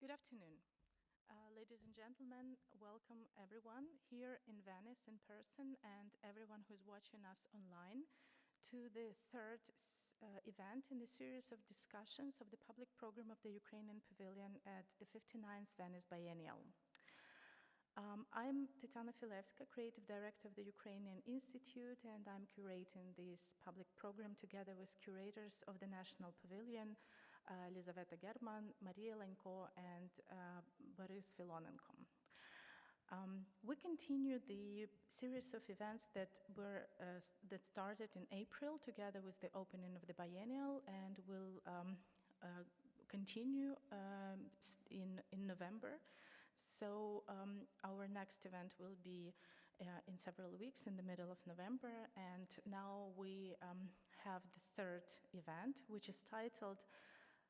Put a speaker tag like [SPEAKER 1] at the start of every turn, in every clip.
[SPEAKER 1] Good afternoon. Ladies and gentlemen, welcome everyone here in Venice in person and everyone who's watching us online to the third event in the series of discussions of the public program of the Ukrainian Pavilion at the 59th Venice Biennial. I'm Tetyana Filevska, Creative Director of the Ukrainian Institute, and I'm curating this public program together with curators of the National Pavilion, Elizaveta German, Maria Lenko, and Boris Filonenko. We continue the series of events that started in April together with the opening of the biennial, and will continue in November. So our next event will be in several weeks in the middle of November, and now we have the third event, which is titled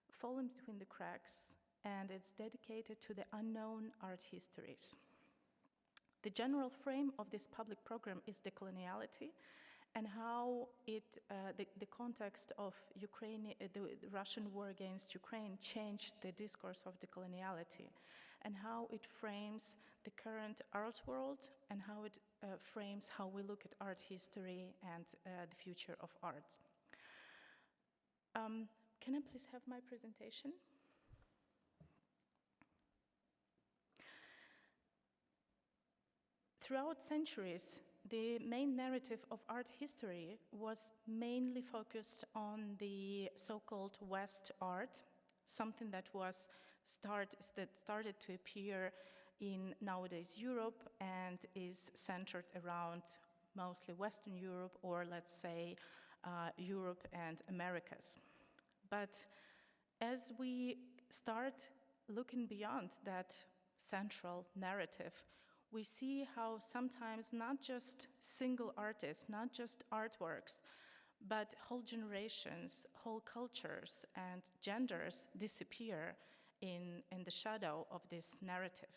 [SPEAKER 1] Falling Between the Cracks, and it's dedicated to the unknown art histories. The general frame of this public program is decoloniality, and how the context of the Russian war against Ukraine changed the discourse of decoloniality, and how it frames the current art world, and how it frames how we look at art history and the future of art. Can I please have my presentation? Throughout centuries, the main narrative of art history was mainly focused on the so-called West art, something that started to appear in nowadays Europe and is centered around mostly Western Europe, or let's say Europe and Americas. But as we start looking beyond that central narrative, we see how sometimes not just single artists, not just artworks, but whole generations, whole cultures and genders disappear in the shadow of this narrative.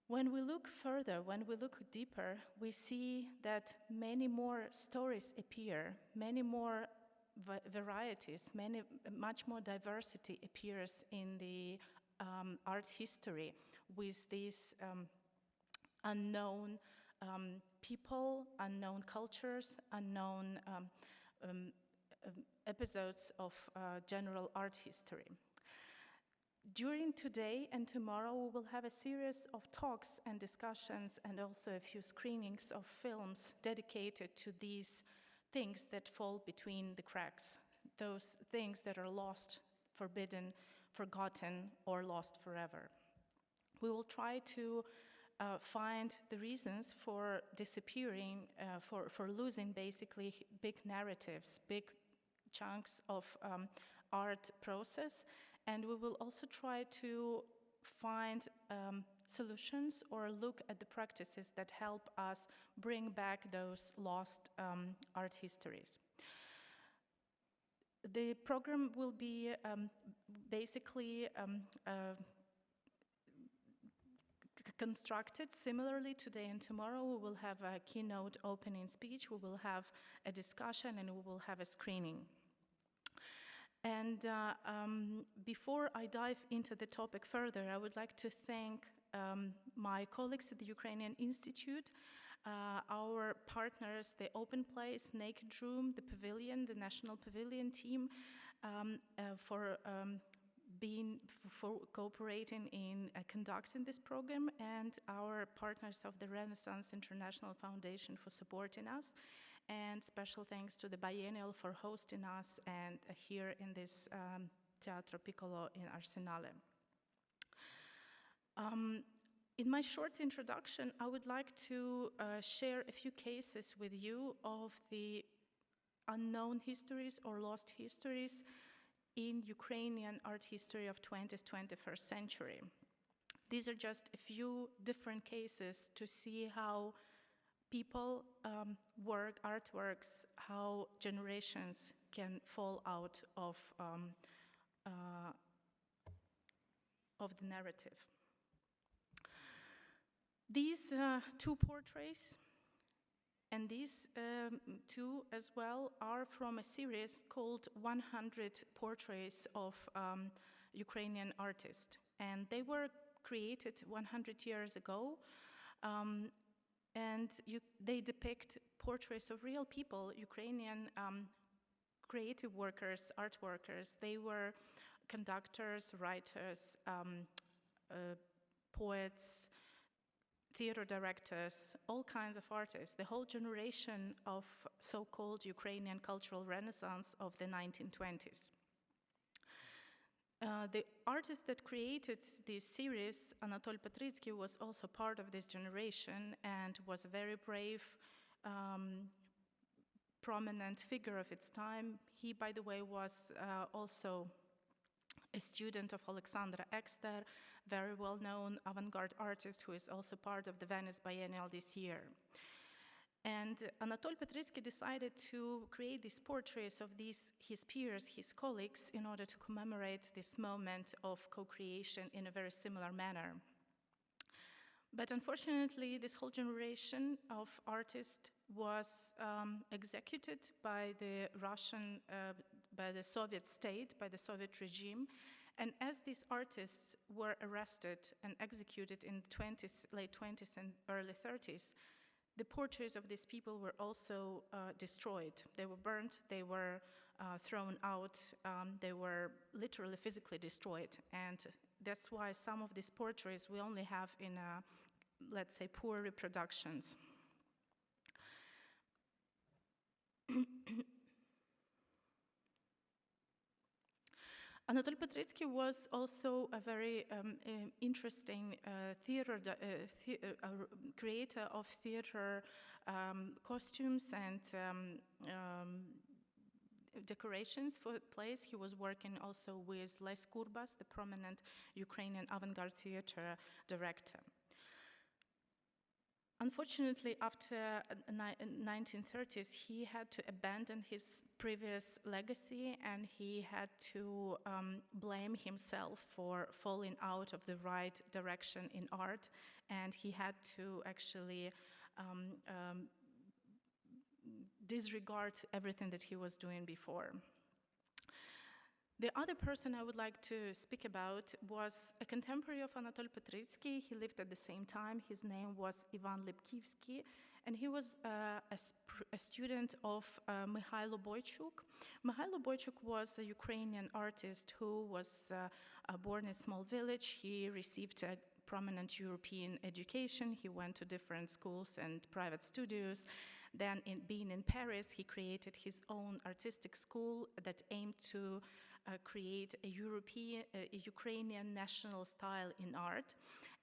[SPEAKER 1] When we look further, when we look deeper, we see that many more stories appear, many more varieties, much more diversity appears in the art history with these unknown people, unknown cultures, unknown episodes of general art history. During today and tomorrow, we will have a series of talks and discussions and also a few screenings of films dedicated to these things that fall between the cracks, those things that are lost, forbidden, forgotten, or lost forever. We will try to find the reasons for disappearing, for losing basically big narratives, big chunks of art process, and we will also try to find solutions or look at the practices that help us bring back those lost art histories. The program will be basically constructed similarly today and tomorrow. We will have a keynote opening speech, we will have a discussion, and we will have a screening. And before I dive into the topic further, I would like to thank my colleagues at the Ukrainian Institute, our partners, the Open Place, Naked Room, the Pavilion, the National Pavilion team, for cooperating in conducting this program, and our partners of the Renaissance International Foundation for supporting us. And special thanks to the Biennial for hosting us and here in this Teatro Piccolo in Arsenale. In my short introduction, I would like to share a few cases with you of the unknown histories or lost histories in Ukrainian art history of 20th, 21st century. These are just a few different cases to see how people work, artworks, how generations can fall out of the narrative. These two portraits and these two as well are from a series called 100 Portraits of Ukrainian Artists. and they were created 100 years ago, and they depict portraits of real people, Ukrainian creative workers, art workers. They were conductors, writers, poets, theater directors, all kinds of artists, the whole generation of so-called Ukrainian cultural renaissance of the 1920s. The artist that created this series, Anatol Petritsky, was also part of this generation and was a very brave, prominent figure of its time. He, by the way, was also a student of Alexandra Exter, very well-known avant-garde artist who is also part of the Venice Biennial this year. And Anatol Petritsky decided to create these portraits of his peers, his colleagues, in order to commemorate this moment of co-creation in a very similar manner. But unfortunately, this whole generation of artists was executed by the by the Soviet state, by the Soviet regime. And as these artists were arrested and executed in the late 20s and early 30s, the portraits of these people were also destroyed. They were burnt, they were thrown out, they were literally physically destroyed. And that's why some of these portraits we only have in, let's say, poor reproductions. Anatol Petritsky was also a very interesting creator of theater costumes and decorations for plays. He was working also with Les Kurbas, the prominent Ukrainian avant-garde theater director. Unfortunately, after the 1930s, he had to abandon his previous legacy, and he had to blame himself for falling out of the right direction in art, and he had to actually disregard everything that he was doing before. The other person I would like to speak about was a contemporary of Anatol Petritsky. He lived at the same time. His name was Ivan Lipkivsky, and he was a student of Mikhailo Boychuk. Mikhailo Boychuk was a Ukrainian artist who was born in a small village. He received a prominent European education. He went to different schools and private studios. Then, being in Paris, he created his own artistic school that aimed to create a Ukrainian national style in art.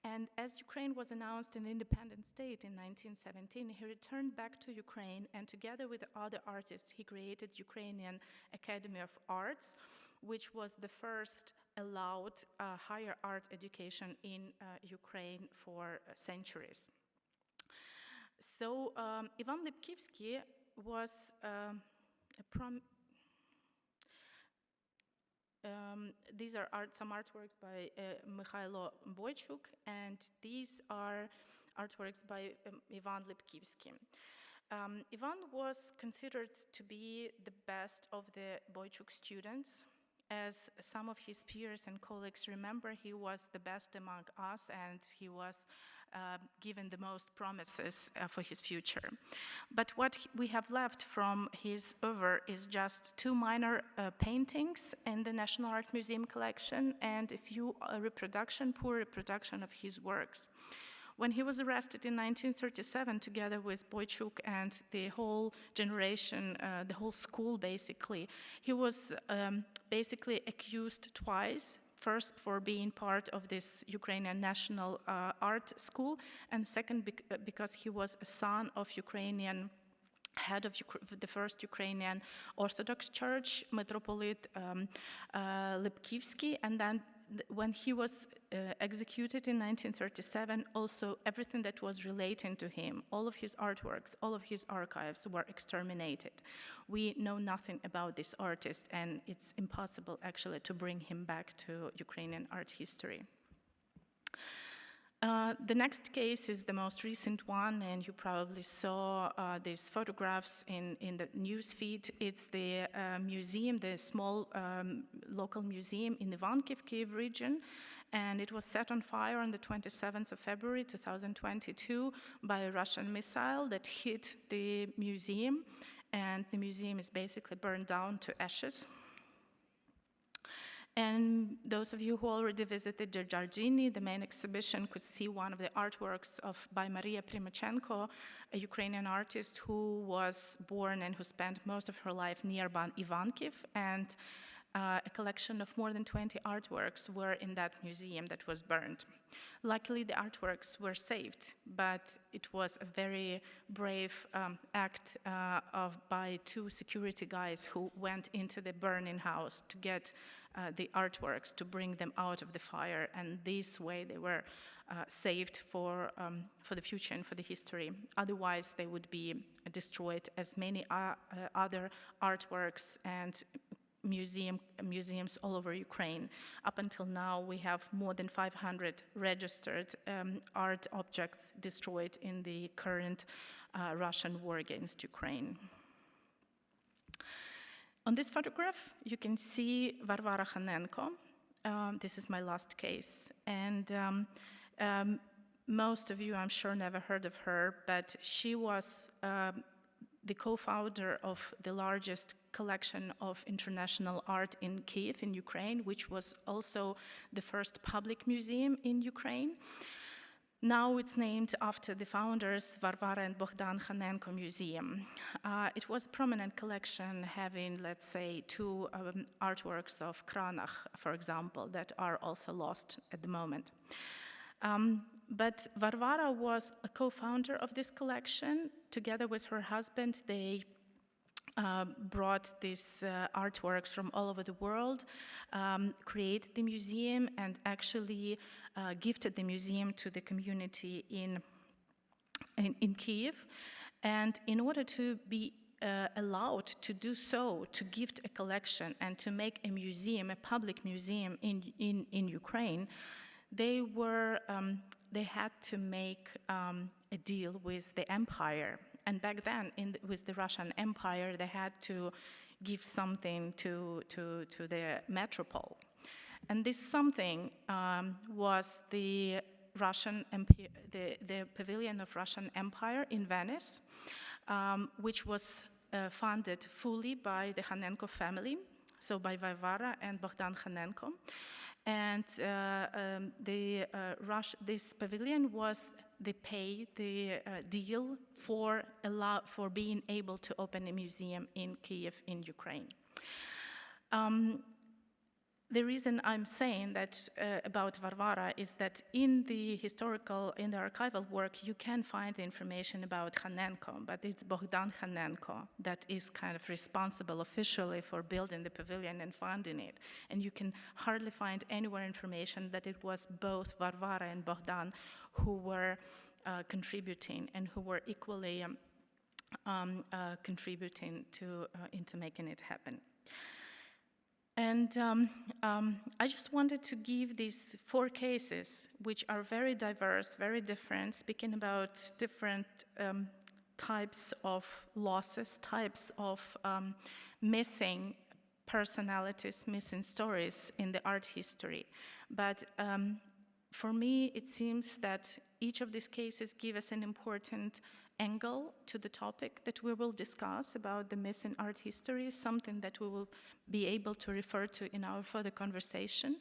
[SPEAKER 1] And as Ukraine was announced an independent state in 1917, he returned back to Ukraine, and together with other artists, he created Ukrainian Academy of Arts, which was the first allowed higher art education in Ukraine for centuries. So Ivan Lipkivsky was these are some artworks by Mikhailo Boychuk, and these are artworks by Ivan Lipkivsky. Ivan was considered to be the best of the Boychuk students. As some of his peers and colleagues remember, he was the best among us, and he was given the most promises for his future. But what we have left from his oeuvre is just two minor paintings in the National Art Museum collection and a few poor reproduction of his works. When he was arrested in 1937, together with Boychuk and the whole generation, the whole school basically, he was basically accused twice. First, for being part of this Ukrainian National Art School, and second, because he was a son of Ukrainian head of the first Ukrainian Orthodox Church, Metropolite Lipkivsky, and then when he was executed in 1937, also everything that was relating to him, all of his artworks, all of his archives were exterminated. We know nothing about this artist, and it's impossible actually to bring him back to Ukrainian art history. The next case is the most recent one, and you probably saw these photographs in the news feed. It's the museum, the small local museum in Ivankiv, Kyiv region, and it was set on fire on the 27th of February 2022 by a Russian missile that hit the museum, and the museum is basically burned down to ashes. And those of you who already visited the Giardini, the main exhibition, could see one of the artworks by Maria Primachenko, a Ukrainian artist who was born and who spent most of her life near Ivankiv, and a collection of more than 20 artworks were in that museum that was burned. Luckily, the artworks were saved, but it was a very brave act by two security guys who went into the burning house to get the artworks, to bring them out of the fire, and this way they were saved for the future and for the history. Otherwise, they would be destroyed, as many other artworks and museums all over Ukraine. Up until now, we have more than 500 registered art objects destroyed in the current Russian war against Ukraine. On this photograph, you can see Varvara Khanenko. This is my last case. And most of you, I'm sure, never heard of her, but she was the co-founder of the largest collection of international art in Kyiv, in Ukraine, which was also the first public museum in Ukraine. Now it's named after the founders, Varvara and Bogdan Khanenko Museum. It was a prominent collection having, let's say, two artworks of Kranach, for example, that are also lost at the moment. But Varvara was a co-founder of this collection. Together with her husband, they brought these artworks from all over the world, created the museum, and actually gifted the museum to the community in Kyiv. And in order to be allowed to do so, to gift a collection and to make a museum, a public museum in Ukraine, they had to make a deal with the empire. And back then, with the Russian Empire, they had to give something to the metropole. And this something was the Pavilion of Russian Empire in Venice, which was funded fully by the Khanenko family, so by Varvara and Bogdan Khanenko. And this pavilion was the deal for being able to open a museum in Kyiv, in Ukraine. The reason I'm saying that about Varvara is that in the archival work, you can find the information about Khanenko, but it's Bogdan Khanenko that is kind of responsible officially for building the pavilion and funding it. And you can hardly find anywhere information that it was both Varvara and Bogdan who were contributing and who were equally contributing into making it happen. And I just wanted to give these 4 cases, which are very diverse, very different, speaking about different types of losses, types of missing personalities, missing stories in the art history. But for me, it seems that each of these cases give us an important angle to the topic that we will discuss about the missing art history, something that we will be able to refer to in our further conversation.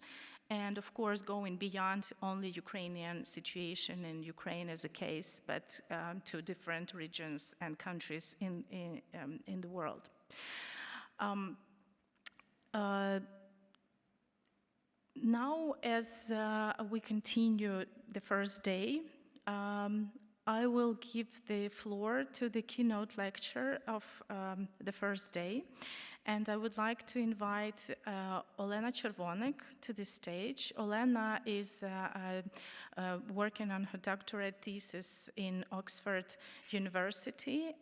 [SPEAKER 1] And of course, going beyond only Ukrainian situation in Ukraine as a case, but to different regions and countries in the world. Now, as we continue the first day, I will give the floor to the keynote lecture of the first day. And I would like to invite Olena Chervonik to the stage. Olena is working on her doctorate thesis in Oxford University,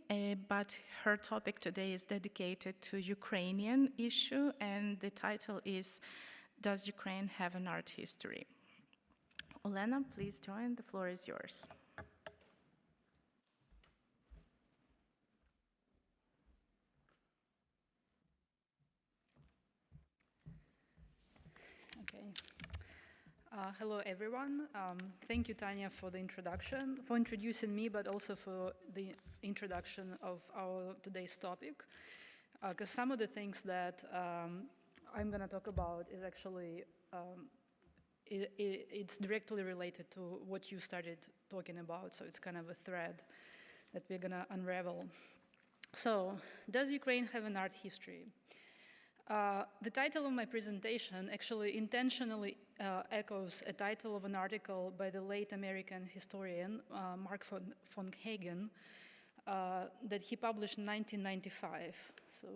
[SPEAKER 1] but her topic today is dedicated to Ukrainian issue, and the title is, "Does Ukraine have an art history?" Olena, please join. The floor is yours.
[SPEAKER 2] Hello, everyone. Thank you, Tanya, for the introduction, for introducing me, but also for the introduction of our today's topic. Because some of the things that I'm going to talk about is actually, it's directly related to what you started talking about, so it's kind of a thread that we're going to unravel. So, does Ukraine have an art history? The title of my presentation actually intentionally echoes a title of an article by the late American historian Mark von Hagen that he published in 1995. So,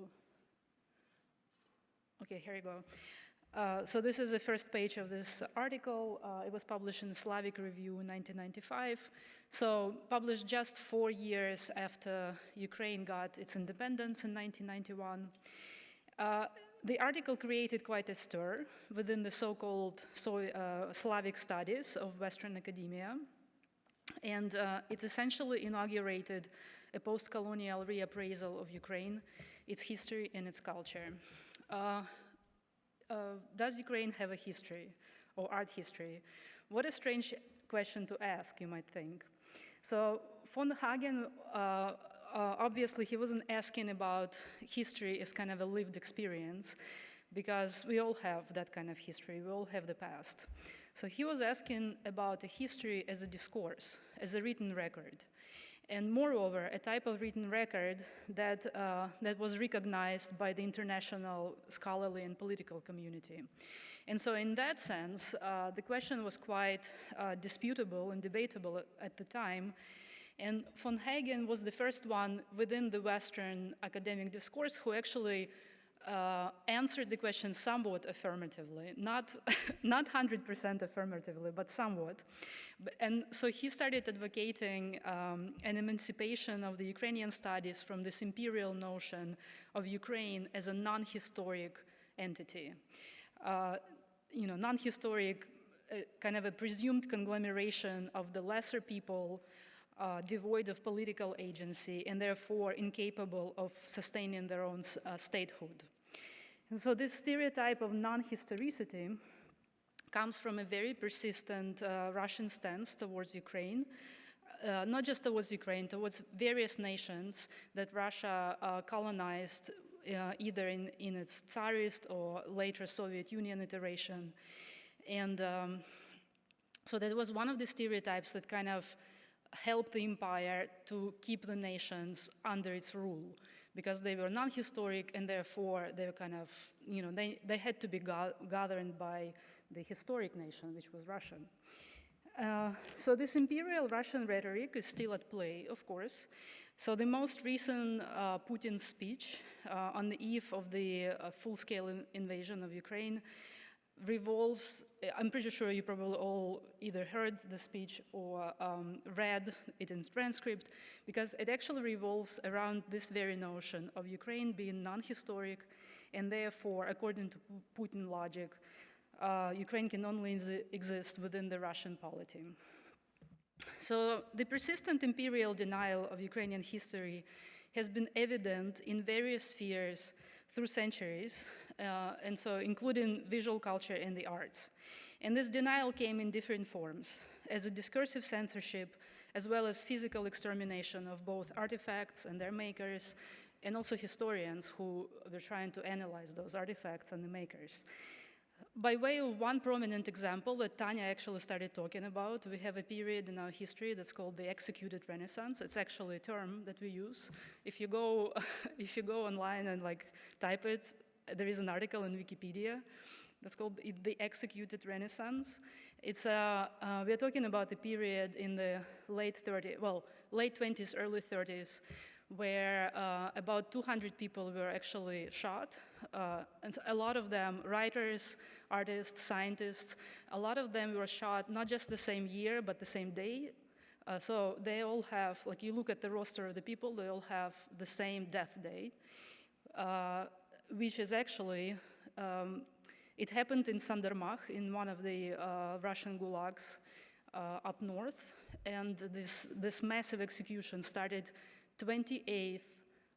[SPEAKER 2] okay, here you go. So this is the first page of this article. It was published in the Slavic Review in 1995. So published just 4 years after Ukraine got its independence in 1991. The article created quite a stir within the so-called Slavic studies of Western academia. And it essentially inaugurated a post-colonial reappraisal of Ukraine, its history and its culture. Does Ukraine have a history or art history? What a strange question to ask, you might think. So von Hagen, obviously he wasn't asking about history as kind of a lived experience, because we all have that kind of history, we all have the past. So he was asking about a history as a discourse, as a written record. And moreover, a type of written record that, that was recognized by the international scholarly and political community. And so in that sense, the question was quite disputable and debatable at the time. And von Hagen was the first one within the Western academic discourse who actually answered the question somewhat affirmatively, not 100% affirmatively, but somewhat. And so he started advocating an emancipation of the Ukrainian studies from this imperial notion of Ukraine as a non-historic entity. Non-historic, kind of a presumed conglomeration of the lesser people, devoid of political agency and therefore incapable of sustaining their own statehood. And so this stereotype of non-historicity comes from a very persistent Russian stance towards Ukraine, not just towards Ukraine, towards various nations that Russia colonized either in its Tsarist or later Soviet Union iteration. And so that was one of the stereotypes that kind of helped the empire to keep the nations under its rule, because they were non-historic and therefore they were kind of, they had to be governed by the historic nation, which was Russian. So this imperial Russian rhetoric is still at play, of course. So the most recent Putin speech on the eve of the full-scale invasion of Ukraine revolves, I'm pretty sure you probably all either heard the speech or read it in transcript, because it actually revolves around this very notion of Ukraine being non-historic, and therefore, according to Putin logic, Ukraine can only exist within the Russian polity. So the persistent imperial denial of Ukrainian history has been evident in various spheres through centuries, and so including visual culture and the arts. And this denial came in different forms, as a discursive censorship, as well as physical extermination of both artifacts and their makers, and also historians who were trying to analyze those artifacts and the makers. By way of one prominent example that Tanya actually started talking about, we have a period in our history that's called the executed Renaissance. It's actually a term that we use. If you go online and type it, there is an article in Wikipedia that's called the executed Renaissance. It's we're talking about the period in the late 20s, early 30s, where about 200 people were actually shot. And a lot of them, writers, artists, scientists, a lot of them were shot not just the same year, but the same day. So they all have, you look at the roster of the people, they all have the same death date, which is actually, it happened in Sandermach, in one of the Russian gulags up north. And this massive execution started 28th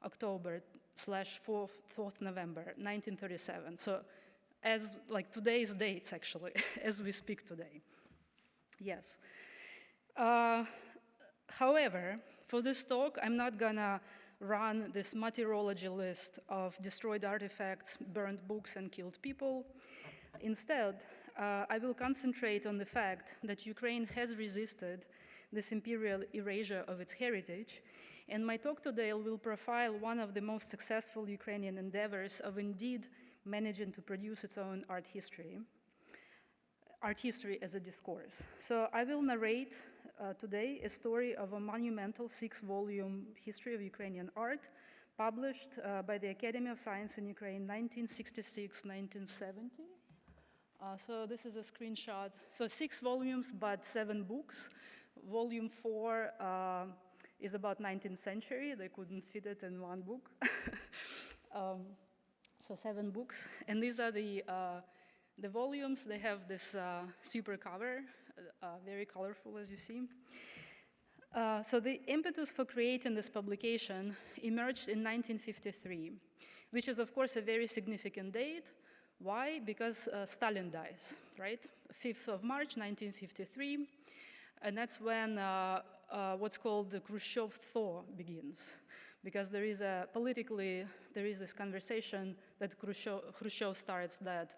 [SPEAKER 2] October / 4th November, 1937. So as like today's dates, actually, as we speak today. Yes. However, for this talk, I'm not gonna run this martyrology list of destroyed artifacts, burned books, and killed people. Instead, I will concentrate on the fact that Ukraine has resisted this imperial erasure of its heritage, and my talk today will profile one of the most successful Ukrainian endeavors of indeed managing to produce its own art history as a discourse. So I will narrate today a story of a monumental 6-volume history of Ukrainian art published by the Academy of Science in Ukraine 1966-1970. So this is a screenshot. So 6 volumes, but 7 books. Volume 4 is about 19th century. They couldn't fit it in one book. So 7 books. And these are the volumes. They have this super cover, very colorful, as you see. So the impetus for creating this publication emerged in 1953, which is, of course, a very significant date. Why? Because Stalin dies, right? 5th of March, 1953. And that's when what's called the Khrushchev thaw begins. Because there is this conversation that Khrushchev starts that,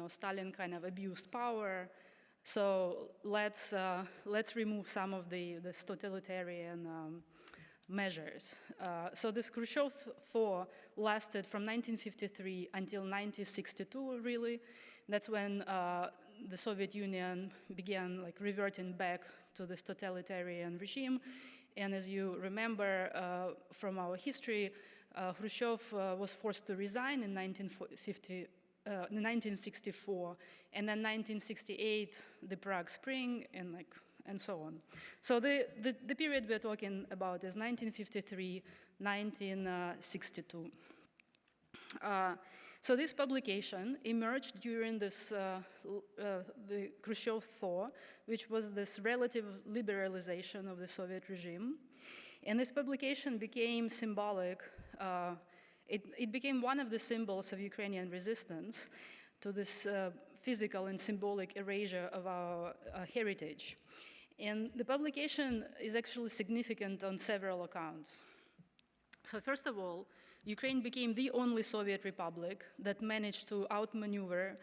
[SPEAKER 2] Stalin kind of abused power. So let's remove some of the totalitarian measures. So this Khrushchev thaw lasted from 1953 until 1962, really. That's when the Soviet Union began reverting back to this totalitarian regime. And as you remember from our history, Khrushchev was forced to resign in 1964, and then 1968, the Prague Spring, and so on. So the period we're talking about is 1953, 1962. So this publication emerged during this the Khrushchev thaw, which was this relative liberalization of the Soviet regime. And this publication became symbolic. It became one of the symbols of Ukrainian resistance to this physical and symbolic erasure of our heritage. And the publication is actually significant on several accounts. So first of all, Ukraine became the only Soviet republic that managed to outmaneuver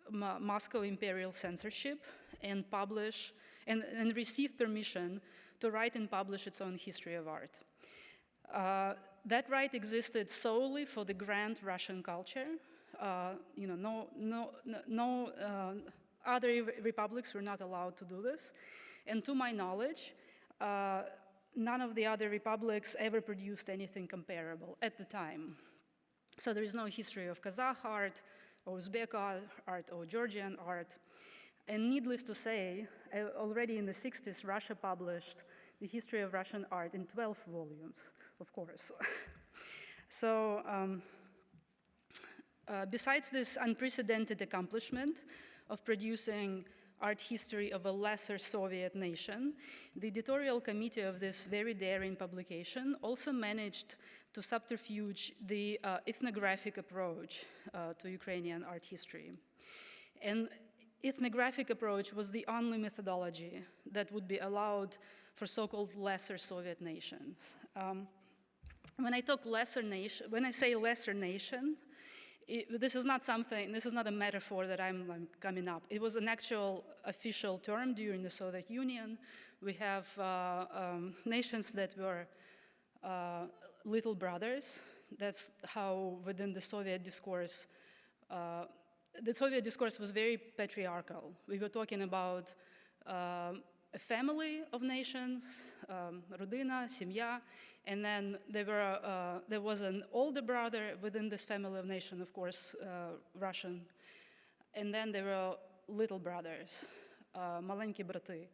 [SPEAKER 2] Moscow imperial censorship and publish and receive permission to write and publish its own history of art. That right existed solely for the grand Russian culture. No other republics were not allowed to do this. And to my knowledge, none of the other republics ever produced anything comparable at the time. So there is no history of Kazakh art, or Uzbek art, or Georgian art. And needless to say, already in the 60s, Russia published the history of Russian art in 12 volumes, of course. So besides this unprecedented accomplishment of producing art history of a lesser Soviet nation, the editorial committee of this very daring publication also managed to subterfuge the ethnographic approach to Ukrainian art history. And ethnographic approach was the only methodology that would be allowed for so-called lesser Soviet nations. When I say lesser nation, this is not a metaphor that I'm coming up. It was an actual official term during the Soviet Union. We have nations that were little brothers. That's how within the Soviet discourse was very patriarchal. We were talking about a family of nations, родина, семья, and then there was an older brother within this family of nation, of course, Russian, and then there were little brothers, маленькі брати,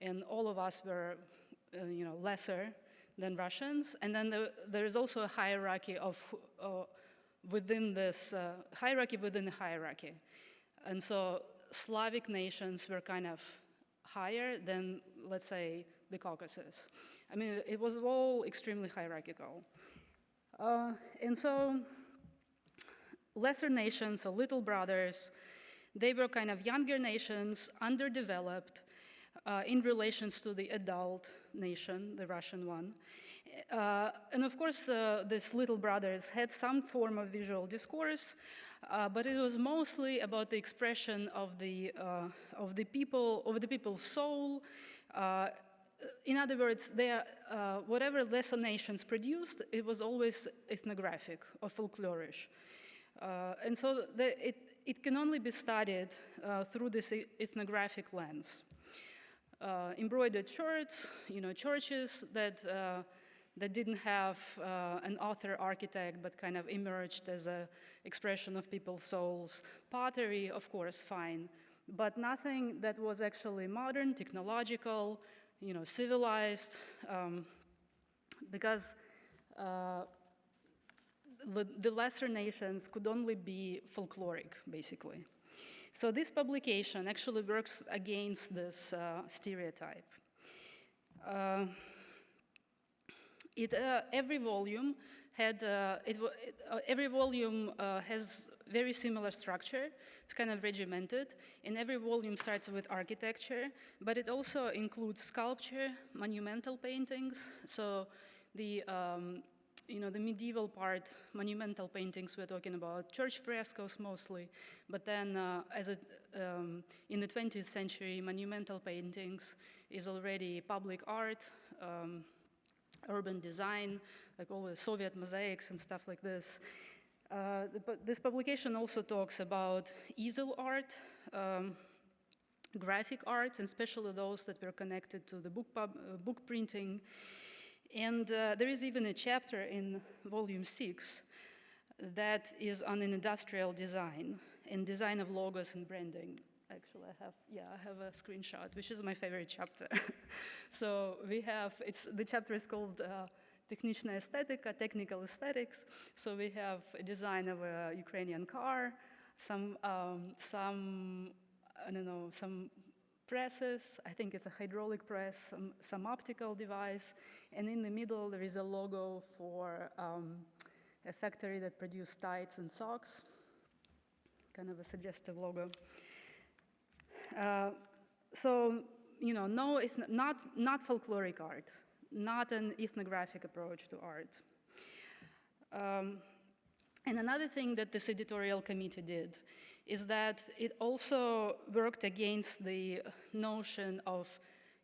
[SPEAKER 2] and all of us were, lesser than Russians, and then there is also a hierarchy within this hierarchy within the hierarchy, and so Slavic nations were kind of higher than, let's say, the Caucasus. I mean, it was all extremely hierarchical. And so lesser nations, or little brothers, they were kind of younger nations, underdeveloped in relations to the adult nation, the Russian one. And of course, these little brothers had some form of visual discourse, but it was mostly about the expression of the people's soul. In other words, whatever lesser nations produced, it was always ethnographic or folklorish. And so it can only be studied through this ethnographic lens. Embroidered shirts, churches that didn't have an author architect but kind of emerged as an expression of people's souls. Pottery, of course, fine, but nothing that was actually modern, technological, civilized, because the lesser nations could only be folkloric, basically. So this publication actually works against this stereotype. Every volume has very similar structure. It's kind of regimented, and every volume starts with architecture, but it also includes sculpture, monumental paintings. So the medieval part, monumental paintings, we're talking about church frescoes mostly, but then in the 20th century, monumental paintings is already public art, urban design, like all the Soviet mosaics and stuff like this. This publication also talks about easel art, graphic arts, and especially those that were connected to the book printing. And there is even a chapter in volume 6 that is on an industrial design and design of logos and branding. Actually, I have a screenshot, which is my favorite chapter. So the chapter is called Technična estetika, technical aesthetics. So we have a design of a Ukrainian car, some presses. I think it's a hydraulic press, some optical device, and in the middle there is a logo for a factory that produced tights and socks, kind of a suggestive logo. Not folkloric art, not an ethnographic approach to art. And another thing that this editorial committee did is that it also worked against the notion of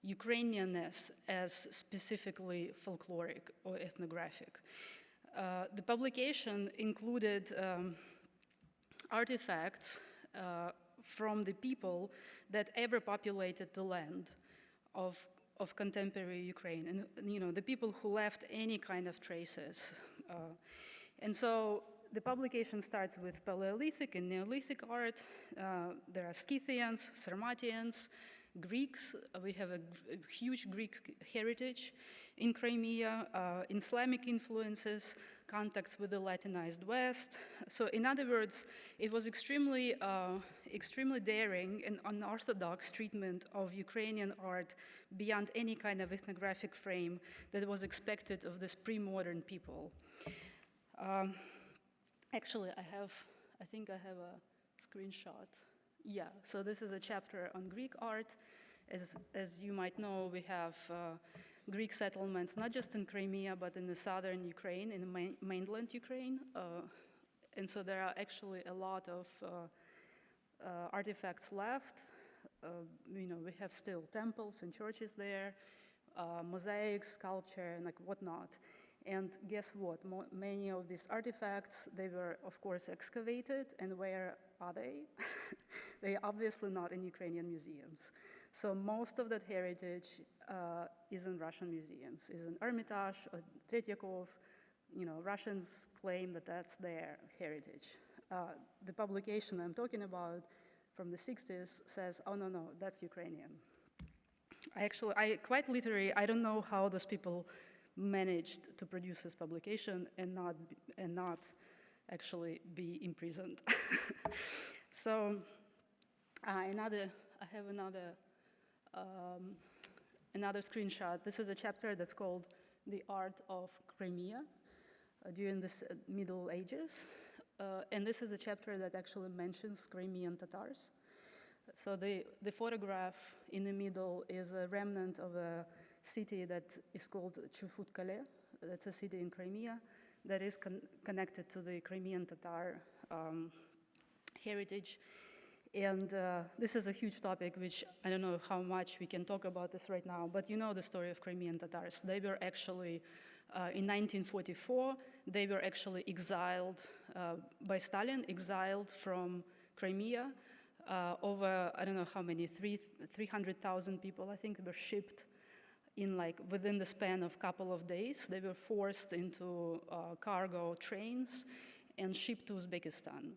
[SPEAKER 2] Ukrainianness as specifically folkloric or ethnographic. The publication included artifacts from the people that ever populated the land of contemporary Ukraine, and the people who left any kind of traces. And so the publication starts with Paleolithic and Neolithic art. There are Scythians, Sarmatians, Greeks. We have a huge Greek heritage in Crimea, Islamic influences, contacts with the Latinized West. So in other words, it was extremely daring and unorthodox treatment of Ukrainian art beyond any kind of ethnographic frame that was expected of this pre-modern people. Actually, I think I have a screenshot. Yeah, so this is a chapter on Greek art. As you might know, we have Greek settlements, not just in Crimea, but in the southern Ukraine, in the mainland Ukraine. And so there are actually a lot of artifacts left. We have still temples and churches there, mosaics, sculpture, and like whatnot. And guess what? Many of these artifacts, they were, of course, excavated. And where are they? They're obviously not in Ukrainian museums. So most of that heritage is in Russian museums, is in Hermitage or Tretyakov. Russians claim that that's their heritage. The publication I'm talking about from the 60s says, oh, no, that's Ukrainian. I quite literally, I don't know how those people managed to produce this publication and not actually be imprisoned. So I have another screenshot. This is a chapter that's called The Art of Crimea during the Middle Ages. And this is a chapter that actually mentions Crimean Tatars. So the photograph in the middle is a remnant of a city that is called Chufut-Kale. That's a city in Crimea that is connected to the Crimean Tatar heritage. And this is a huge topic, which I don't know how much we can talk about this right now, but you know the story of Crimean Tatars. They were actually, in 1944, they were actually exiled by Stalin, exiled from Crimea. Over, I don't know how many, 300,000 people, I think, were shipped in within the span of a couple of days. They were forced into cargo trains and shipped to Uzbekistan.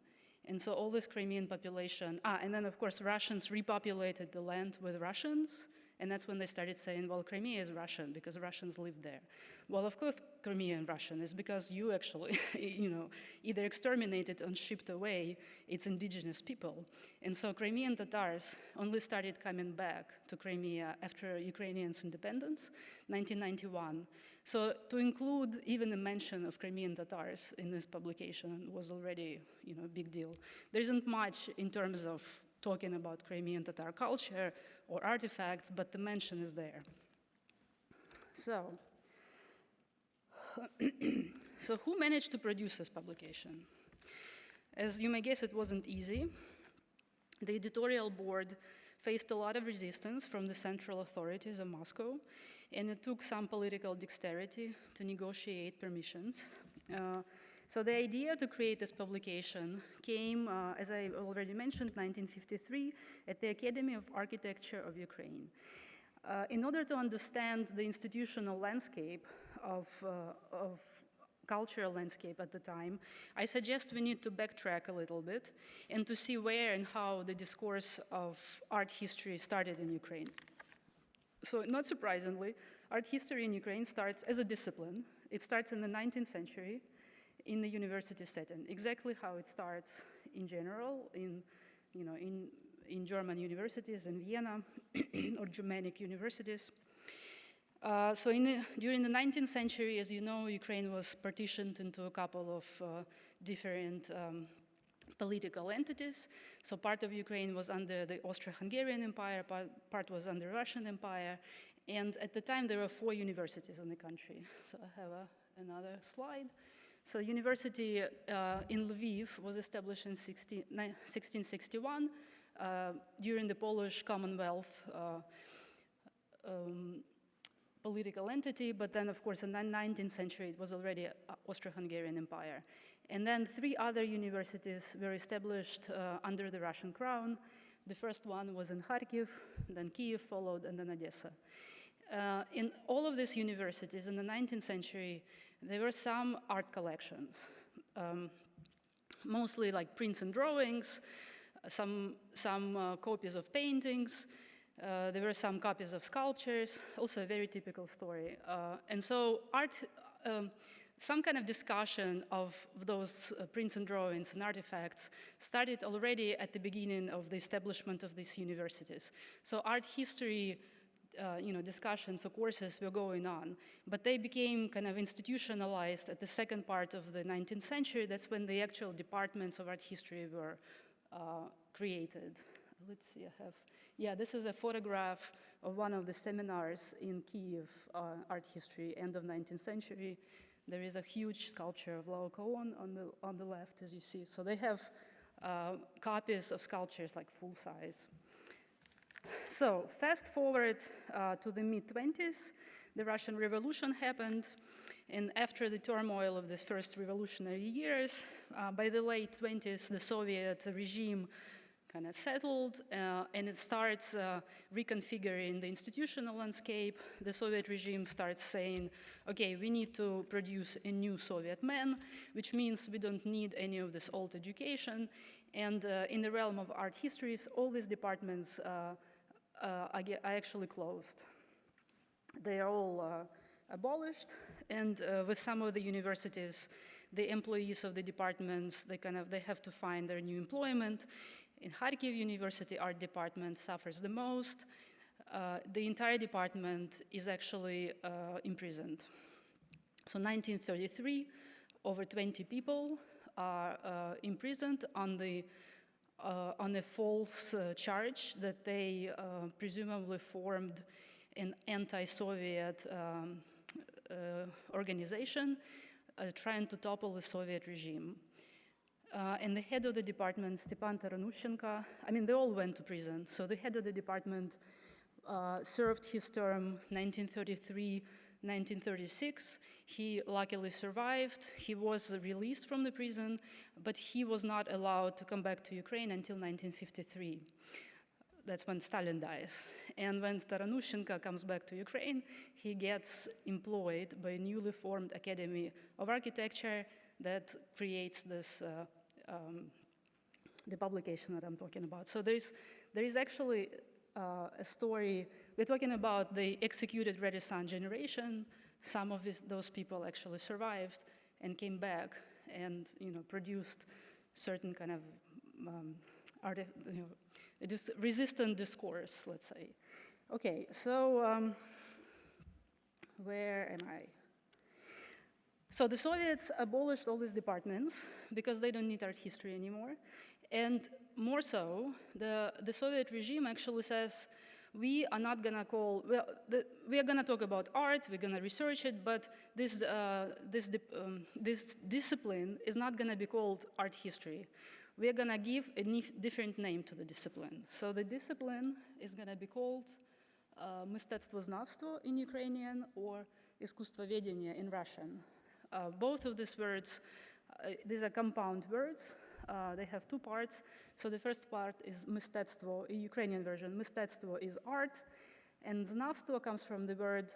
[SPEAKER 2] And so all this Crimean population, and then of course Russians repopulated the land with Russians, and that's when they started saying, well, Crimea is Russian because Russians live there. Well, of course Crimean Russian is because you actually, either exterminated or shipped away its indigenous people. And so Crimean Tatars only started coming back to Crimea after Ukrainians' independence, 1991. So to include even a mention of Crimean Tatars in this publication was already, a big deal. There isn't much in terms of talking about Crimean Tatar culture or artifacts, but the mention is there. So, so who managed to produce this publication? As you may guess, it wasn't easy. The editorial board faced a lot of resistance from the central authorities of Moscow, and it took some political dexterity to negotiate permissions. So the idea to create this publication came, as I already mentioned, 1953, at the Academy of Architecture of Ukraine. In order to understand the institutional landscape of cultural landscape at the time, I suggest we need to backtrack a little bit and to see where and how the discourse of art history started in Ukraine. So not surprisingly, art history in Ukraine starts as a discipline. It starts in the 19th century in the university setting, exactly how it starts in general in German universities in Vienna or Germanic universities. So during the 19th century, as you know, Ukraine was partitioned into a couple of different political entities. So part of Ukraine was under the Austro-Hungarian Empire, part was under Russian Empire, and at the time there were 4 universities in the country. So I have another slide. So university in Lviv was established in 1661 during the Polish Commonwealth political entity, but then of course in the 19th century it was already Austro-Hungarian Empire. And then 3 other universities were established under the Russian crown. The first one was in Kharkiv, then Kyiv followed, and then Odessa. In all of these universities in the 19th century, there were some art collections, mostly like prints and drawings, some copies of paintings. There were some copies of sculptures, also a very typical story. And so art, some kind of discussion of those prints and drawings and artifacts started already at the beginning of the establishment of these universities. So art history discussions or courses were going on, but they became kind of institutionalized at the second part of the 19th century. That's when the actual departments of art history were created. Let's see, this is a photograph of one of the seminars in Kyiv, art history, end of 19th century. There is a huge sculpture of Laocoon on the left, as you see. So they have copies of sculptures like full size. So fast forward to the mid-20s, the Russian Revolution happened, and after the turmoil of these first revolutionary years, by the late 20s, the Soviet regime kind of settled, and it starts reconfiguring the institutional landscape. The Soviet regime starts saying, okay, we need to produce a new Soviet man, which means we don't need any of this old education. And in the realm of art histories, all these departments are actually closed. They are all abolished, and with some of the universities, the employees of the departments, they have to find their new employment. In Kharkiv University, art department suffers the most. The entire department is actually imprisoned. So 1933, over 20 people are imprisoned on a false charge that they presumably formed an anti-Soviet organization trying to topple the Soviet regime. And the head of the department, Stepan Taranushenko, I mean, they all went to prison. So the head of the department served his term 1933-1936. He luckily survived. He was released from the prison, but he was not allowed to come back to Ukraine until 1953. That's when Stalin dies. And when Taranushenko comes back to Ukraine, he gets employed by a newly formed Academy of Architecture that creates this the publication that I'm talking about. So there is actually a story. We're talking about the executed Renaissance generation. Some of those people actually survived and came back and produced certain kind of resistant discourse, let's say. Okay, so where am I? So the Soviets abolished all these departments because they don't need art history anymore. And more so, the Soviet regime actually says, we are not gonna call, we are gonna talk about art, we're gonna research it, but this discipline is not gonna be called art history. We're gonna give a different name to the discipline. So the discipline is gonna be called Mystetskoznavstvo in Ukrainian or Искусствоведение in Russian. Both of these words, these are compound words. They have two parts. So the first part is mystetstvo, a Ukrainian version. Mystetstvo is art, and znavstvo comes from the verb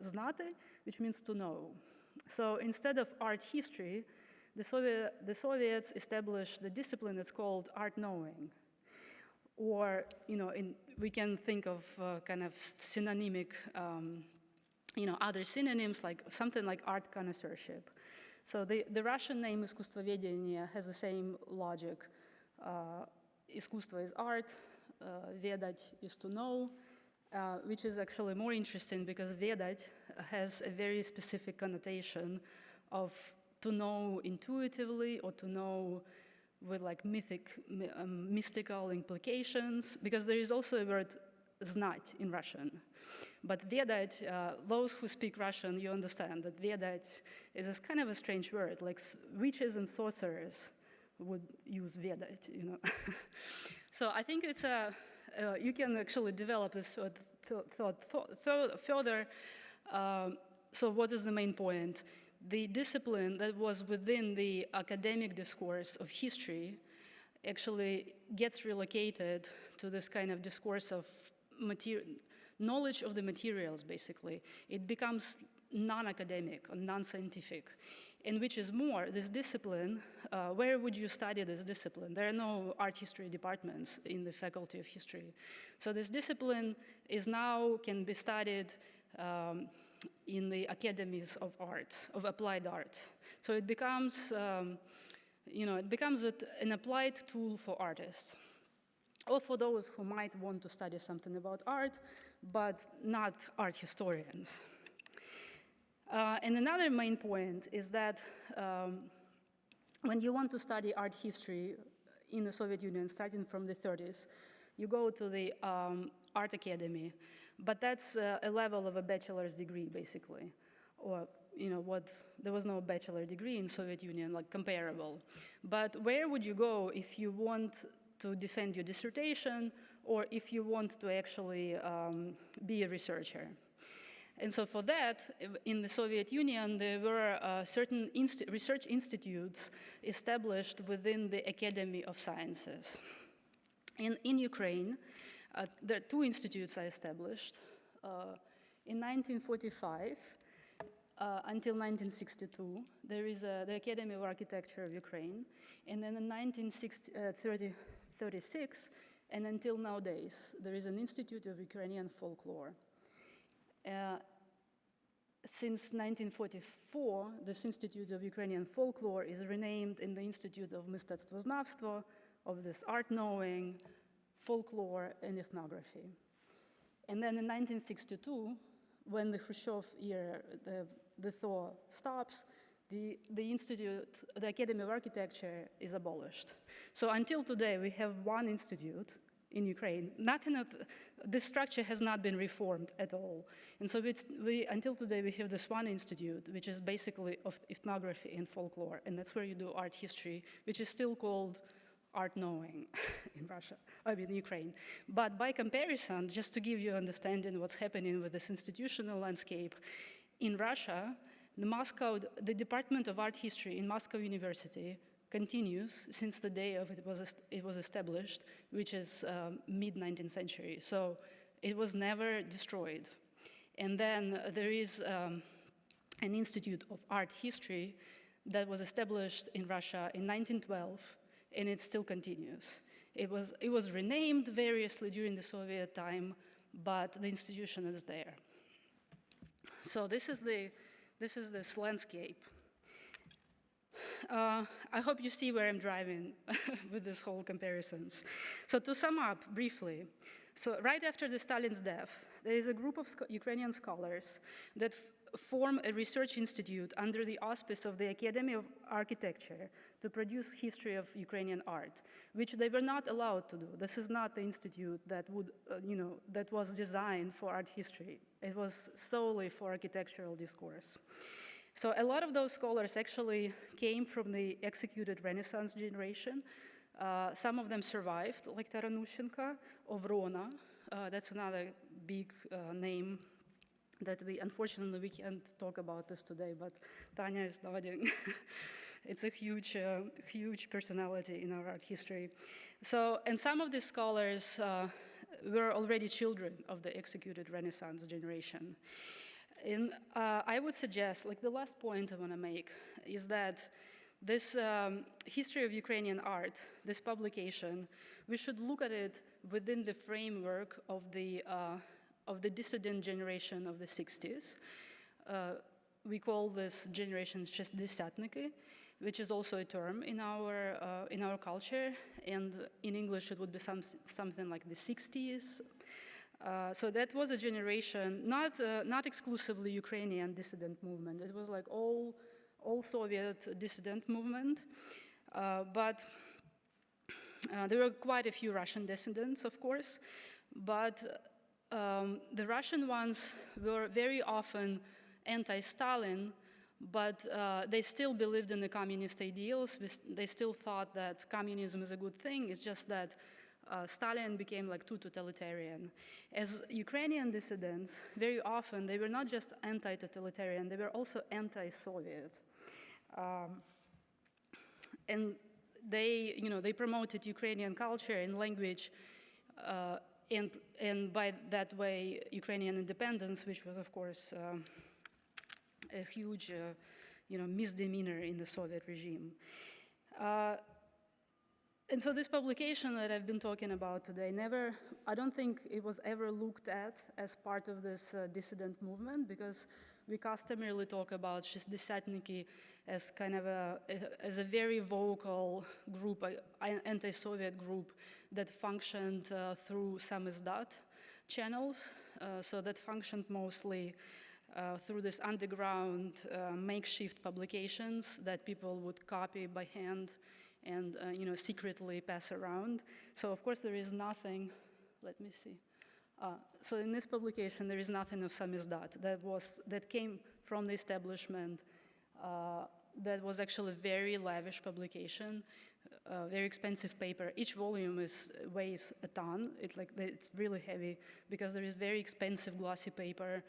[SPEAKER 2] znati, which means to know. So instead of art history, the Soviets established the discipline that's called art knowing. Or, we can think of kind of synonymic, other synonyms, like something like art connoisseurship. So the Russian name Искусствоведение has the same logic. Искусство is art, vedать is to know, which is actually more interesting because vedать has a very specific connotation of to know intuitively or to know with like mystical implications, because there is also a word znать in Russian. But vedать, those who speak Russian, you understand that vedать is this kind of a strange word, like witches and sorcerers would use vedать, So I think it's you can actually develop this thought further. So what is the main point? The discipline that was within the academic discourse of history actually gets relocated to this kind of discourse of knowledge of the materials, basically. It becomes non-academic or non-scientific. And which is more, this discipline, where would you study this discipline? There are no art history departments in the Faculty of History. So this discipline can be studied in the academies of arts, of applied arts. So it becomes, an applied tool for artists, or for those who might want to study something about art, but not art historians. And another main point is that when you want to study art history in the Soviet Union, starting from the 30s, you go to the Art Academy, but that's a level of a bachelor's degree, basically. Or, there was no bachelor degree in Soviet Union, like comparable. But where would you go if you want to defend your dissertation, or if you want to actually be a researcher? And so for that, in the Soviet Union, there were certain research institutes established within the Academy of Sciences. In Ukraine, there are two institutes are established. In 1945 until 1962, there is the Academy of Architecture of Ukraine. And then in 1936, and until nowadays, there is an Institute of Ukrainian Folklore. Since 1944, this Institute of Ukrainian Folklore is renamed in the Institute of Mystetskoznavstvo, of this art knowing, folklore, and ethnography. And then in 1962, when the Khrushchev era, the thaw stops, the institute, the Academy of Architecture is abolished. So until today, we have one institute in Ukraine. This structure has not been reformed at all. And so until today, we have this one institute, which is basically of ethnography and folklore, and that's where you do art history, which is still called art knowing in Ukraine. But by comparison, just to give you an understanding what's happening with this institutional landscape, in Russia, the Department of Art History in Moscow University continues since the day of it was established, which is mid-19th century. So it was never destroyed. And then there is an Institute of Art History that was established in Russia in 1912, and it still continues. It was renamed variously during the Soviet time, but the institution is there. So this is this landscape. I hope you see where I'm driving with this whole comparisons. So to sum up briefly, so right after the Stalin's death, there is a group of Ukrainian scholars that form a research institute under the auspice of the Academy of Architecture to produce history of Ukrainian art, which they were not allowed to do. This is not the institute that that was designed for art history. It was solely for architectural discourse. So a lot of those scholars actually came from the executed Renaissance generation. Some of them survived, like Taranushenko or Vrona. That's another big name that unfortunately we can't talk about this today, but Tanya is nodding. It's a huge personality in our art history. So, and some of these scholars were already children of the executed Renaissance generation. And I would suggest, like the last point I want to make is that this history of Ukrainian art, this publication, we should look at it within the framework of the dissident generation of the 60s. We call this generation Шестидесятники, which is also a term in our culture, and in English it would be something like the 60s. So that was a generation, not exclusively Ukrainian dissident movement. It was like all Soviet dissident movement, but there were quite a few Russian dissidents, of course, but the Russian ones were very often anti-Stalin, but they still believed in the communist ideals. They still thought that communism is a good thing. It's just that Stalin became like too totalitarian. As Ukrainian dissidents, very often they were not just anti-totalitarian, they were also anti-Soviet. And they promoted Ukrainian culture and language, and by that way, Ukrainian independence, which was, of course, a huge, misdemeanor in the Soviet regime. And so this publication that I've been talking about today, I don't think it was ever looked at as part of this dissident movement, because we customarily talk about Шестидесятники as kind of as a very vocal group, an anti-Soviet group that functioned through samizdat channels. So that functioned mostly through this underground makeshift publications that people would copy by hand and secretly pass around. So of course there is nothing, let me see. So in this publication there is nothing of samizdat that came from the establishment. That was actually a very lavish publication, very expensive paper. Each volume weighs a ton. It's really heavy because there is very expensive glossy paper,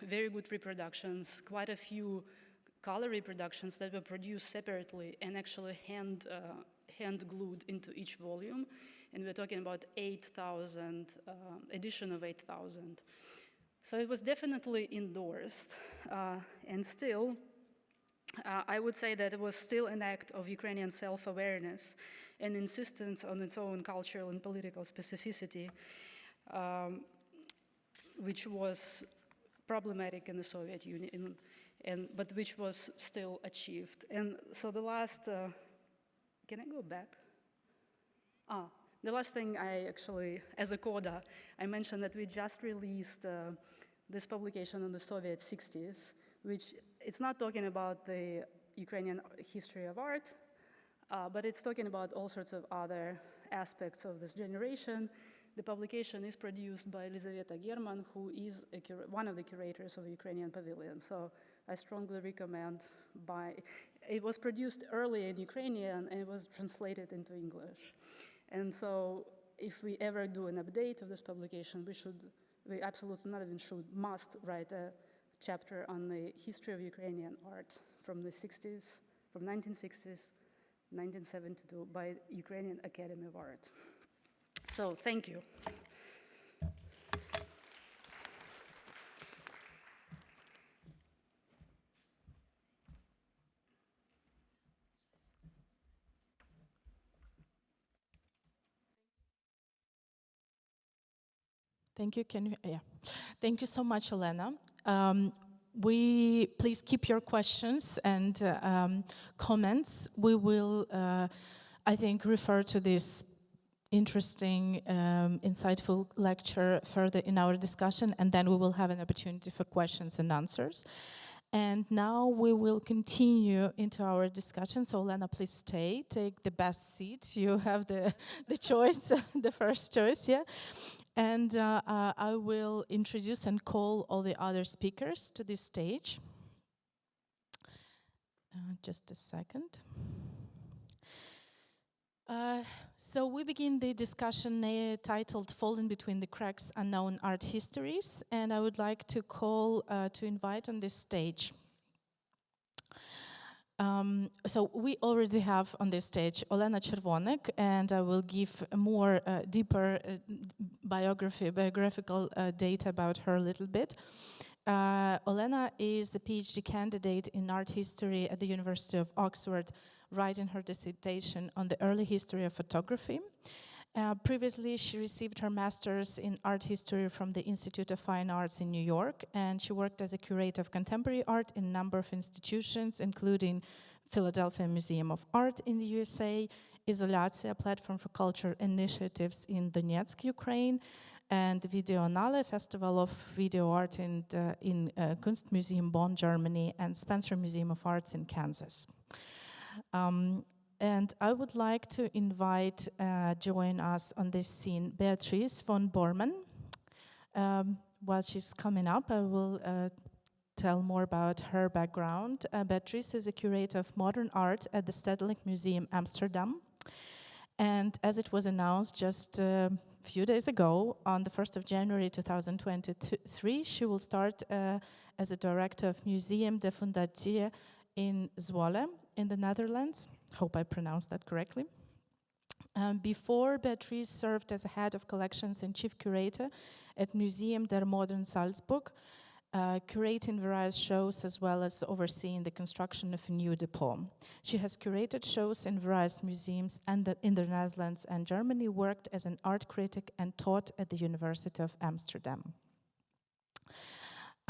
[SPEAKER 2] very good reproductions, quite a few color reproductions that were produced separately and actually hand glued into each volume. And we're talking about 8,000, edition of 8,000. So it was definitely endorsed, and still, I would say that it was still an act of Ukrainian self-awareness and insistence on its own cultural and political specificity, which was problematic in the Soviet Union, but which was still achieved. And so the last, can I go back? The last thing I actually, as a coda, I mentioned that we just released this publication in the Soviet 60s, which it's not talking about the Ukrainian history of art, but it's talking about all sorts of other aspects of this generation. The publication is produced by Elizaveta German, who is one of the curators of the Ukrainian Pavilion. So I strongly recommend it was produced early in Ukrainian and it was translated into English. And so if we ever do an update of this publication, we absolutely not even must write a chapter on the history of Ukrainian art from the 60s, from 1960s, 1972 by Ukrainian Academy of Art. So thank you.
[SPEAKER 1] Thank you. Thank you so much, Olena. Please keep your questions and comments. We will, I think, refer to this interesting, insightful lecture further in our discussion, and then we will have an opportunity for questions and answers. And now we will continue into our discussion. So Olena, please take the best seat. You have the choice, the first choice, yeah. And I will introduce and call all the other speakers to this stage. Just a second. So we begin the discussion titled "Falling Between the Cracks: Unknown Art Histories," and I would like to invite on this stage. So we already have on this stage Olena Chervonik, and I will give a more deeper biographical data about her a little bit. Olena is a PhD candidate in art history at the University of Oxford, writing her dissertation on the early history of photography. Previously, she received her master's in art history from the Institute of Fine Arts in New York, and she worked as a curator of contemporary art in a number of institutions, including Philadelphia Museum of Art in the USA, Izolatia, a platform for culture initiatives in Donetsk, Ukraine, and Videonale, Festival of Video Art in Kunstmuseum Bonn, Germany, and Spencer Museum of Arts in Kansas. And I would like to invite, join us on this scene, Beatrice von Bormann. While she's coming up, I will tell more about her background. Beatrice is a curator of modern art at the Stedelijk Museum, Amsterdam. And as it was announced just a few days ago, on the 1st of January 2023, she will start as a director of Museum de Fundatie in Zwolle, in the Netherlands. Hope I pronounced that correctly. Before, Beatrice served as a head of collections and chief curator at Museum der Modern Salzburg, curating various shows as well as overseeing the construction of a new depot. She has curated shows in various museums and in the Netherlands and Germany, worked as an art critic and taught at the University of Amsterdam.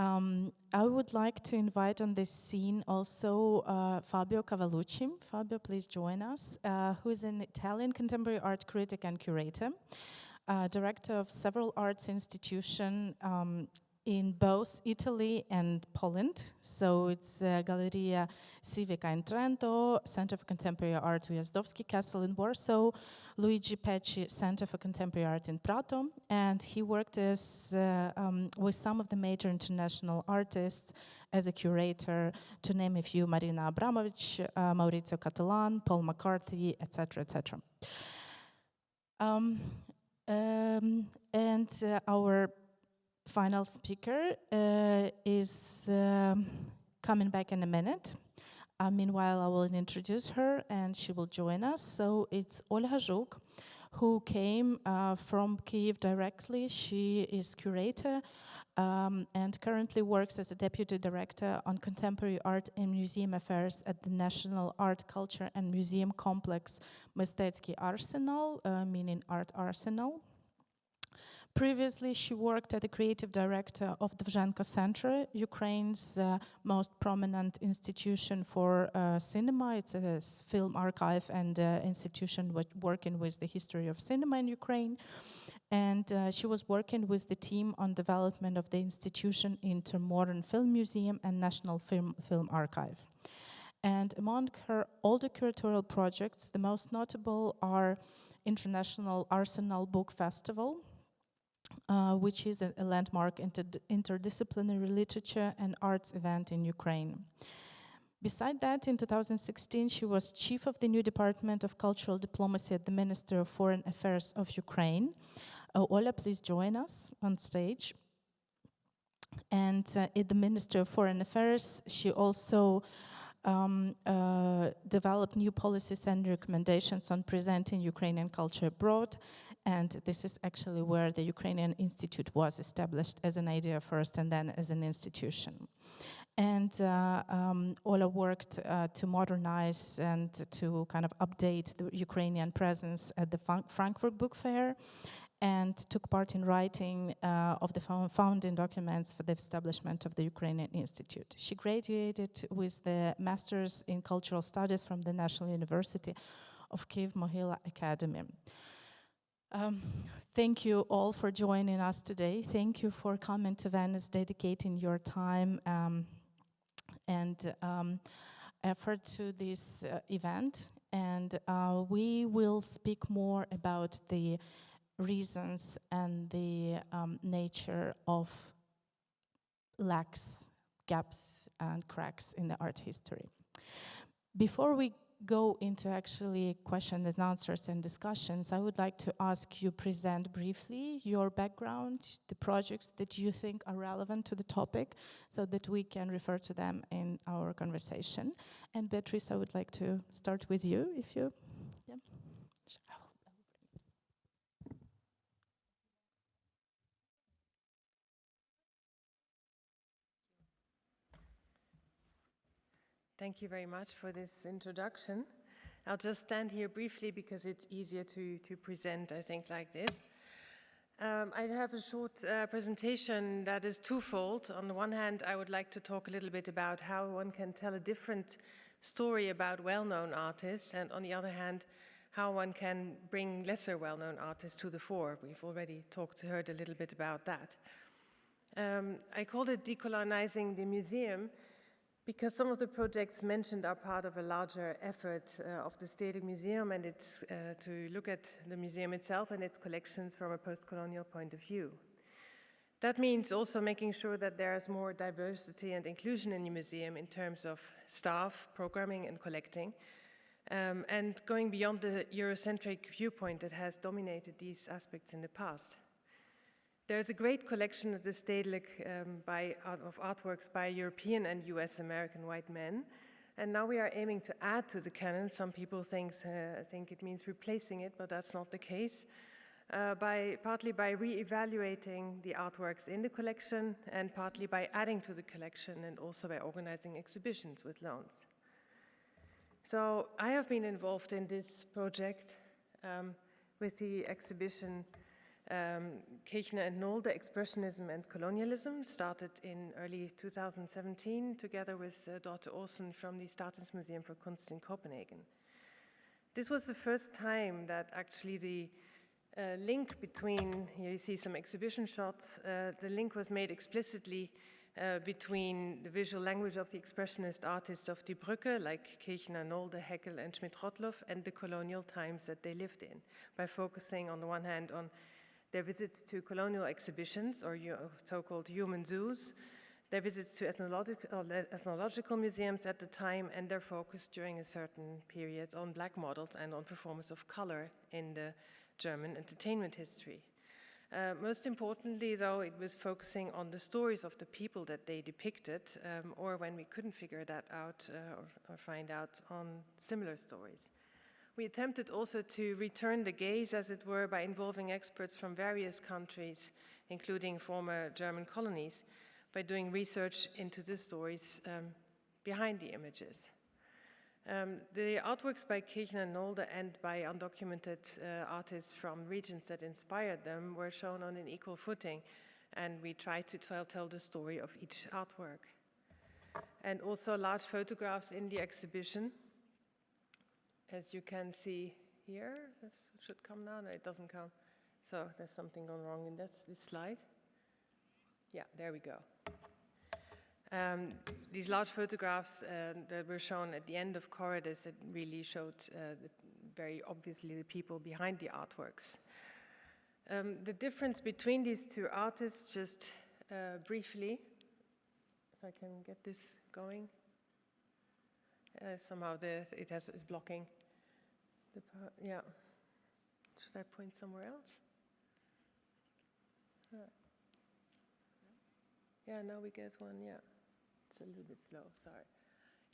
[SPEAKER 1] I would like to invite on this scene also Fabio Cavalucci. Fabio, please join us, who is an Italian contemporary art critic and curator, director of several arts institutions in both Italy and Poland. So it's Galleria Civica in Trento, Center for Contemporary Art Ujazdowski Castle in Warsaw, Luigi Pecci Center for Contemporary Art in Prato, and he worked as with some of the major international artists as a curator, to name a few: Marina Abramovic, Maurizio Cattelan, Paul McCarthy, etc., etc. Our final speaker is coming back in a minute. Meanwhile, I will introduce her and she will join us. So it's Olha Zhuk, who came from Kyiv directly. She is curator and currently works as a deputy director on contemporary art and museum affairs at the National Art, Culture and Museum Complex Mystetskyi Arsenal, meaning Art Arsenal. Previously, she worked as the creative director of Dvzhenko Center, Ukraine's most prominent institution for cinema. It's a film archive and institution working with the history of cinema in Ukraine. And she was working with the team on development of the institution Intermodern Film Museum and National Film Archive. And among her older curatorial projects, the most notable are International Arsenal Book Festival, which is a landmark interdisciplinary literature and arts event in Ukraine. Beside that, in 2016, she was chief of the new Department of Cultural Diplomacy at the Ministry of Foreign Affairs of Ukraine. Olha, please join us on stage. And at the Ministry of Foreign Affairs, she also developed new policies and recommendations on presenting Ukrainian culture abroad. And this is actually where the Ukrainian Institute was established as an idea first and then as an institution. And Olha worked to modernize and to kind of update the Ukrainian presence at the Frankfurt Book Fair, and took part in writing of the founding documents for the establishment of the Ukrainian Institute. She graduated with the Master's in Cultural Studies from the National University of Kyiv-Mohyla Academy. Thank you all for joining us today. Thank you for coming to Venice, dedicating your time and effort to this event. And we will speak more about the reasons and the nature of lacks, gaps, and cracks in the art history. Before we go into actually questions and answers and discussions, I would like to ask you present briefly your background, the projects that you think are relevant to the topic, so that we can refer to them in our conversation. And Beatrice, I would like to start with you, if you, yeah.
[SPEAKER 3] Thank you very much for this introduction. I'll just stand here briefly because it's easier to present, I think, like this. I have a short presentation that is twofold. On the one hand, I would like to talk a little bit about how one can tell a different story about well-known artists, and on the other hand, how one can bring lesser well-known artists to the fore. We've already heard a little bit about that. I called it Decolonizing the Museum because some of the projects mentioned are part of a larger effort of the Stedelijk Museum, and it's to look at the museum itself and its collections from a post-colonial point of view. That means also making sure that there's more diversity and inclusion in the museum in terms of staff, programming, and collecting, and going beyond the Eurocentric viewpoint that has dominated these aspects in the past. There's a great collection at the Stedelijk of artworks by European and US American white men, and now we are aiming to add to the canon. Some people think it means replacing it, but that's not the case, partly by re-evaluating the artworks in the collection, and partly by adding to the collection, and also by organizing exhibitions with loans. So I have been involved in this project with the exhibition Kirchner and Nolde, Expressionism and Colonialism, started in early 2017 together with Dorte Olsen from the Statens Museum for Kunst in Copenhagen. This was the first time that actually the link between, here you see some exhibition shots, the link was made explicitly between the visual language of the expressionist artists of Die Brücke, like Kirchner, Nolde, Heckel, and Schmidt-Rottluff, and the colonial times that they lived in, by focusing on the one hand on their visits to colonial exhibitions, or so-called human zoos, their visits to ethnological museums at the time, and their focus during a certain period on black models and on performance of color in the German entertainment history. Most importantly, though, it was focusing on the stories of the people that they depicted, or when we couldn't figure that out or find out, on similar stories. We attempted also to return the gaze, as it were, by involving experts from various countries, including former German colonies, by doing research into the stories behind the images. The artworks by Kirchner and Nolde and by undocumented artists from regions that inspired them were shown on an equal footing, and we tried to tell the story of each artwork. And also large photographs in the exhibition. As you can see here, this should come now, no, it doesn't come. So there's something gone wrong in this slide. Yeah, there we go. These large photographs that were shown at the end of corridors that really showed very obviously the people behind the artworks. The difference between these two artists, just briefly, if I can get this going. Somehow it's blocking. Yeah. Should I point somewhere else? Yeah, now we get one, yeah. It's a little bit slow, sorry.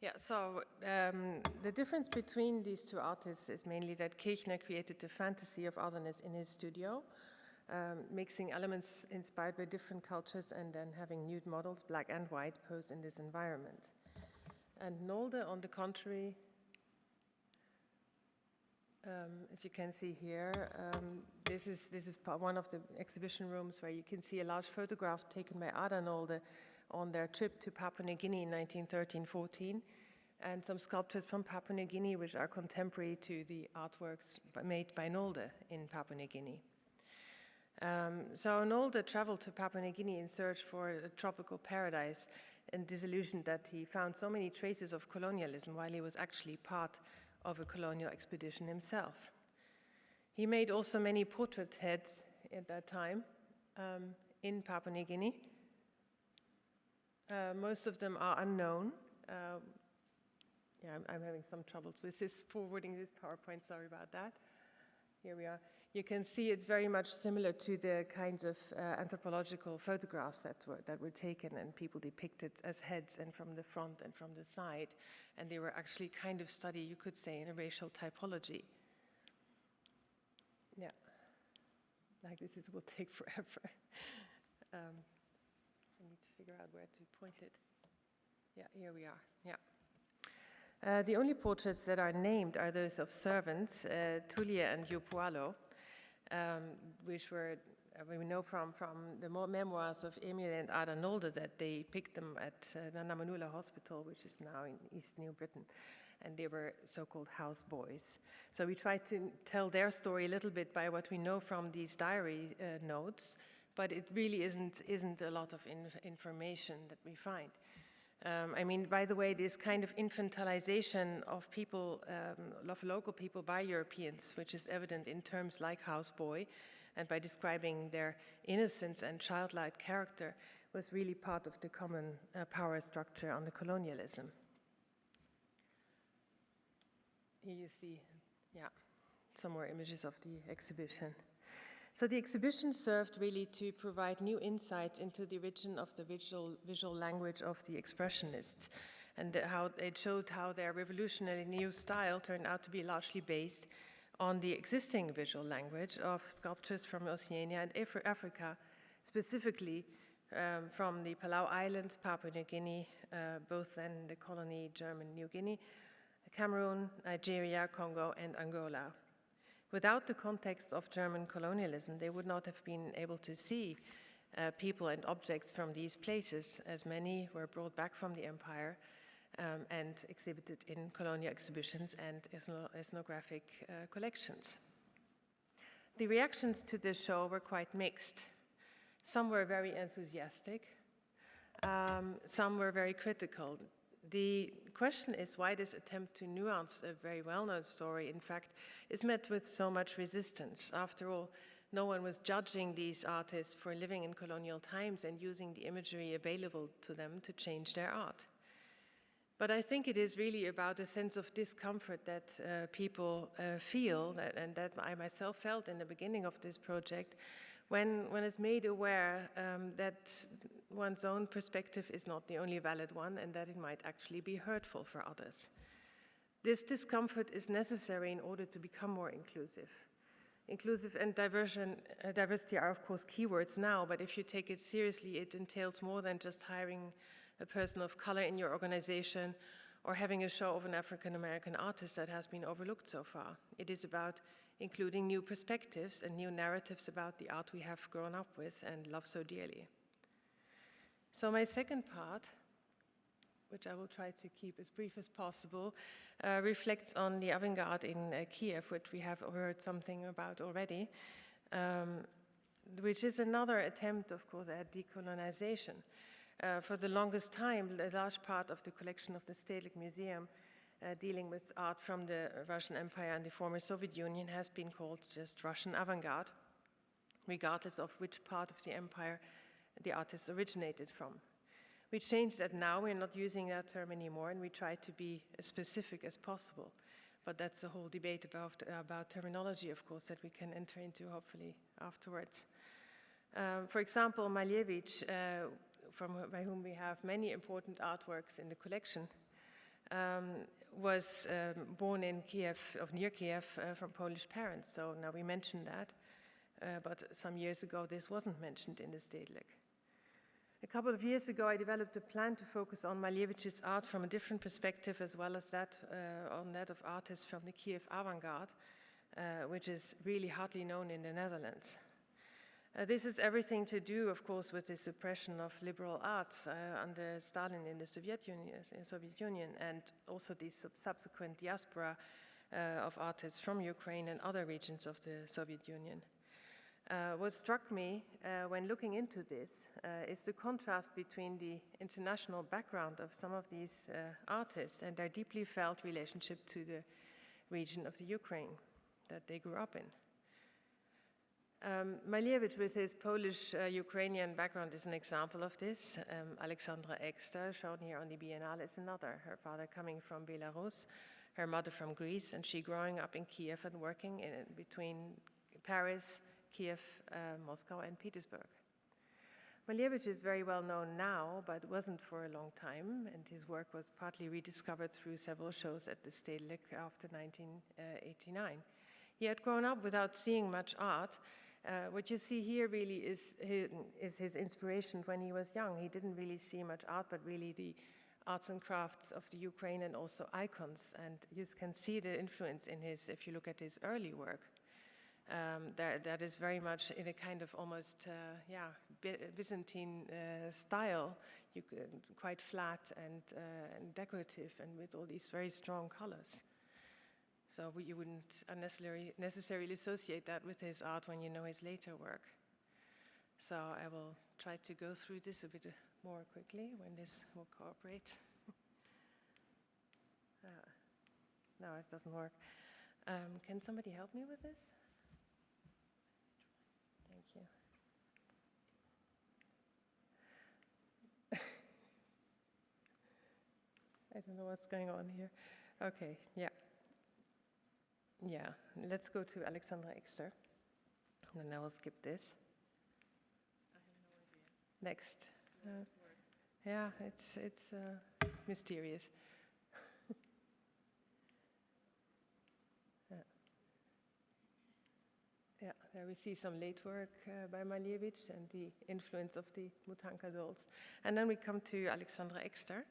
[SPEAKER 3] Yeah, so the difference between these two artists is mainly that Kirchner created the fantasy of otherness in his studio, mixing elements inspired by different cultures and then having nude models, black and white, pose in this environment. And Nolde, on the contrary, as you can see here, this is one of the exhibition rooms where you can see a large photograph taken by Ada Nolde on their trip to Papua New Guinea in 1913-14, and some sculptures from Papua New Guinea which are contemporary to the artworks made by Nolde in Papua New Guinea. So Nolde traveled to Papua New Guinea in search for a tropical paradise and disillusioned that he found so many traces of colonialism while he was actually part of a colonial expedition himself. He made also many portrait heads at that time in Papua New Guinea. Most of them are unknown. Yeah, I'm having some troubles with forwarding this PowerPoint, sorry about that. Here we are. You can see it's very much similar to the kinds of anthropological photographs that were taken and people depicted as heads and from the front and from the side. And they were actually kind of studied, you could say, in a racial typology. Yeah, like this will take forever. I need to figure out where to point it. Yeah, here we are, yeah. The only portraits that are named are those of servants, Tulia and Yupualo, which were, we know from the memoirs of Emil and Ada Nolde that they picked them at Nanamanula Hospital, which is now in East New Britain, and they were so-called houseboys. So we try to tell their story a little bit by what we know from these diary notes, but it really isn't a lot of information that we find. I mean, by the way, this kind of infantilization of people, of local people by Europeans, which is evident in terms like houseboy, and by describing their innocence and childlike character, was really part of the common power structure under colonialism. Here you see, yeah, some more images of the exhibition. So the exhibition served really to provide new insights into the origin of the visual language of the Expressionists, and how it showed how their revolutionary new style turned out to be largely based on the existing visual language of sculptures from Oceania and Africa, specifically from the Palau Islands, Papua New Guinea, both then the colony German New Guinea, Cameroon, Nigeria, Congo, and Angola. Without the context of German colonialism, they would not have been able to see people and objects from these places, as many were brought back from the empire and exhibited in colonial exhibitions and ethnographic collections. The reactions to this show were quite mixed. Some were very enthusiastic, some were very critical. The question is why this attempt to nuance a very well-known story, in fact, is met with so much resistance. After all, no one was judging these artists for living in colonial times and using the imagery available to them to change their art. But I think it is really about a sense of discomfort that people feel, and that I myself felt in the beginning of this project, when it's made aware that one's own perspective is not the only valid one and that it might actually be hurtful for others. This discomfort is necessary in order to become more inclusive. Inclusive and diversity are, of course, keywords now, but if you take it seriously, it entails more than just hiring a person of color in your organization or having a show of an African-American artist that has been overlooked so far. It is about including new perspectives and new narratives about the art we have grown up with and love so dearly. So my second part, which I will try to keep as brief as possible, reflects on the avant-garde in Kiev, which we have heard something about already. which is another attempt, of course, at decolonization. For the longest time, a large part of the collection of the Stedelijk Museum dealing with art from the Russian Empire and the former Soviet Union has been called just Russian avant-garde, regardless of which part of the empire the artist originated from. We changed that now, we're not using that term anymore, and we try to be as specific as possible. But that's a whole debate about terminology, of course, that we can enter into hopefully afterwards. For example, Malevich, by whom we have many important artworks in the collection, was born in Kiev, near Kiev, from Polish parents. So now we mentioned that, but some years ago this wasn't mentioned in the Stedelijk. A couple of years ago, I developed a plan to focus on Malevich's art from a different perspective, as well as that on that of artists from the Kiev avant-garde, which is really hardly known in the Netherlands. This has everything to do, of course, with the suppression of liberal arts under Stalin in the Soviet Union, and also the subsequent diaspora of artists from Ukraine and other regions of the Soviet Union. What struck me when looking into this is the contrast between the international background of some of these artists and their deeply felt relationship to the region of the Ukraine that they grew up in. Malevich, with his Polish-Ukrainian background, is an example of this. Alexandra Ekster, shown here on the Biennale, is another. Her father coming from Belarus, her mother from Greece, and she growing up in Kiev and working between Paris, Kiev, Moscow, and Petersburg. Malevich is very well known now, but wasn't for a long time, and his work was partly rediscovered through several shows at the Stedelijk after 1989. He had grown up without seeing much art. What you see here really is his inspiration when he was young. He didn't really see much art, but really the arts and crafts of the Ukraine and also icons. And you can see the influence in his, if you look at his early work. That is very much in a kind of almost Byzantine style, quite flat and decorative, and with all these very strong colors. So you wouldn't necessarily associate that with his art when you know his later work. So I will try to go through this a bit more quickly when this will cooperate. No, it doesn't work. Can somebody help me with this? Thank you. I don't know what's going on here. Okay, yeah. Yeah, let's go to Alexandra Ekster. And then I will skip this.
[SPEAKER 1] I have no idea.
[SPEAKER 3] Next.
[SPEAKER 1] How it works.
[SPEAKER 3] Yeah, it's mysterious. Yeah, there we see some late work by Malevich and the influence of the Mutanka dolls. And then we come to Alexandra Ekster.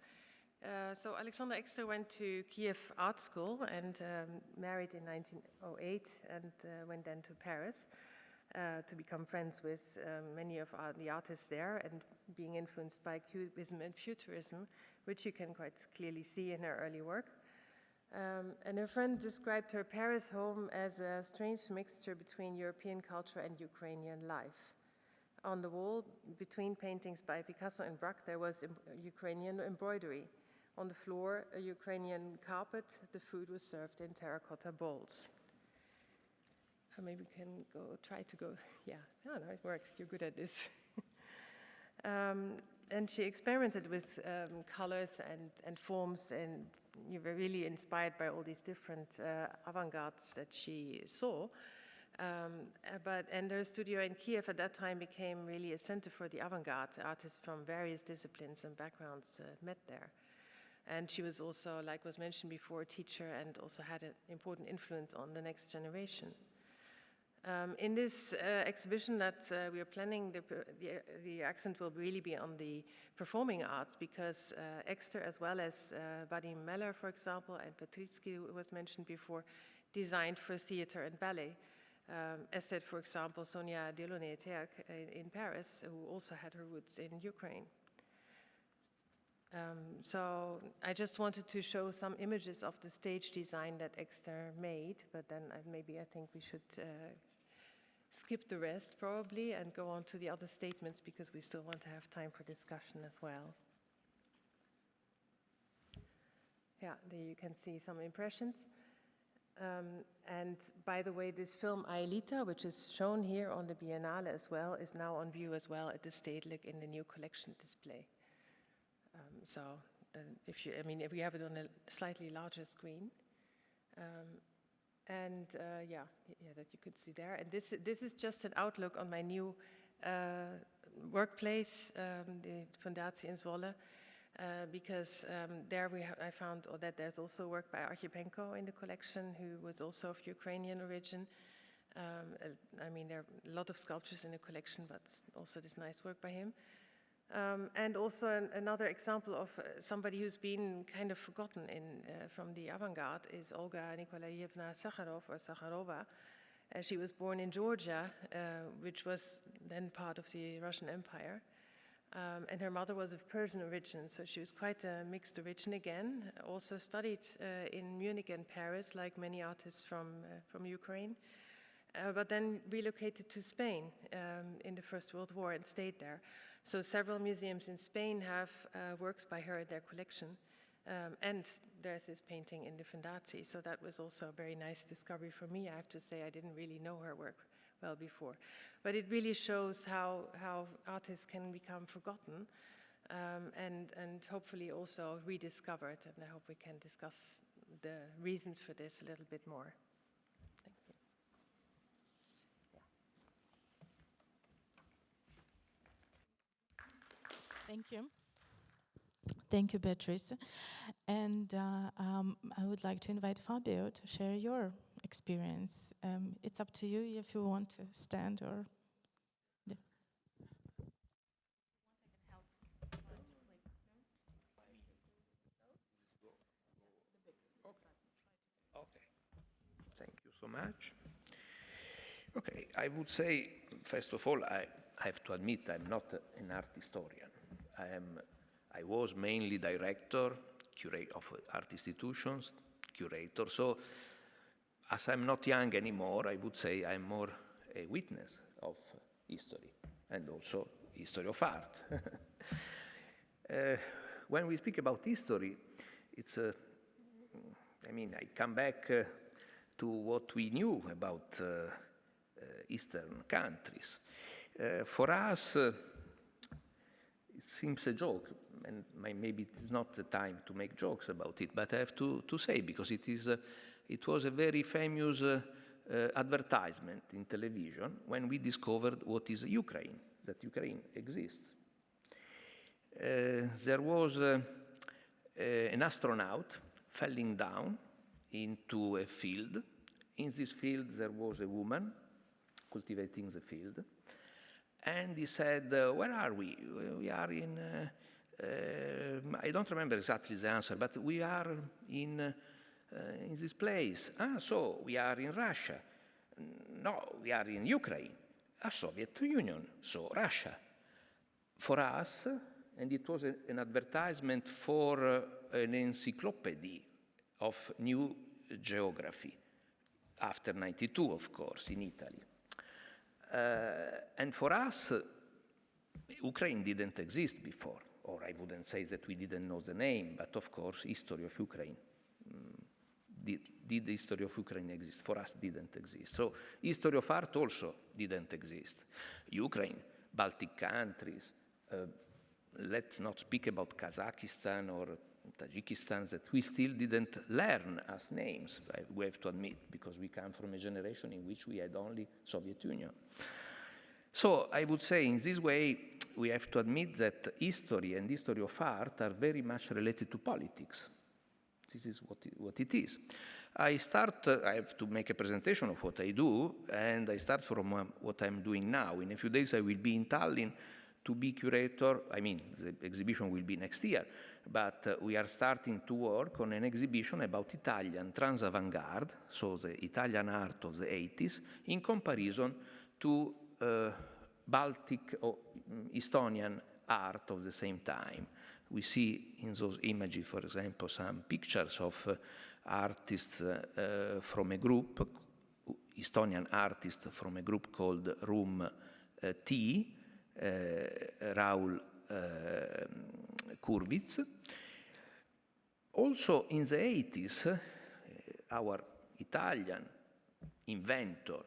[SPEAKER 3] So Alexandra Ekster went to Kiev Art School and married in 1908 and went then to Paris to become friends with many of the artists there and being influenced by Cubism and Futurism, which you can quite clearly see in her early work. And her friend described her Paris home as a strange mixture between European culture and Ukrainian life. On the wall, between paintings by Picasso and Braque, there was Ukrainian embroidery. On the floor, a Ukrainian carpet. The food was served in terracotta bowls. Maybe we can try to go, yeah. No, it works, you're good at this. And she experimented with colors and forms, and you were really inspired by all these different avant-gardes that she saw. And her studio in Kiev at that time became really a center for the avant-garde. Artists from various disciplines and backgrounds met there. And she was also, like was mentioned before, a teacher and also had an important influence on the next generation. In this exhibition that we are planning, the accent will really be on the performing arts, because Ekster, as well as Vadim Meller, for example, and Beatrice, who was mentioned before, designed for theater and ballet. As did, for example, Sonia Delaunay-Terk in Paris, who also had her roots in Ukraine. So I just wanted to show some images of the stage design that Ekster made, but then maybe I think we should skip the rest probably and go on to the other statements because we still want to have time for discussion as well. Yeah, there you can see some impressions. And by the way, this film Aelita, which is shown here on the Biennale as well, is now on view as well at the Stedelijk in the new collection display. So if we have it on a slightly larger screen. That you could see there. And this is just an outlook on my new workplace, the Fundatie in Zwolle, because there I found that there's also work by Archipenko in the collection, who was also of Ukrainian origin. There are a lot of sculptures in the collection, but also this nice work by him. And also another example of somebody who's been kind of forgotten from the avant-garde is Olga Nikolaevna Sakharova. She was born in Georgia, which was then part of the Russian Empire. And her mother was of Persian origin, so she was quite a mixed origin again. Also studied in Munich and Paris, like many artists from Ukraine. But then relocated to Spain in the First World War and stayed there. So several museums in Spain have works by her in their collection. And there's this painting in the Fundatie. So that was also a very nice discovery for me. I have to say I didn't really know her work well before. But it really shows how artists can become forgotten and hopefully also rediscovered. And I hope we can discuss the reasons for this a little bit more.
[SPEAKER 1] Thank you. Thank you, Beatrice. And I would like to invite Fabio to share your experience. It's up to you if you want to stand or... Yeah.
[SPEAKER 4] Okay. Thank you so much. Okay, I would say, first of all, I have to admit I'm not an art historian. I was mainly director of art institutions, curator. So as I'm not young anymore, I would say I'm more a witness of history and also history of art. When we speak about history, it's I come back to what we knew about Eastern countries. For us, it seems a joke, and maybe it's not the time to make jokes about it, but I have to say, because it was a very famous advertisement in television when we discovered what is Ukraine, that Ukraine exists. There was an astronaut falling down into a field. In this field, there was a woman cultivating the field. And he said, where are we? We are in, I don't remember exactly the answer, but we are in this place. So we are in Russia. No, we are in Ukraine. Soviet Union, so Russia. For us, and it was an advertisement for an encyclopedia of new geography, after 92, of course, in Italy. And for us, Ukraine didn't exist before, or I wouldn't say that we didn't know the name, but of course, history of Ukraine. Did the history of Ukraine exist? For us, didn't exist. So, history of art also didn't exist. Ukraine, Baltic countries, let's not speak about Kazakhstan or Tajikistan that we still didn't learn as names, we have to admit, because we come from a generation in which we had only Soviet Union. So I would say in this way, we have to admit that history and history of art are very much related to politics. This is what it is. I have to make a presentation of what I do, and I start from what I'm doing now. In a few days, I will be in Tallinn to be curator. The exhibition will be next year, but we are starting to work on an exhibition about Italian trans-avant-garde, so the Italian art of the 80s, in comparison to Baltic or Estonian art of the same time. We see in those images, for example, some pictures of artists from a group Estonian artists from a group called Room T, Raul Kurwitz. Also in the 80s, our Italian inventor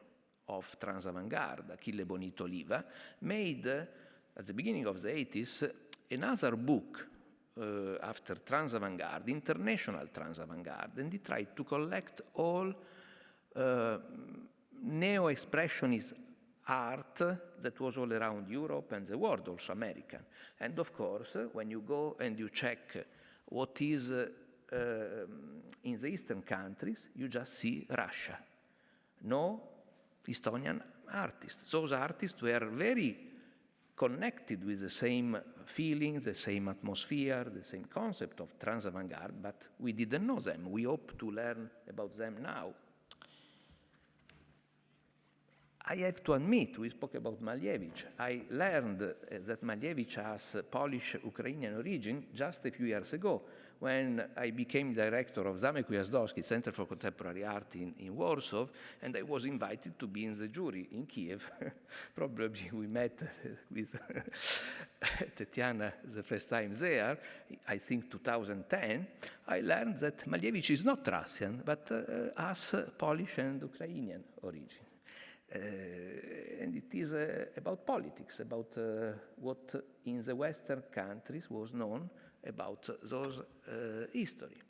[SPEAKER 4] of trans-avant-garde, Achille Bonito Oliva, made, at the beginning of the 80s, another book after trans-avant-garde, international trans-avant-garde, and he tried to collect all neo-expressionist art that was all around Europe and the world, also American. And of course, when you go and you check what is in the Eastern countries, you just see Russia. No Estonian artists. Those artists were very connected with the same feelings, the same atmosphere, the same concept of trans-avant-garde, but we didn't know them. We hope to learn about them now. I have to admit, we spoke about Malevich. I learned that Malevich has Polish-Ukrainian origin just a few years ago, when I became director of Zamek Ujazdowski Center for Contemporary Art in Warsaw, and I was invited to be in the jury in Kiev. Probably we met with Tetyana the first time there, I think 2010. I learned that Malevich is not Russian, but has Polish and Ukrainian origin. And it is about politics, about what in the Western countries was known about those history.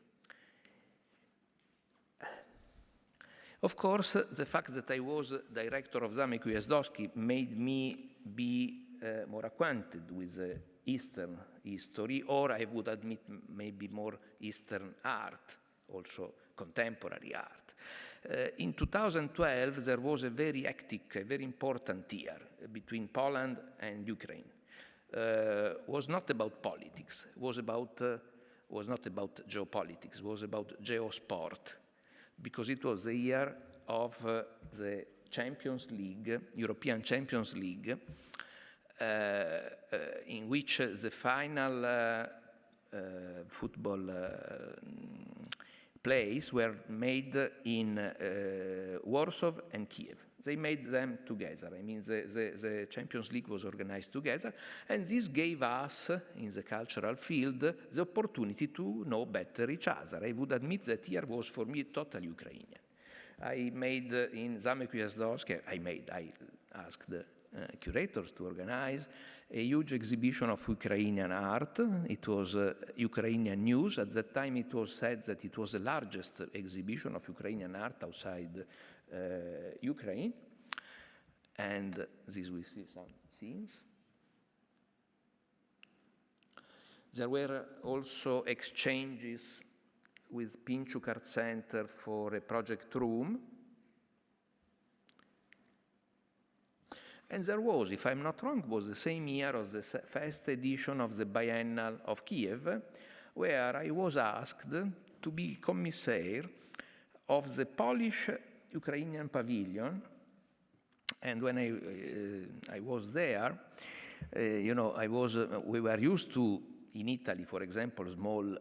[SPEAKER 4] Of course, the fact that I was director of Zamek Ujazdowski made me be more acquainted with the Eastern history, or I would admit maybe more Eastern art, also contemporary art. In 2012, there was a very hectic, a very important year between Poland and Ukraine. Was not about politics, was not about geopolitics, was about geosport, because it was the year of the Champions League, European Champions League, in which the final football plays were made in Warsaw and Kiev. They made them together. I mean, the Champions League was organized together, and this gave us, in the cultural field, the opportunity to know better each other. I would admit that year was for me totally Ukrainian. I made in Zamek Ujazdowski, I asked the curators to organize a huge exhibition of Ukrainian art. It was Ukrainian news. At that time, it was said that it was the largest exhibition of Ukrainian art outside Ukraine. And this we see some scenes. There were also exchanges with Pinchuk Art Center for a project room. And there was, if I'm not wrong, was the same year of the first edition of the Biennale of Kiev, where I was asked to be commissaire of the Polish-Ukrainian pavilion. And when I was there, we were used to, in Italy, for example, small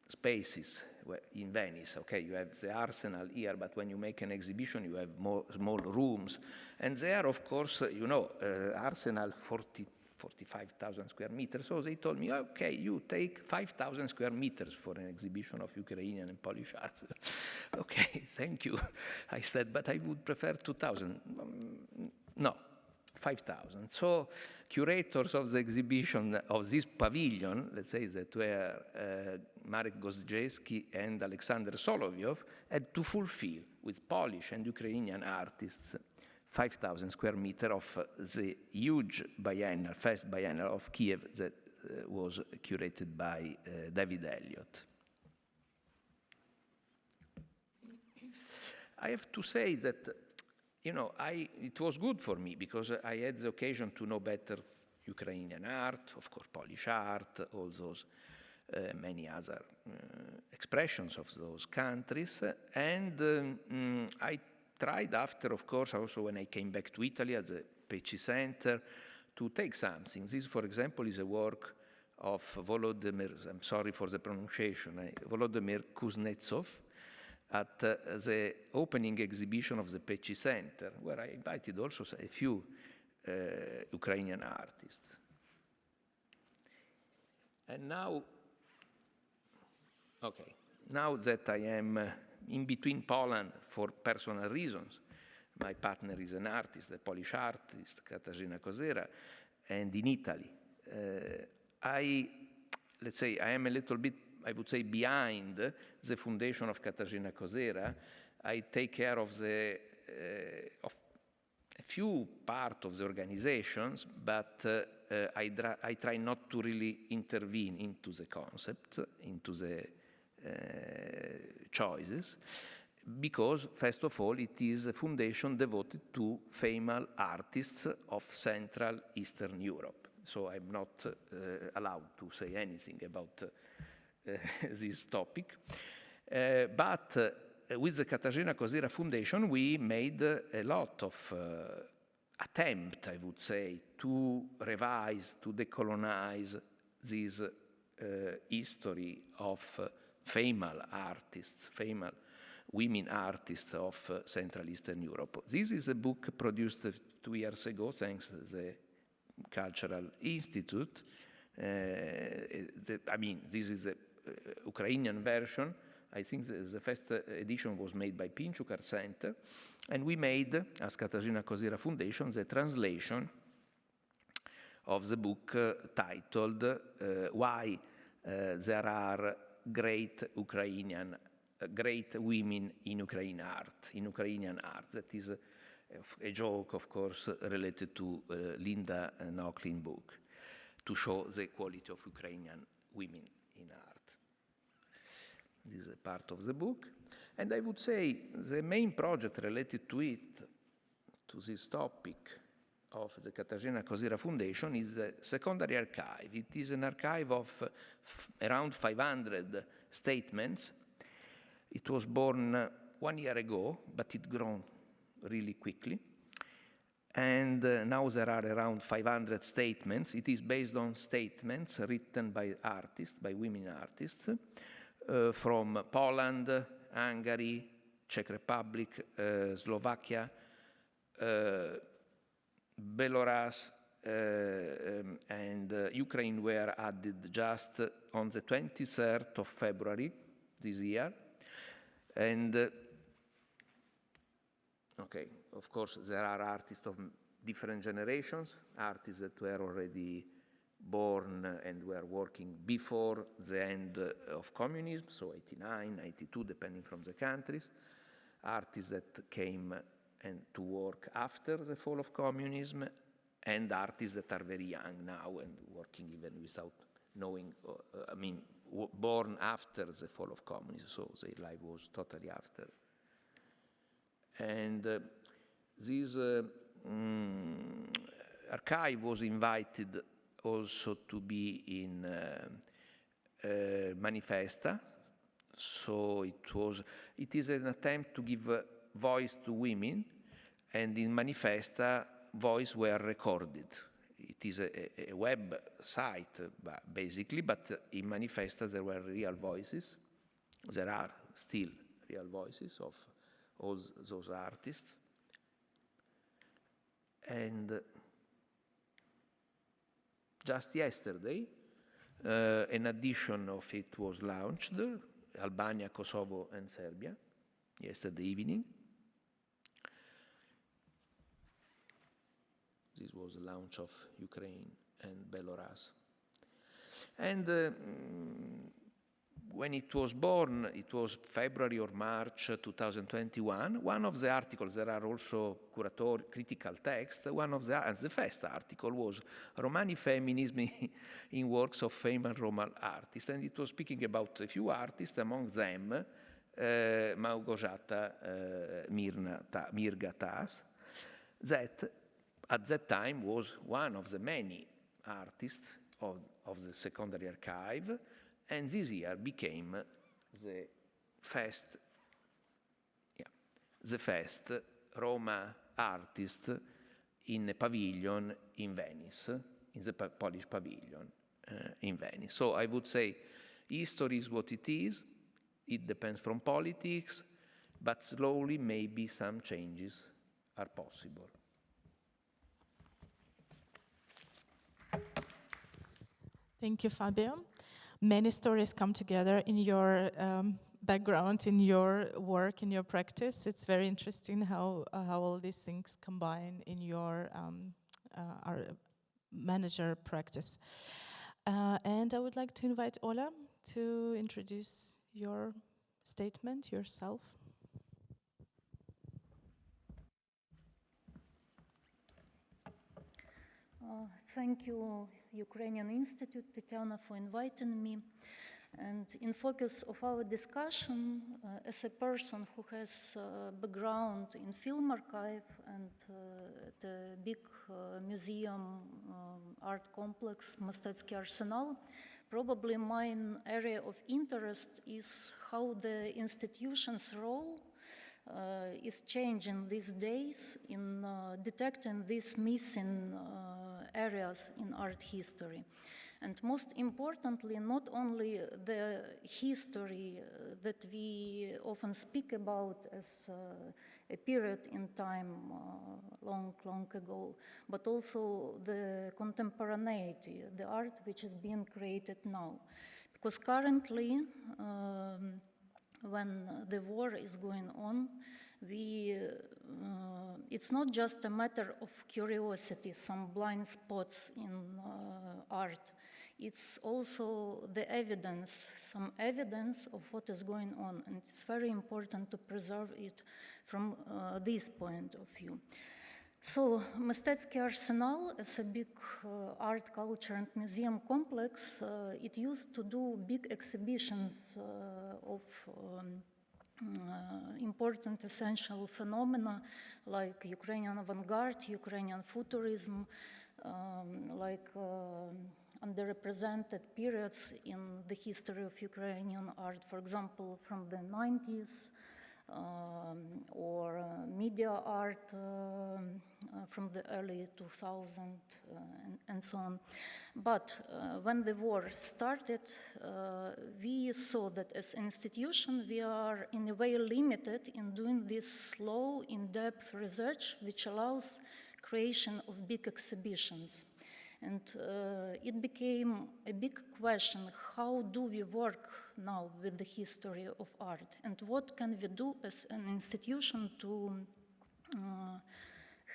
[SPEAKER 4] spaces in Venice. Okay, you have the Arsenal here, but when you make an exhibition, you have more small rooms. And there, of course, Arsenal 45,000 square meters. So they told me, okay, you take 5,000 square meters for an exhibition of Ukrainian and Polish arts. Okay, thank you. I said, but I would prefer 2,000. No, 5,000. So curators of the exhibition of this pavilion, let's say that were Marek Gozdziejski and Alexander Solovyov, had to fulfill with Polish and Ukrainian artists 5,000 square meters of the huge biennial, first biennial of Kiev that was curated by David Elliott. I have to say that it was good for me because I had the occasion to know better Ukrainian art, of course, Polish art, all those many other expressions of those countries. And I tried after, of course, also when I came back to Italy at the Pecci Center, to take something. This, for example, is a work of Volodymyr, I'm sorry for the pronunciation, Volodymyr Kuznetsov, at the opening exhibition of the Pecci Center, where I invited also a few Ukrainian artists. And now, okay, now that I am in between Poland for personal reasons, my partner is an artist, a Polish artist, Katarzyna Kozera, and in Italy, let's say I am a little bit, I would say, behind the foundation of Katarzyna Kozera. I take care of of a few part of the organizations, but I try not to really intervene into the concept, into the choices, because, first of all, it is a foundation devoted to female artists of Central Eastern Europe. So I'm not allowed to say anything about this topic. But with the Katarzyna Kozera Foundation, we made a lot of attempt, I would say, to revise, to decolonize this history of female artists, female women artists of Central Eastern Europe. This is a book produced 2 years ago, thanks to the Cultural Institute. I mean, this is the Ukrainian version. I think the first edition was made by Pinchuk Art Center, and we made, as Katarzyna Kozera Foundation, the translation of the book titled Why There Are Great Women in Ukrainian art. That is a joke, of course, related to Linda Nochlin book, to show the quality of Ukrainian women in art. This is a part of the book. And I would say the main project related to it, to this topic of the Katarzyna Kozera Foundation, is the secondary archive. It is an archive of around 500 statements. It was born 1 year ago, but it grown really quickly. And now there are around 500 statements. It is based on statements written by artists, by women artists, from Poland, Hungary, Czech Republic, Slovakia, Belarus, and Ukraine were added just on the 23rd of February this year. And okay, of course, there are artists of different generations, artists that were already born and were working before the end of communism, so 89, 92, depending from the countries, artists that came and to work after the fall of communism, and artists that are very young now and working even without knowing, born after the fall of communism, so their life was totally after. And this archive was invited also to be in Manifesta, so it is an attempt to give voice to women, and in Manifesta, voices were recorded. It is a web site, basically, but in Manifesta there were real voices. There are still real voices of all those artists. And just yesterday, an edition of it was launched, Albania, Kosovo, and Serbia, yesterday evening. This was the launch of Ukraine and Belarus. And when it was born, it was February or March 2021. One of the articles, there are also critical texts, the first article was Romani Feminism in Works of Female Roma Artists, and it was speaking about a few artists, among them Małgorzata Mirga Tas, that at that time was one of the many artists of the secondary archive, and this year became the first Roma artist in a pavilion in Venice, in the Polish pavilion in Venice. So I would say history is what it is. It depends from politics. but slowly maybe some changes are possible.
[SPEAKER 1] Thank you, Fabio. Many stories come together in your background, in your work, in your practice. It's very interesting how all these things combine in your our manager practice. And I would like to invite Olha to introduce your statement, yourself.
[SPEAKER 5] Thank you, Ukrainian Institute, Tetyana, for inviting me. And in focus of our discussion, as a person who has background in film archive and the big museum art complex, Mystetskyi Arsenal, probably my area of interest is how the institution's role is changing these days in detecting these missing areas in art history. And most importantly, not only the history that we often speak about as a period in time long ago, but also the contemporaneity, the art which is being created now. Because currently, when the war is going on, it's not just a matter of curiosity, some blind spots in art. It's also the evidence, some evidence of what is going on, and it's very important to preserve it from this point of view. So, Mystetskyi Arsenal, as a big art, culture, and museum complex, it used to do big exhibitions of important essential phenomena like Ukrainian avant-garde, Ukrainian futurism, like underrepresented periods in the history of Ukrainian art, for example, from the 90s, or media art from the early 2000s, and so on. But when the war started, we saw that as an institution, we are in a way limited in doing this slow, in-depth research, which allows creation of big exhibitions. And it became a big question, how do we work now with the history of art? And what can we do as an institution to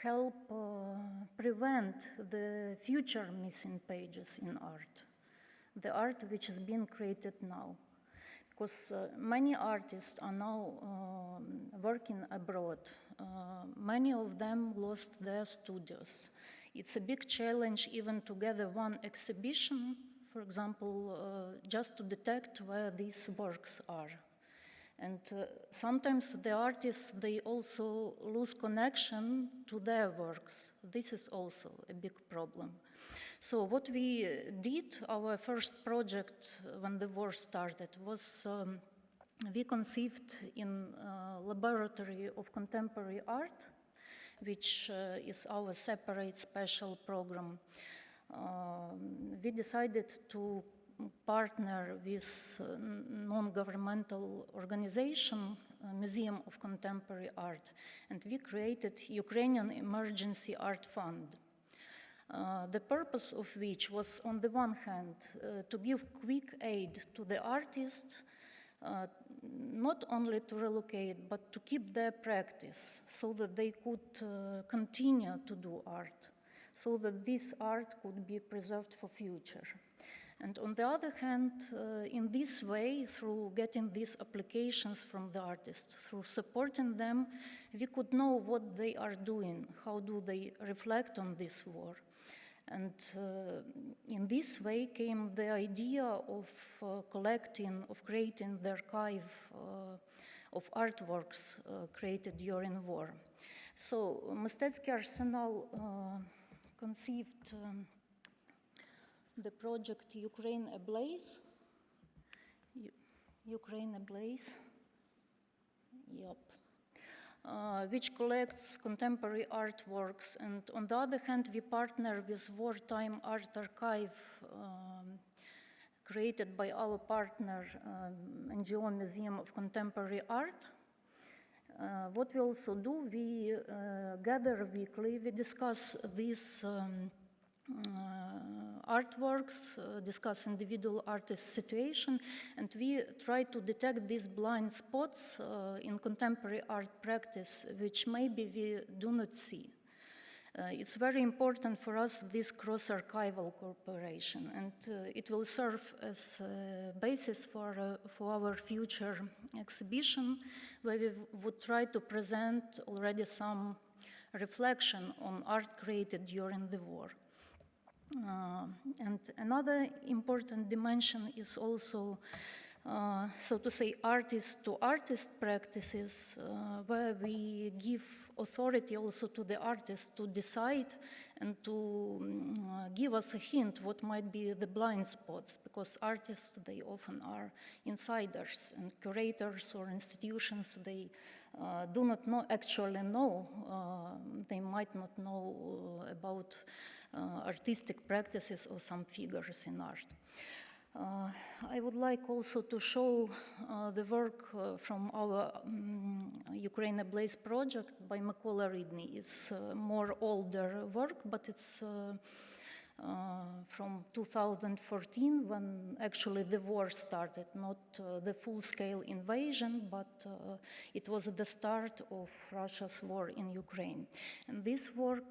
[SPEAKER 5] help prevent the future missing pages in art, the art which is being created now? Because many artists are now working abroad. Many of them lost their studios. It's a big challenge even to gather one exhibition, for example, just to detect where these works are. And sometimes the artists, they also lose connection to their works. This is also a big problem. So what we did, our first project when the war started, was we conceived in Laboratory of Contemporary Art, which is our separate special program. We decided to partner with non-governmental organization, Museum of Contemporary Art, and we created Ukrainian Emergency Art Fund. The purpose of which was, on the one hand, to give quick aid to the artists, not only to relocate, but to keep their practice so that they could continue to do art, so that this art could be preserved for future. And on the other hand, in this way, through getting these applications from the artists, through supporting them, we could know what they are doing, how do they reflect on this war. And in this way came the idea of collecting, of creating the archive of artworks created during war. So Mystetskyi Arsenal conceived the project Ukraine Ablaze. Ukraine Ablaze, yep. Which collects contemporary artworks, and on the other hand, we partner with Wartime Art Archive, created by our partner, NGO Museum of Contemporary Art, What we also do, we gather weekly, we discuss these artworks, discuss individual artists' situation, and we try to detect these blind spots in contemporary art practice, which maybe we do not see. It's very important for us, this cross-archival cooperation, and it will serve as a basis for our future exhibition, where we would try to present already some reflection on art created during the war. And another important dimension is also, so to say, artist-to-artist practices, where we give authority also to the artist to decide and to give us a hint what might be the blind spots, because artists, they often are insiders, and curators or institutions, they do not actually know, they might not know about artistic practices or some figures in art. I would like also to show the work from our Ukraine Ablaze project by Mykola Rydny. It's more older work, but it's from 2014, when actually the war started, not the full-scale invasion, but it was the start of Russia's war in Ukraine. And this work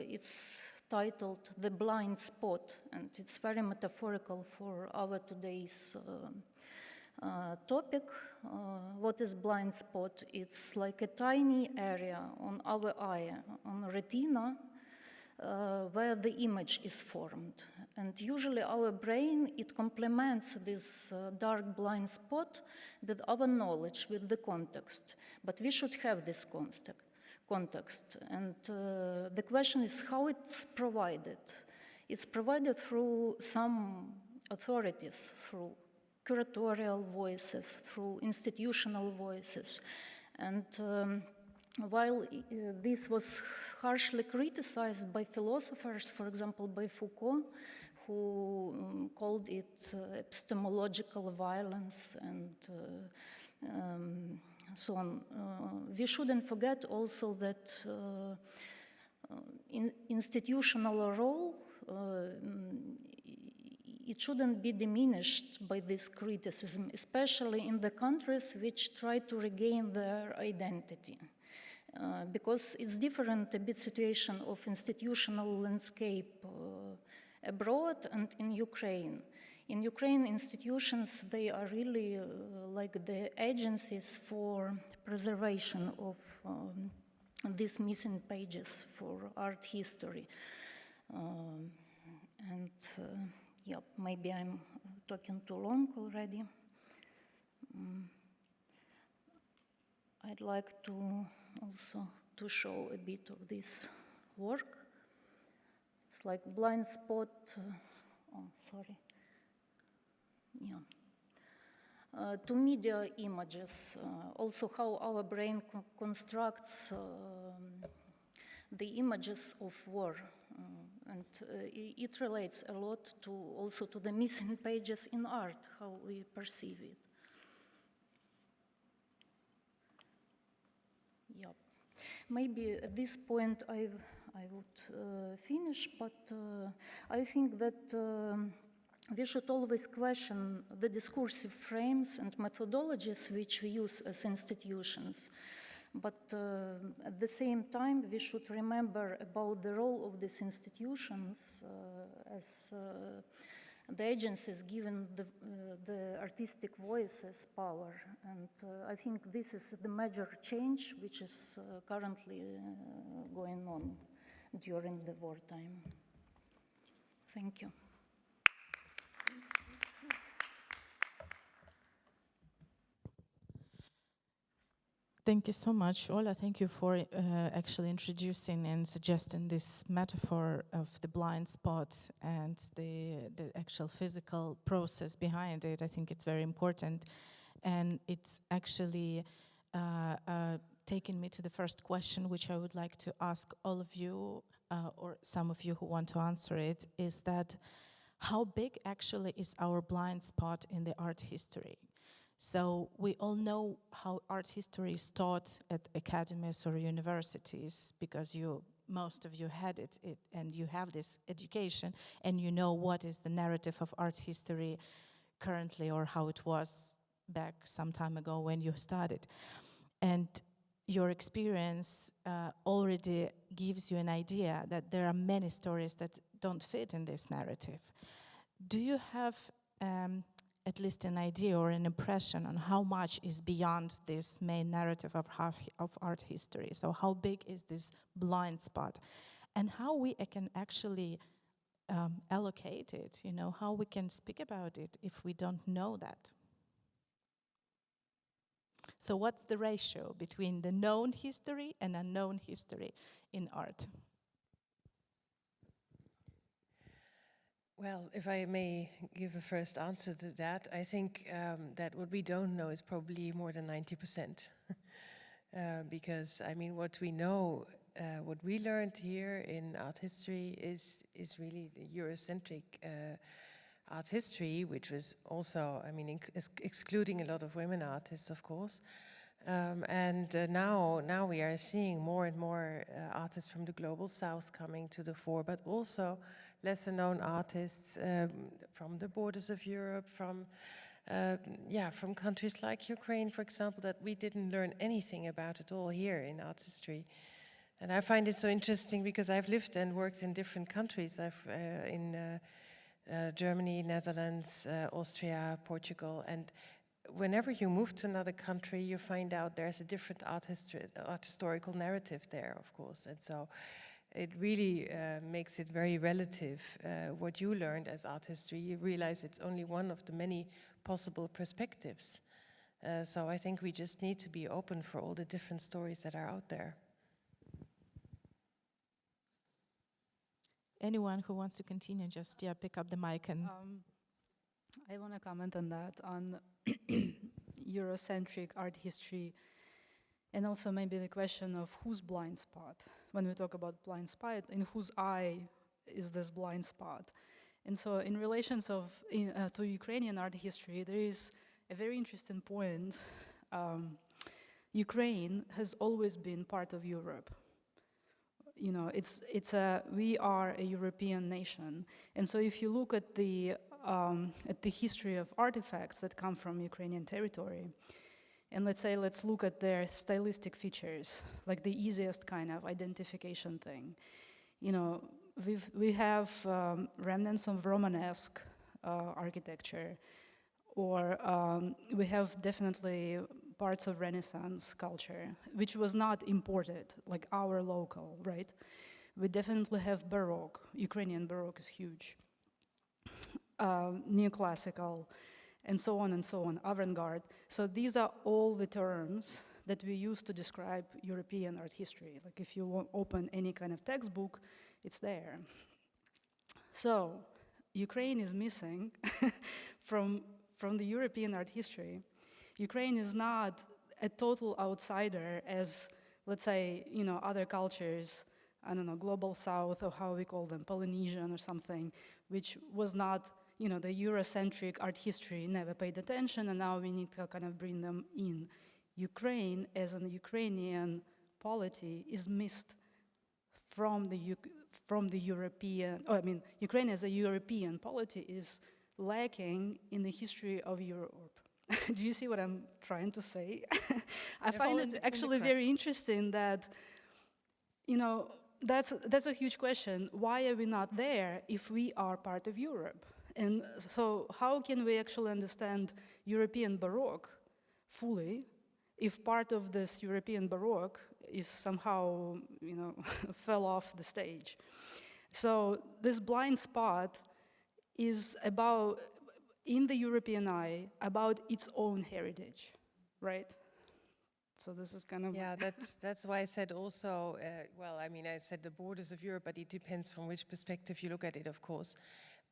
[SPEAKER 5] is titled The Blind Spot, and it's very metaphorical for our today's topic. What is blind spot? It's like a tiny area on our eye, on retina, where the image is formed. And usually our brain, it complements this dark blind spot with our knowledge, with the context. But we should have this context. And the question is how it's provided. It's provided through some authorities, through curatorial voices, through institutional voices. And while this was harshly criticized by philosophers, for example, by Foucault, who called it epistemological violence and so on, we shouldn't forget also that institutional role, it shouldn't be diminished by this criticism, especially in the countries which try to regain their identity. Because it's different a bit situation of institutional landscape abroad and in Ukraine. In Ukraine, institutions, they are really like the agencies for preservation of these missing pages for art history. Yeah, maybe I'm talking too long already. I'd like to also to show a bit of this work. It's like blind spot, oh, sorry. Yeah. To media images, also how our brain constructs the images of war. And it relates a lot to also to the missing pages in art, how we perceive it. Yep. Maybe at this point I would finish, but I think that we should always question the discursive frames and methodologies which we use as institutions. But at the same time, we should remember about the role of these institutions as the agencies given the artistic voices power. And I think this is the major change which is currently going on during the wartime. Thank you.
[SPEAKER 1] Thank you so much, Olha. Thank you for actually introducing and suggesting this metaphor of the blind spot and the actual physical process behind it. I think it's very important. And it's actually taken me to the first question, which I would like to ask all of you, or some of you who want to answer it, is that how big actually is our blind spot in the art history? So we all know how art history is taught at academies or universities, because most of you had it, and you have this education, and you know what is the narrative of art history currently, or how it was back some time ago when you started. And your experience already gives you an idea that there are many stories that don't fit in this narrative. Do you have at least an idea or an impression on how much is beyond this main narrative of art history? So how big is this blind spot? And how we can actually allocate it, how we can speak about it if we don't know that? So what's the ratio between the known history and unknown history in art?
[SPEAKER 3] Well, if I may give a first answer to that, I think that what we don't know is probably more than 90%. Because, I mean, what we know, what we learned here in art history is really the Eurocentric art history, which was also, I mean, excluding a lot of women artists, of course. Now we are seeing more and more artists from the global south coming to the fore, but also lesser known artists from the borders of Europe, from countries like Ukraine, for example, that we didn't learn anything about at all here in art history. And I find it so interesting because I've lived and worked in different countries. I've in Germany, Netherlands, Austria, Portugal, and whenever you move to another country, you find out there's a different art historical narrative there, of course. And so it really makes it very relative. What you learned as art history, you realize it's only one of the many possible perspectives. So I think we just need to be open for all the different stories that are out there.
[SPEAKER 1] Anyone who wants to continue, just pick up the mic and...
[SPEAKER 2] I want to comment on that, on Eurocentric art history, and also maybe the question of whose blind spot. When we talk about blind spot, in whose eye is this blind spot? And so in relations to Ukrainian art history, there is a very interesting point. Ukraine has always been part of Europe. We are a European nation. And so if you look at the history of artifacts that come from Ukrainian territory, and let's look at their stylistic features, like the easiest kind of identification thing. We have remnants of Romanesque architecture, or we have definitely parts of Renaissance culture, which was not imported, like our local, right? We definitely have Baroque. Ukrainian Baroque is huge. Neoclassical, and so on, avant-garde. So these are all the terms that we use to describe European art history. Like if you open any kind of textbook, it's there. So Ukraine is missing from the European art history. Ukraine is not a total outsider as, let's say, other cultures, I don't know, global south, or how we call them, Polynesian or something, which was not, the Eurocentric art history never paid attention, and now we need to kind of bring them in. Ukraine as an Ukrainian polity is missed from the European, Ukraine as a European polity is lacking in the history of Europe. Do you see what I'm trying to say? I find it actually very interesting that, that's a huge question. Why are we not there if we are part of Europe? And so how can we actually understand European Baroque fully if part of this European Baroque is somehow, fell off the stage? So this blind spot is about, in the European eye, about its own heritage, right? So this is kind of...
[SPEAKER 3] Yeah, that's why I said also, I said the borders of Europe, but it depends from which perspective you look at it, of course.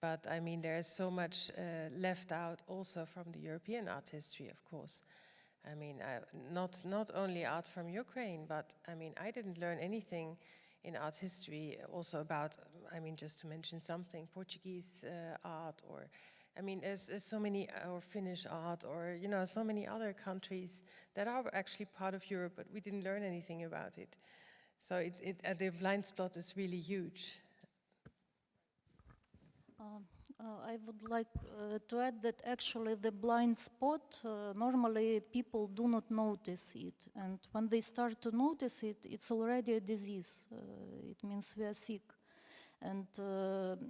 [SPEAKER 3] But there is so much left out also from the European art history, of course. Not only art from Ukraine, but I didn't learn anything in art history also about, just to mention something, Portuguese art or I mean, there's so many, or Finnish art, or, you know, so many other countries that are actually part of Europe, but we didn't learn anything about it. So the blind spot is really huge.
[SPEAKER 5] I would like to add that actually the blind spot, normally people do not notice it. And when they start to notice it, it's already a disease. It means we are sick. And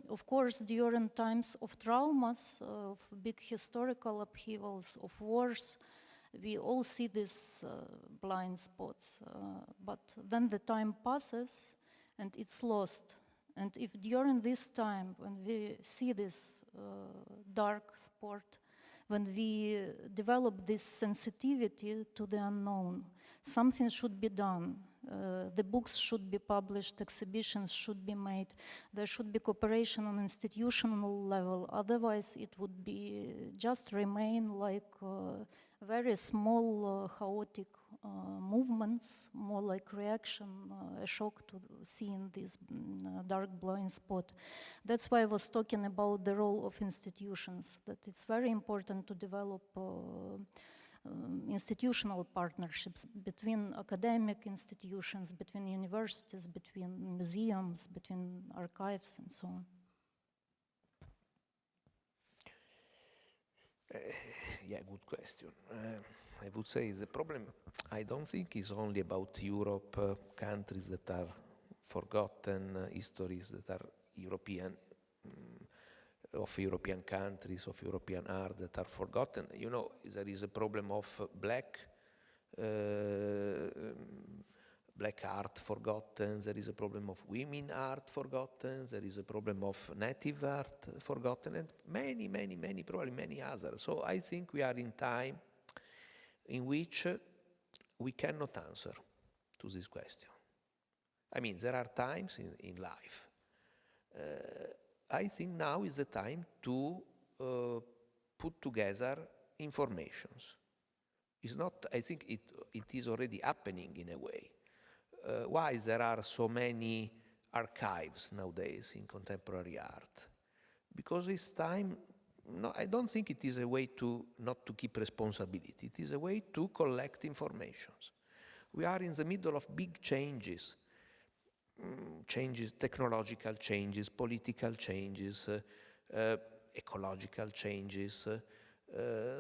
[SPEAKER 5] of course, during times of traumas, of big historical upheavals, of wars, we all see these blind spots. But then the time passes and it's lost. And if during this time, when we see this dark spot, when we develop this sensitivity to the unknown, something should be done. The books should be published, exhibitions should be made, there should be cooperation on institutional level, otherwise it would be just remain like very small chaotic movements, more like reaction, a shock to seeing this dark blind spot. That's why I was talking about the role of institutions, that it's very important to develop institutional partnerships between academic institutions, between universities, between museums, between archives, and so on.
[SPEAKER 4] Yeah, good question. I would say the problem, I don't think, is only about Europe, countries that are forgotten, histories that are European, of European countries, of European art that are forgotten. You know, there is a problem of black art forgotten, there is a problem of women art forgotten, there is a problem of native art forgotten, and many, probably many others. So I think we are in time in which we cannot answer to this question. I mean, there are times in life. I think now is the time to put together informations. It's not, I think it is already happening in a way. Why there are so many archives nowadays in contemporary art? Because it's time, no, I don't think it is a way to not to keep responsibility. It is a way to collect informations. We are in the middle of big changes, technological changes, political changes, ecological changes.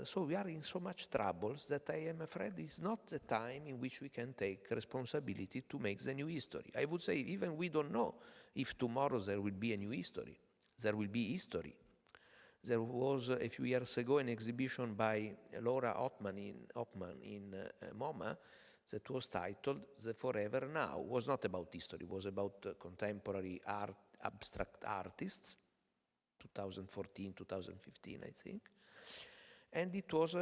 [SPEAKER 4] So we are in so much troubles that I am afraid it's not the time in which we can take responsibility to make the new history. I would say even we don't know if tomorrow there will be a new history. There will be history. There was a few years ago an exhibition by Laura Ottman in MoMA that was titled The Forever Now. It was not about history, it was about contemporary art, abstract artists, 2014, 2015, I think. And it was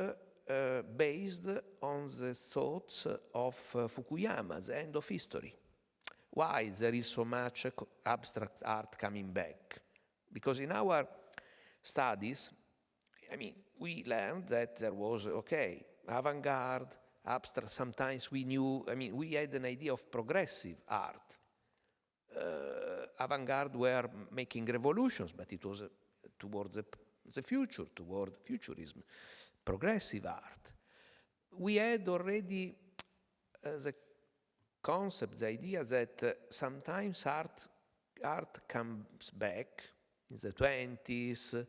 [SPEAKER 4] based on the thoughts of Fukuyama, the end of history. Why there is so much abstract art coming back? Because in our studies, I mean, we learned that there was, okay, avant-garde, abstract, sometimes we knew, I mean, we had an idea of progressive art. Avant-garde were making revolutions, but it was towards the future, toward futurism. Progressive art. We had already the concept, the idea that sometimes art comes back in the 20s,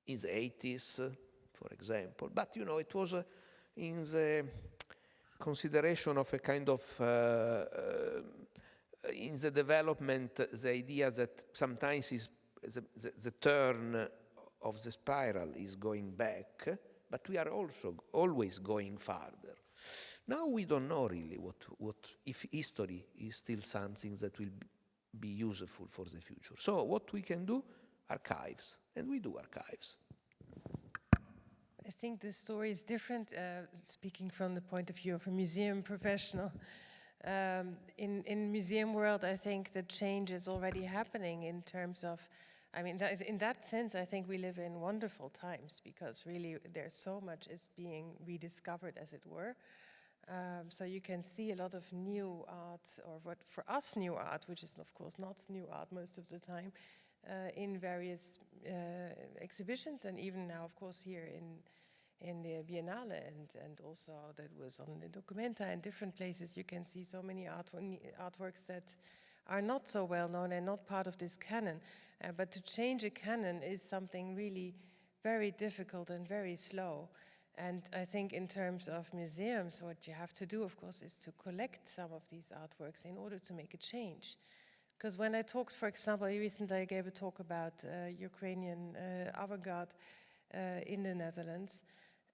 [SPEAKER 4] in the 80s, for example. But, you know, it was in the consideration of a kind of, in the development, the idea that sometimes is the turn of the spiral is going back, but we are also always going farther. Now we don't know really what if history is still something that will be useful for the future. So what we can do, archives, and we do archives.
[SPEAKER 3] I think the story is different, speaking from the point of view of a museum professional. In museum world, I think the change is already happening in terms of, I mean, in that sense, I think we live in wonderful times because really there's so much is being rediscovered, as it were. So you can see a lot of new art, or what for us new art, which is of course not new art most of the time, in various exhibitions, and even now, of course, here in the Biennale, and also that was on the Documenta and different places. You can see so many artworks that are not so well known and not part of this canon. But to change a canon is something really very difficult and very slow. And I think in terms of museums, what you have to do, of course, is to collect some of these artworks in order to make a change. Because when I talked, for example, recently I gave a talk about Ukrainian avant-garde in the Netherlands.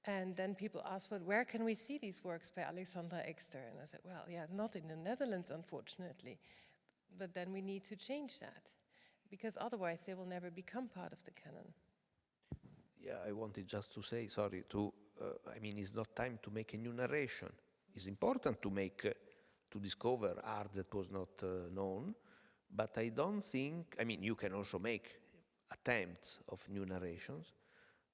[SPEAKER 3] And then people asked, well, where can we see these works by Alexandra Exter? And I said, well, yeah, not in the Netherlands, unfortunately. But then we need to change that, because otherwise they will never become part of the canon.
[SPEAKER 4] Yeah, I wanted just to say, sorry, I mean, it's not time to make a new narration. It's important to discover art that was not known, but I don't think, I mean, you can also make attempts of new narrations,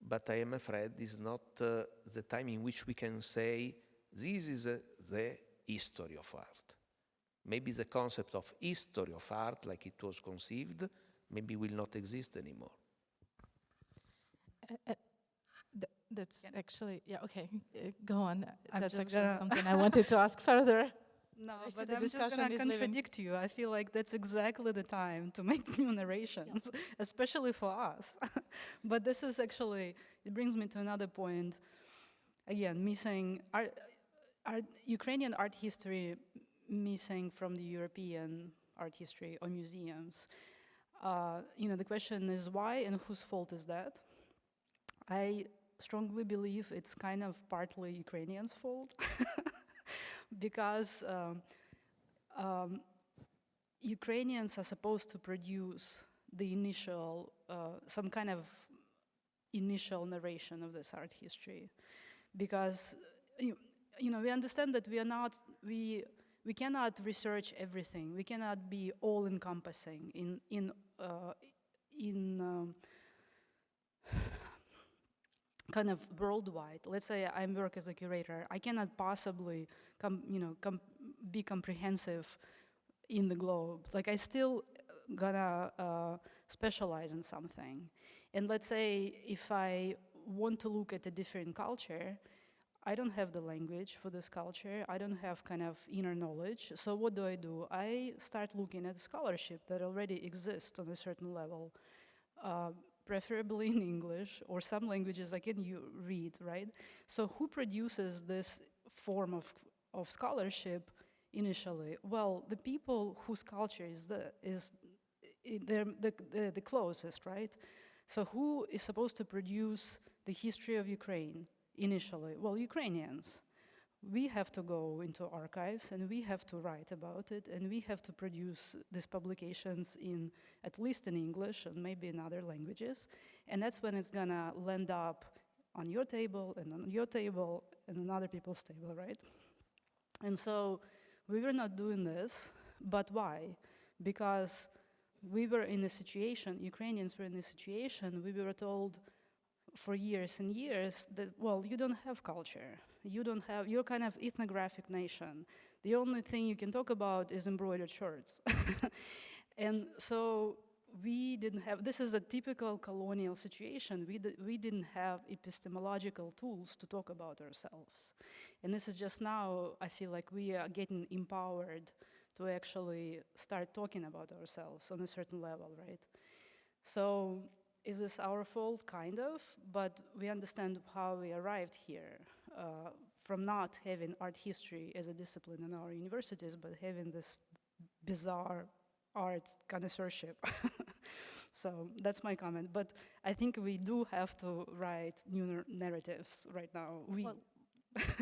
[SPEAKER 4] but I am afraid it's not the time in which we can say, this is the history of art. Maybe the concept of history of art, like it was conceived, maybe will not exist anymore.
[SPEAKER 1] That's actually, yeah, okay, go on.
[SPEAKER 2] I'm
[SPEAKER 1] That's
[SPEAKER 2] just
[SPEAKER 1] actually
[SPEAKER 2] gonna-
[SPEAKER 1] something I wanted to ask further.
[SPEAKER 2] No,
[SPEAKER 1] I see
[SPEAKER 2] but
[SPEAKER 1] the
[SPEAKER 2] I'm just
[SPEAKER 1] discussion
[SPEAKER 2] gonna
[SPEAKER 1] is living.
[SPEAKER 2] contradict you. I feel like that's exactly the time to make new narrations, especially for us. But this is actually, it brings me to another point. Again, missing Ukrainian art history missing from the European art history or museums. The question is why and whose fault is that? I strongly believe it's kind of partly Ukrainians' fault because Ukrainians are supposed to produce the initial, some kind of initial narration of this art history, because we understand that we cannot research everything. We cannot be all-encompassing in kind of worldwide. Let's say I work as a curator. I cannot possibly be comprehensive in the globe. Like I still gonna specialize in something. And let's say if I want to look at a different culture, I don't have the language for this culture. I don't have kind of inner knowledge. So what do? I start looking at scholarship that already exists on a certain level, preferably in English or some languages I can read, right? So who produces this form of scholarship initially? Well, the people whose culture is the closest, right? So who is supposed to produce the history of Ukraine initially? Well, Ukrainians. We have to go into archives and we have to write about it and we have to produce these publications at least in English and maybe in other languages. And that's when it's gonna land up on your table and on your table and on other people's table, right? And so we were not doing this, but why? Because we were in a situation, Ukrainians were in a situation, we were told for years and years that, well, you don't have culture. You're kind of ethnographic nation. The only thing you can talk about is embroidered shirts. And so we didn't have, this is a typical colonial situation. We didn't have epistemological tools to talk about ourselves. And this is just now, I feel like we are getting empowered to actually start talking about ourselves on a certain level, right? So is this our fault? Kind of, but we understand how we arrived here from not having art history as a discipline in our universities, but having this bizarre art connoisseurship. So that's my comment. But I think we do have to write new narratives right now.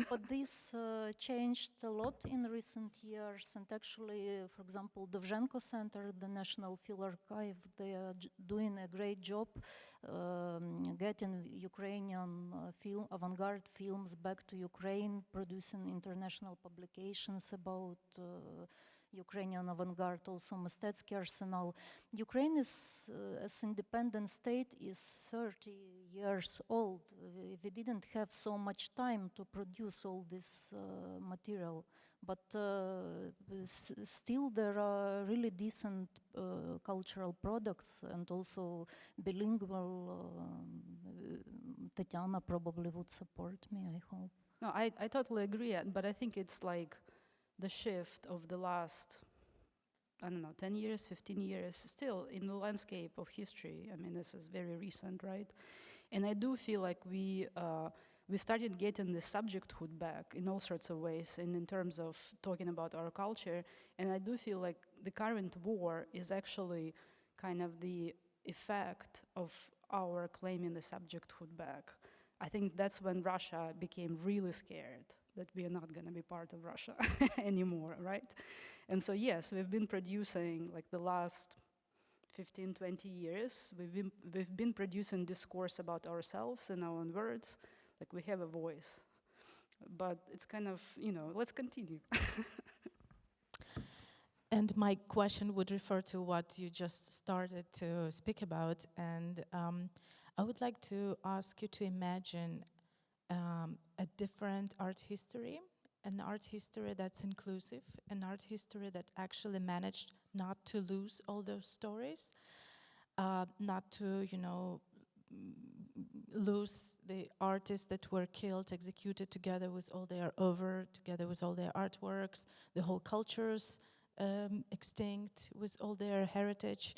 [SPEAKER 5] But this changed a lot in recent years, and actually, for example, Dovzhenko Center, the National Film Archive, they are doing a great job getting Ukrainian avant-garde films back to Ukraine, producing international publications about Ukrainian avant-garde, also Mystetskyi Arsenal. Ukraine is, as independent state, is 30 years old. We didn't have so much time to produce all this material. but still there are really decent cultural products and also bilingual. Tetyana probably would support me, I hope.
[SPEAKER 2] No, I totally agree, but I think it's like the shift of the last, I don't know, 10 years, 15 years, still in the landscape of history. I mean, this is very recent, right? And I do feel like we started getting the subjecthood back in all sorts of ways, and in terms of talking about our culture. And I do feel like the current war is actually kind of the effect of our claiming the subjecthood back. I think that's when Russia became really scared that we are not going to be part of Russia anymore, right? And so yes, we've been producing, like the last 15, 20 years, we've been producing discourse about ourselves in our own words, like we have a voice. But it's kind of, let's continue.
[SPEAKER 1] And my question would refer to what you just started to speak about, and I would like to ask you to imagine a different art history, an art history that's inclusive, an art history that actually managed not to lose all those stories, not to, lose the artists that were killed, executed together with all their together with all their artworks, the whole cultures extinct with all their heritage.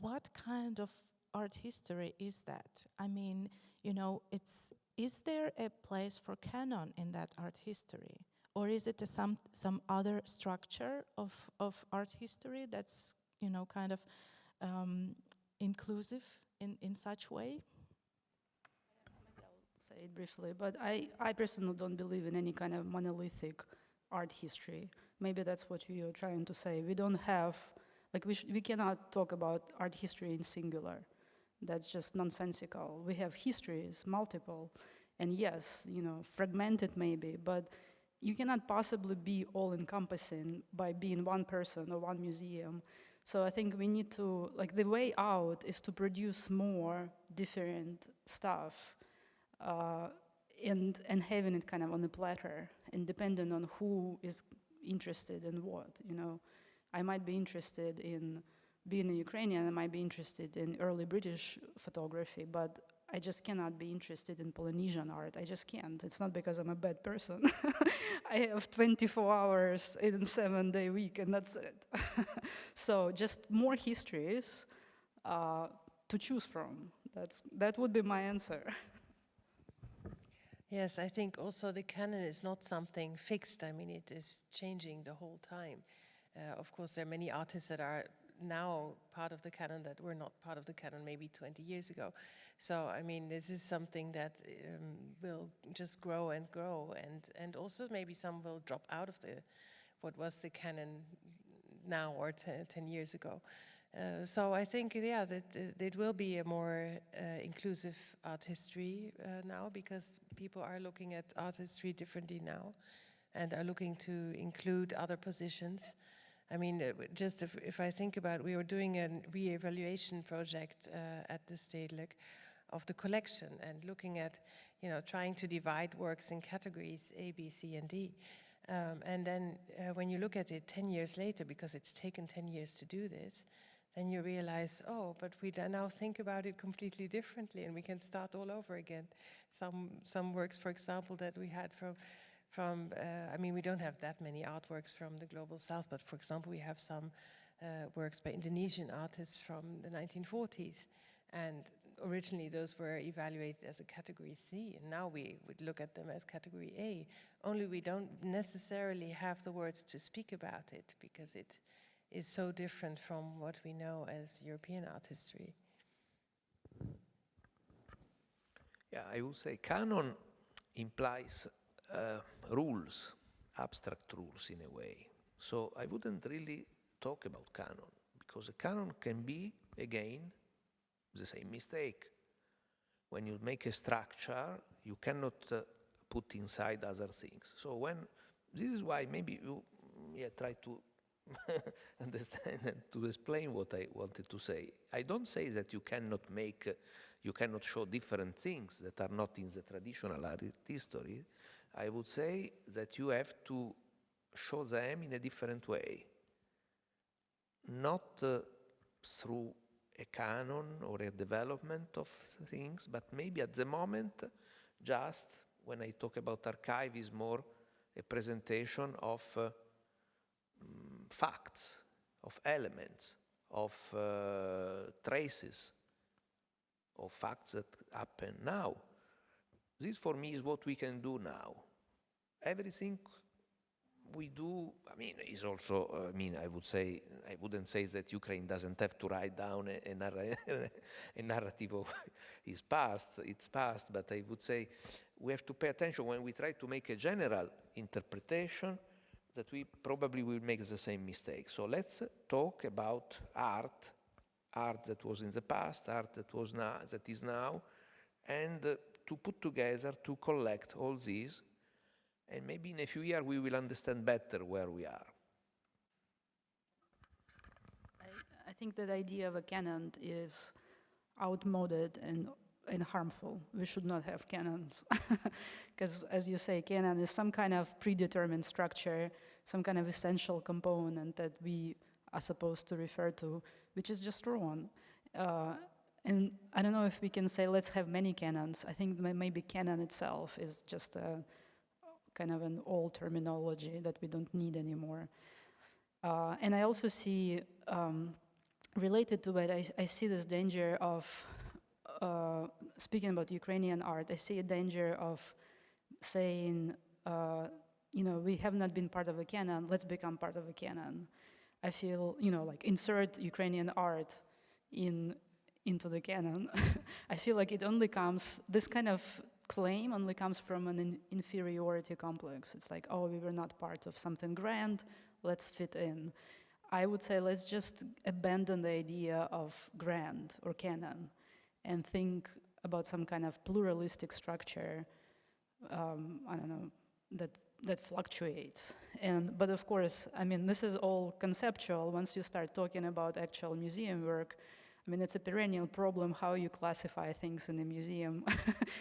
[SPEAKER 1] What kind of art history is that? I mean, is there a place for canon in that art history? Or is it some other structure of art history that's, kind of inclusive in such way?
[SPEAKER 2] Say it briefly, but I personally don't believe in any kind of monolithic art history. Maybe that's what you're trying to say. We don't have, we cannot talk about art history in singular. That's just nonsensical. We have histories, multiple, and yes, fragmented maybe, but you cannot possibly be all-encompassing by being one person or one museum. So I think we need to, the way out is to produce more different stuff and having it kind of on a platter, and depending on who is interested in what, I might be interested in being a Ukrainian, I might be interested in early British photography, but I just cannot be interested in Polynesian art. I just can't. It's not because I'm a bad person. I have 24 hours in a 7-day week, and that's it. So just more histories to choose from. That would be my answer.
[SPEAKER 3] Yes, I think also the canon is not something fixed. I mean, it is changing the whole time. Of course, there are many artists that are now part of the canon that were not part of the canon maybe 20 years ago. So, I mean, this is something that will just grow and grow, and also maybe some will drop out of what was the canon now or 10 years ago. So I think, yeah, that it will be a more inclusive art history now, because people are looking at art history differently now and are looking to include other positions. I mean, just if I think about, we were doing a re-evaluation project at the Stedelijk of the collection, and looking at, trying to divide works in categories A, B, C, and D. And then when you look at it 10 years later, because it's taken 10 years to do this, then you realize, oh, but we now think about it completely differently, and we can start all over again. Some works, for example, that we had from I mean, we don't have that many artworks from the Global South, but for example, we have some works by Indonesian artists from the 1940s. And originally those were evaluated as a category C, and now we would look at them as category A. Only we don't necessarily have the words to speak about it, because it is so different from what we know as European art history.
[SPEAKER 4] Yeah, I would say canon implies rules, abstract rules in a way. So I wouldn't really talk about canon, because a canon can be, again, the same mistake. When you make a structure, you cannot put inside other things. So this is why maybe you try to understand and to explain what I wanted to say. I don't say that you cannot show different things that are not in the traditional art history. I would say that you have to show them in a different way. Not through a canon or a development of things, but maybe at the moment, just when I talk about archive, is more a presentation of facts, of elements, of traces, of facts that happen now. This for me is what we can do now. Everything we do, I mean, is also, I wouldn't say that Ukraine doesn't have to write down a narrative of its past, but I would say we have to pay attention when we try to make a general interpretation that we probably will make the same mistake. So let's talk about art that was in the past, art that is now, and to put together, to collect all these, and maybe in a few years we will understand better where we are.
[SPEAKER 2] I think that idea of a canon is outmoded and harmful. We should not have canons. Because as you say, canon is some kind of predetermined structure, some kind of essential component that we are supposed to refer to, which is just wrong. And I don't know if we can say let's have many canons. I think maybe canon itself is just a kind of an old terminology that we don't need anymore. And I also see, related to it, I see this danger of, speaking about Ukrainian art, I see a danger of saying, we have not been part of a canon, let's become part of a canon. I feel, like insert Ukrainian art into the canon. I feel like it only comes, this kind of claim only comes from an inferiority complex. It's like, oh, we were not part of something grand, let's fit in. I would say let's just abandon the idea of grand or canon and think about some kind of pluralistic structure, that fluctuates. But of course, this is all conceptual. Once you start talking about actual museum work, it's a perennial problem how you classify things in a museum,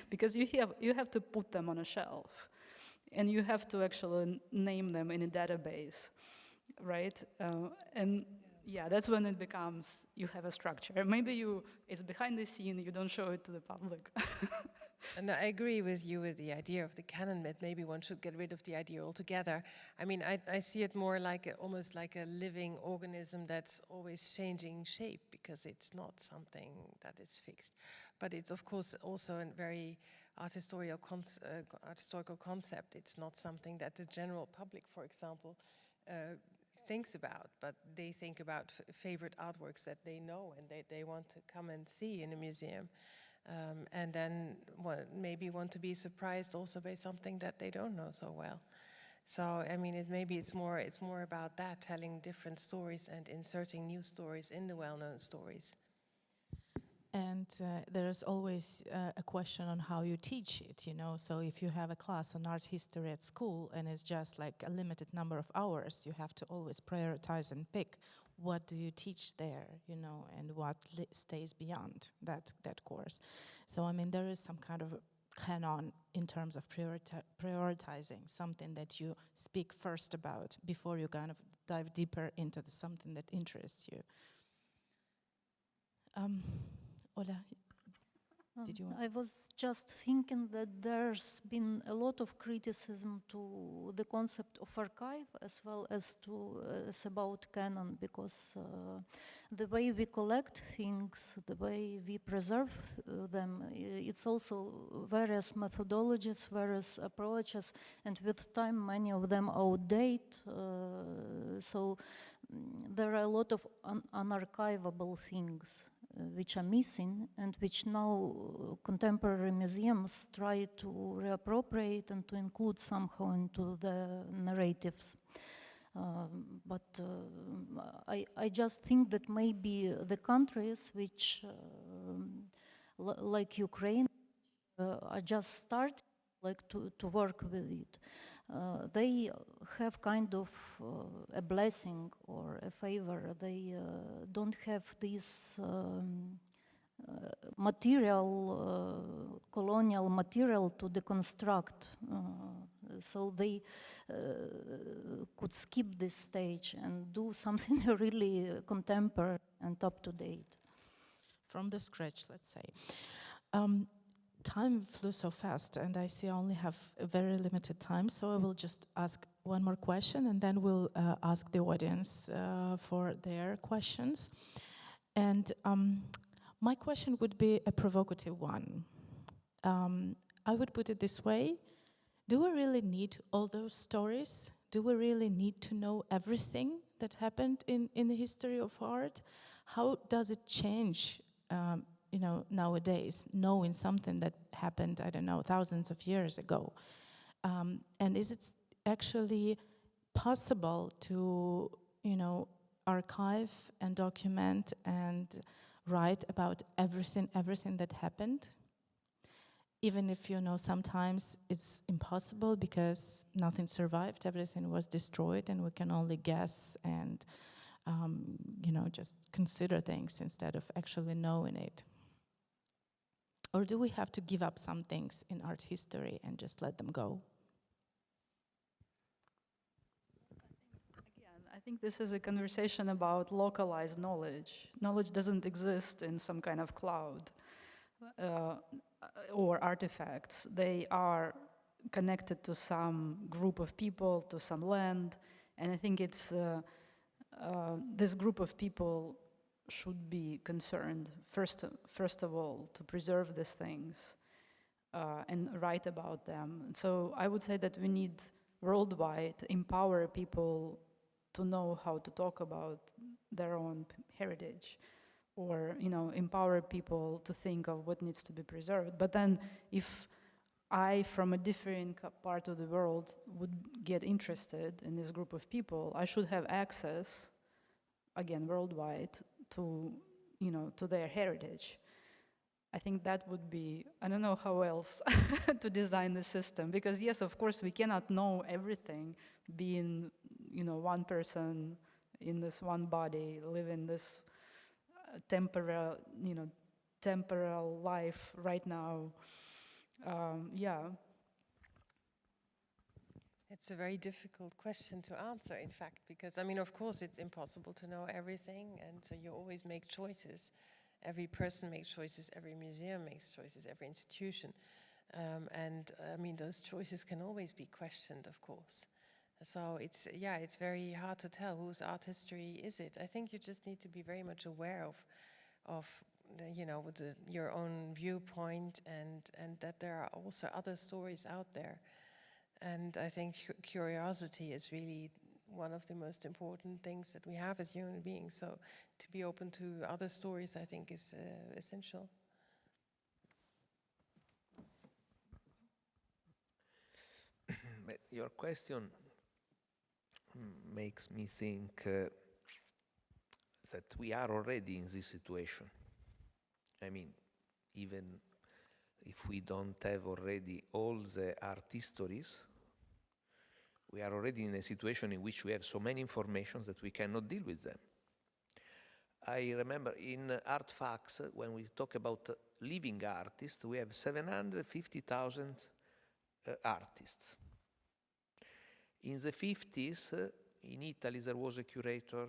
[SPEAKER 2] because you have to put them on a shelf, and you have to actually name them in a database, right? That's when it becomes, you have a structure. Maybe it's behind the scene, you don't show it to the public.
[SPEAKER 3] And I agree with you with the idea of the canon myth. Maybe one should get rid of the idea altogether. I see it more like almost like a living organism that's always changing shape, because it's not something that is fixed. But it's of course also a very art historical concept. It's not something that the general public, for example, thinks about, but they think about favorite artworks that they know and they want to come and see in a museum. And then maybe want to be surprised also by something that they don't know so well. So it's more about that, telling different stories and inserting new stories in the well-known stories.
[SPEAKER 1] And there's always a question on how you teach it, So if you have a class on art history at school and it's just like a limited number of hours, you have to always prioritize and pick what do you teach there, and what stays beyond that course. So, there is some kind of canon in terms of prioritizing something that you speak first about before you kind of dive deeper into something that interests you. Olha, did you want?
[SPEAKER 5] I was just thinking that there's been a lot of criticism to the concept of archive as well as about canon, because the way we collect things, the way we preserve them, it's also various methodologies, various approaches, and with time many of them outdate. So there are a lot of unarchivable things which are missing, and which now contemporary museums try to reappropriate and to include somehow into the narratives. But I just think that maybe the countries which, like Ukraine, are just starting to work with it. They have kind of a blessing or a favor. They don't have this colonial material to deconstruct. so they could skip this stage and do something really contemporary and up to date.
[SPEAKER 1] From the scratch, let's say. Time flew so fast, and I see I only have a very limited time, so I will just ask one more question, and then we'll ask the audience for their questions. And my question would be a provocative one. I would put it this way: do we really need all those stories? Do we really need to know everything that happened in the history of art? How does it change, nowadays, knowing something that happened, I don't know, thousands of years ago? And is it actually possible to, archive and document and write about everything that happened? Even if, sometimes it's impossible because nothing survived, everything was destroyed, and we can only guess and, just consider things instead of actually knowing it. Or do we have to give up some things in art history and just let them go?
[SPEAKER 2] I think this is a conversation about localized knowledge. Knowledge doesn't exist in some kind of cloud or artifacts. They are connected to some group of people, to some land, and I think it's this group of people should be concerned, first of all, to preserve these things and write about them. So I would say that we need worldwide empower people to know how to talk about their own heritage, or empower people to think of what needs to be preserved. But then if I, from a different part of the world, would get interested in this group of people, I should have access, again, worldwide, to their heritage. I think that would be, I don't know how else to design the system, because yes, of course, we cannot know everything, being, one person in this one body, living this temporal life right now.
[SPEAKER 3] It's a very difficult question to answer, in fact, because, of course, it's impossible to know everything, and so you always make choices. Every person makes choices, every museum makes choices, every institution. Those choices can always be questioned, of course. So it's very hard to tell whose art history is it. I think you just need to be very much aware of your own viewpoint, and that there are also other stories out there. And I think curiosity is really one of the most important things that we have as human beings. So to be open to other stories, I think, is essential.
[SPEAKER 4] Your question makes me think that we are already in this situation. Even if we don't have already all the art histories, we are already in a situation in which we have so many informations that we cannot deal with them. I remember in Art Facts, when we talk about living artists, we have 750,000 artists. In the 50s, in Italy, there was a curator,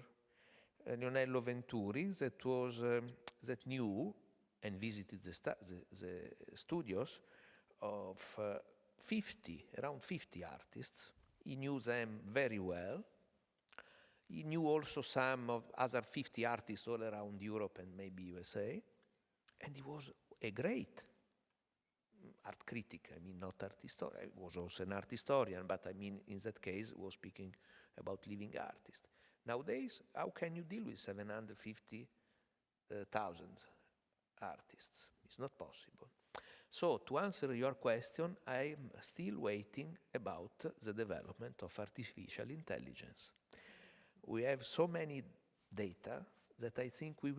[SPEAKER 4] Lionello Venturi, that knew and visited the studios of around 50 artists. He knew them very well. He knew also some of other 50 artists all around Europe and maybe USA. And he was a great art critic, not art historian. He was also an art historian, but in that case, was speaking about living artists. Nowadays, how can you deal with 750,000 artists? It's not possible. So, to answer your question, I'm still waiting about the development of artificial intelligence. We have so many data that I think we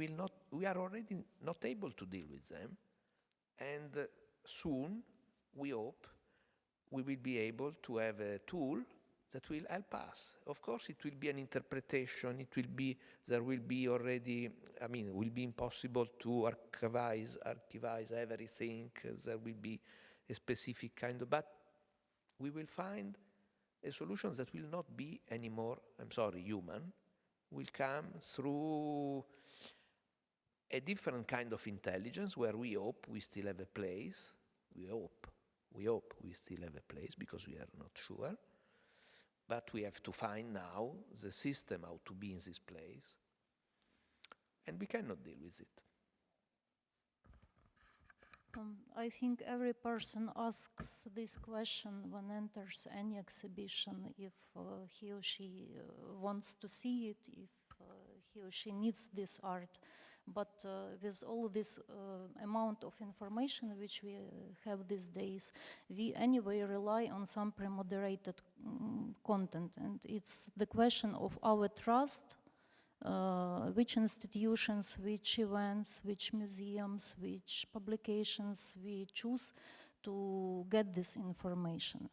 [SPEAKER 4] are already not able to deal with them, and soon, we hope, we will be able to have a tool that will help us. Of course, it will be an interpretation, it will be impossible to archivize everything, there will be a specific kind of, but we will find a solution that will not be anymore, I'm sorry, human, will come through a different kind of intelligence where we hope we still have a place. We hope we still have a place because we are not sure. But we have to find now the system how to be in this place. And we cannot deal with it.
[SPEAKER 5] I think every person asks this question when enters any exhibition, if he or she wants to see it, if he or she needs this art. But with all this amount of information which we have these days, we anyway rely on some pre-moderated content. And it's the question of our trust, which institutions, which events, which museums, which publications we choose to get this information.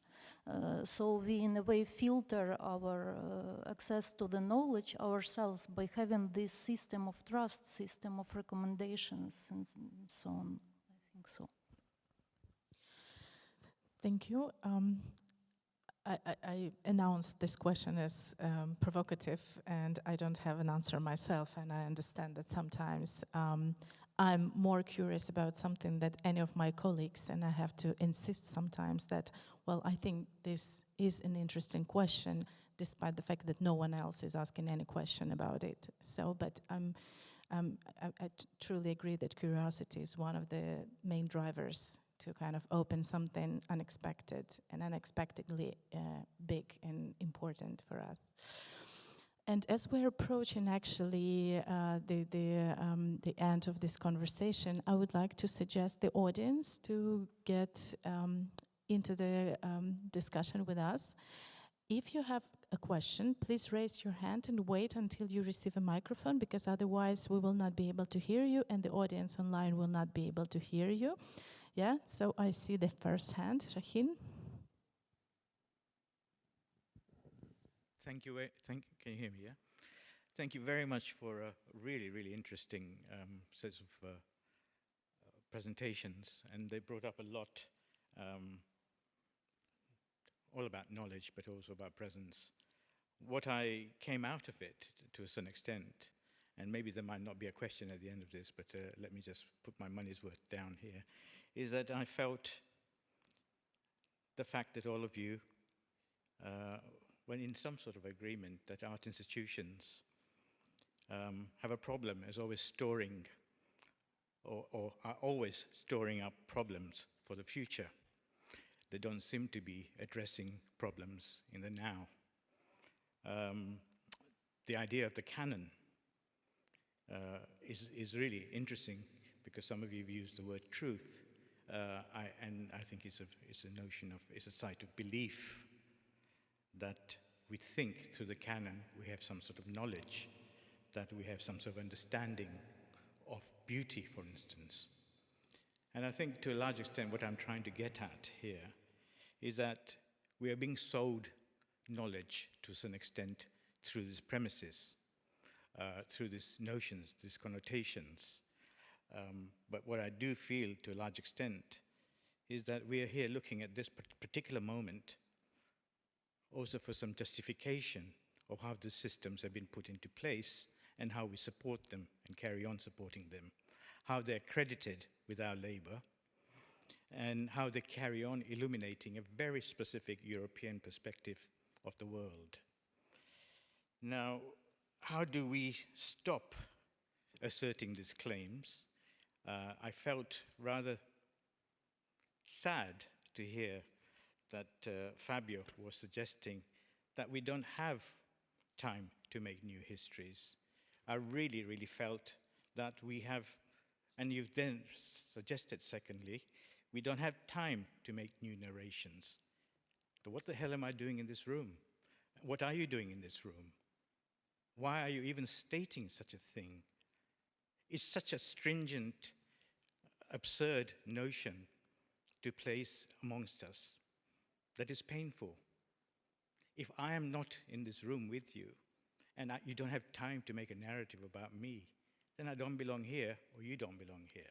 [SPEAKER 5] So we in a way filter our access to the knowledge ourselves by having this system of trust, system of recommendations and so on. I think so.
[SPEAKER 1] Thank you. I announced this question as provocative, and I don't have an answer myself, and I understand that sometimes I'm more curious about something than any of my colleagues, and I have to insist sometimes that, well, I think this is an interesting question, despite the fact that no one else is asking any question about it. So, but I truly agree that curiosity is one of the main drivers to kind of open something unexpected and unexpectedly big and important for us. And as we're approaching actually the end of this conversation, I would like to suggest the audience to get into the discussion with us. If you have a question, please raise your hand and wait until you receive a microphone, because otherwise we will not be able to hear you and the audience online will not be able to hear you. Yeah, so I see the first hand, Shahin.
[SPEAKER 6] Thank you. Can you hear me? Yeah. Thank you very much for a really, really interesting set of presentations, and they brought up a lot, all about knowledge, but also about presence. What I came out of it, to a certain extent, and maybe there might not be a question at the end of this, but let me just put my money's worth down here, is that I felt the fact that all of you were in some sort of agreement that art institutions have a problem as always storing or are always storing up problems for the future. They don't seem to be addressing problems in the now. The idea of the canon is really interesting, because some of you have used the word truth, and I think it's a notion of, it's a site of belief that we think through the canon we have some sort of knowledge, that we have some sort of understanding of beauty, for instance. And I think to a large extent what I'm trying to get at here is that we are being sold knowledge to a certain extent through these premises, through these notions, these connotations. But what I do feel to a large extent is that we are here looking at this particular moment also for some justification of how the systems have been put into place and how we support them and carry on supporting them, how they're credited with our labor, and how they carry on illuminating a very specific European perspective of the world. Now, how do we stop asserting these claims? I felt rather sad to hear that Fabio was suggesting that we don't have time to make new histories. I really, really felt that we have, and you've then suggested secondly, we don't have time to make new narrations. So what the hell am I doing in this room? What are you doing in this room? Why are you even stating such a thing? It's such a stringent, absurd notion to place amongst us that is painful. If I am not in this room with you, and you don't have time to make a narrative about me, then I don't belong here, or you don't belong here.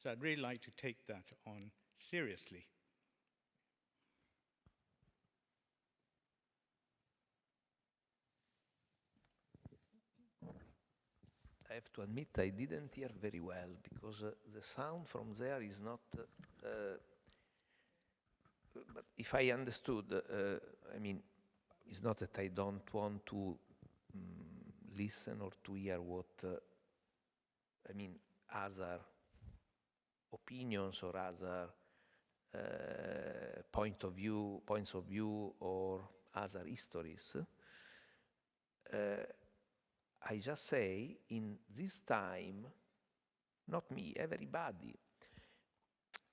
[SPEAKER 6] So I'd really like to take that on seriously.
[SPEAKER 4] I have to admit I didn't hear very well because the sound from there is not. But if I understood, I mean, it's not that I don't want to listen or to hear what I mean, other opinions or other points of view, or other histories. I just say, in this time, not me, everybody,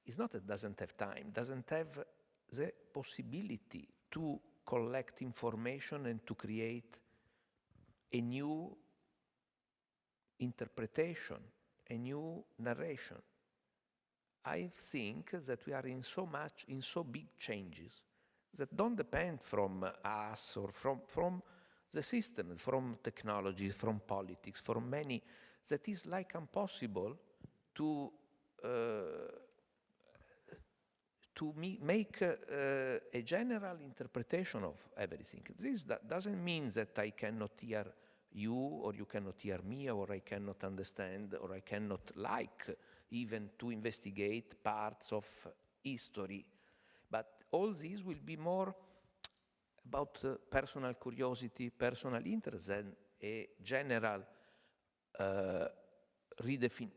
[SPEAKER 4] it's not that doesn't have time, doesn't have the possibility to collect information and to create a new interpretation, a new narration. I think that we are in so big changes that don't depend from us or from the system, from technology, from politics, from many, that is like impossible to make a general interpretation of everything. This doesn't mean that I cannot hear you, or you cannot hear me, or I cannot understand, or I cannot like even to investigate parts of history. But all this will be more about personal curiosity, personal interest, than a general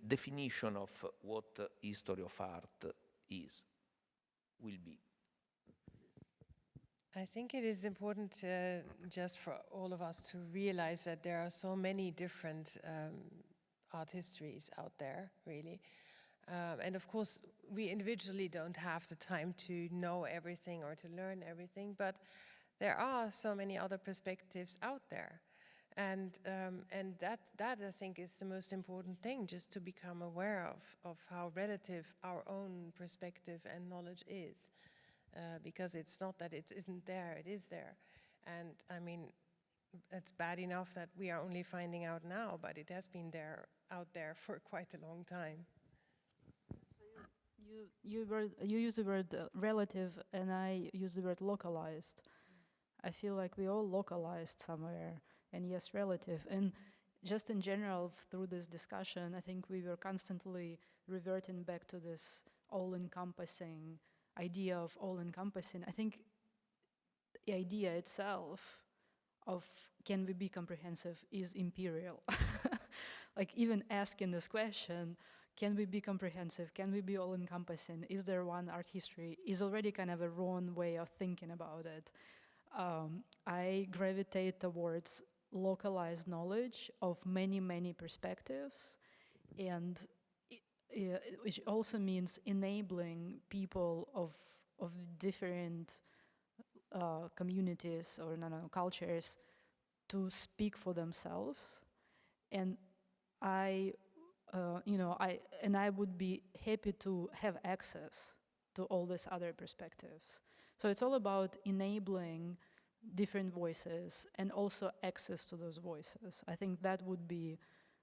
[SPEAKER 4] definition of what history of art will be.
[SPEAKER 3] I think it is important just for all of us to realize that there are so many different art histories out there, really. And of course, we individually don't have the time to know everything or to learn everything, but there are so many other perspectives out there. And that I think is the most important thing, just to become aware of how relative our own perspective and knowledge is. Because it's not that it isn't there, it is there. And I mean, it's bad enough that we are only finding out now, but it has been out there for quite a long time.
[SPEAKER 2] So you use the word relative, and I use the word localized. I feel like we all localized somewhere, and yes, relative. And just in general, through this discussion, I think we were constantly reverting back to this all-encompassing idea of all-encompassing. I think the idea itself of can we be comprehensive is imperial. Like even asking this question, can we be comprehensive? Can we be all-encompassing? Is there one art history? Is already kind of a wrong way of thinking about it. I gravitate towards localized knowledge of many, many perspectives, and which also means enabling people of different communities or cultures to speak for themselves. And I would be happy to have access to all these other perspectives. So it's all about enabling different voices and also access to those voices. I think that would be,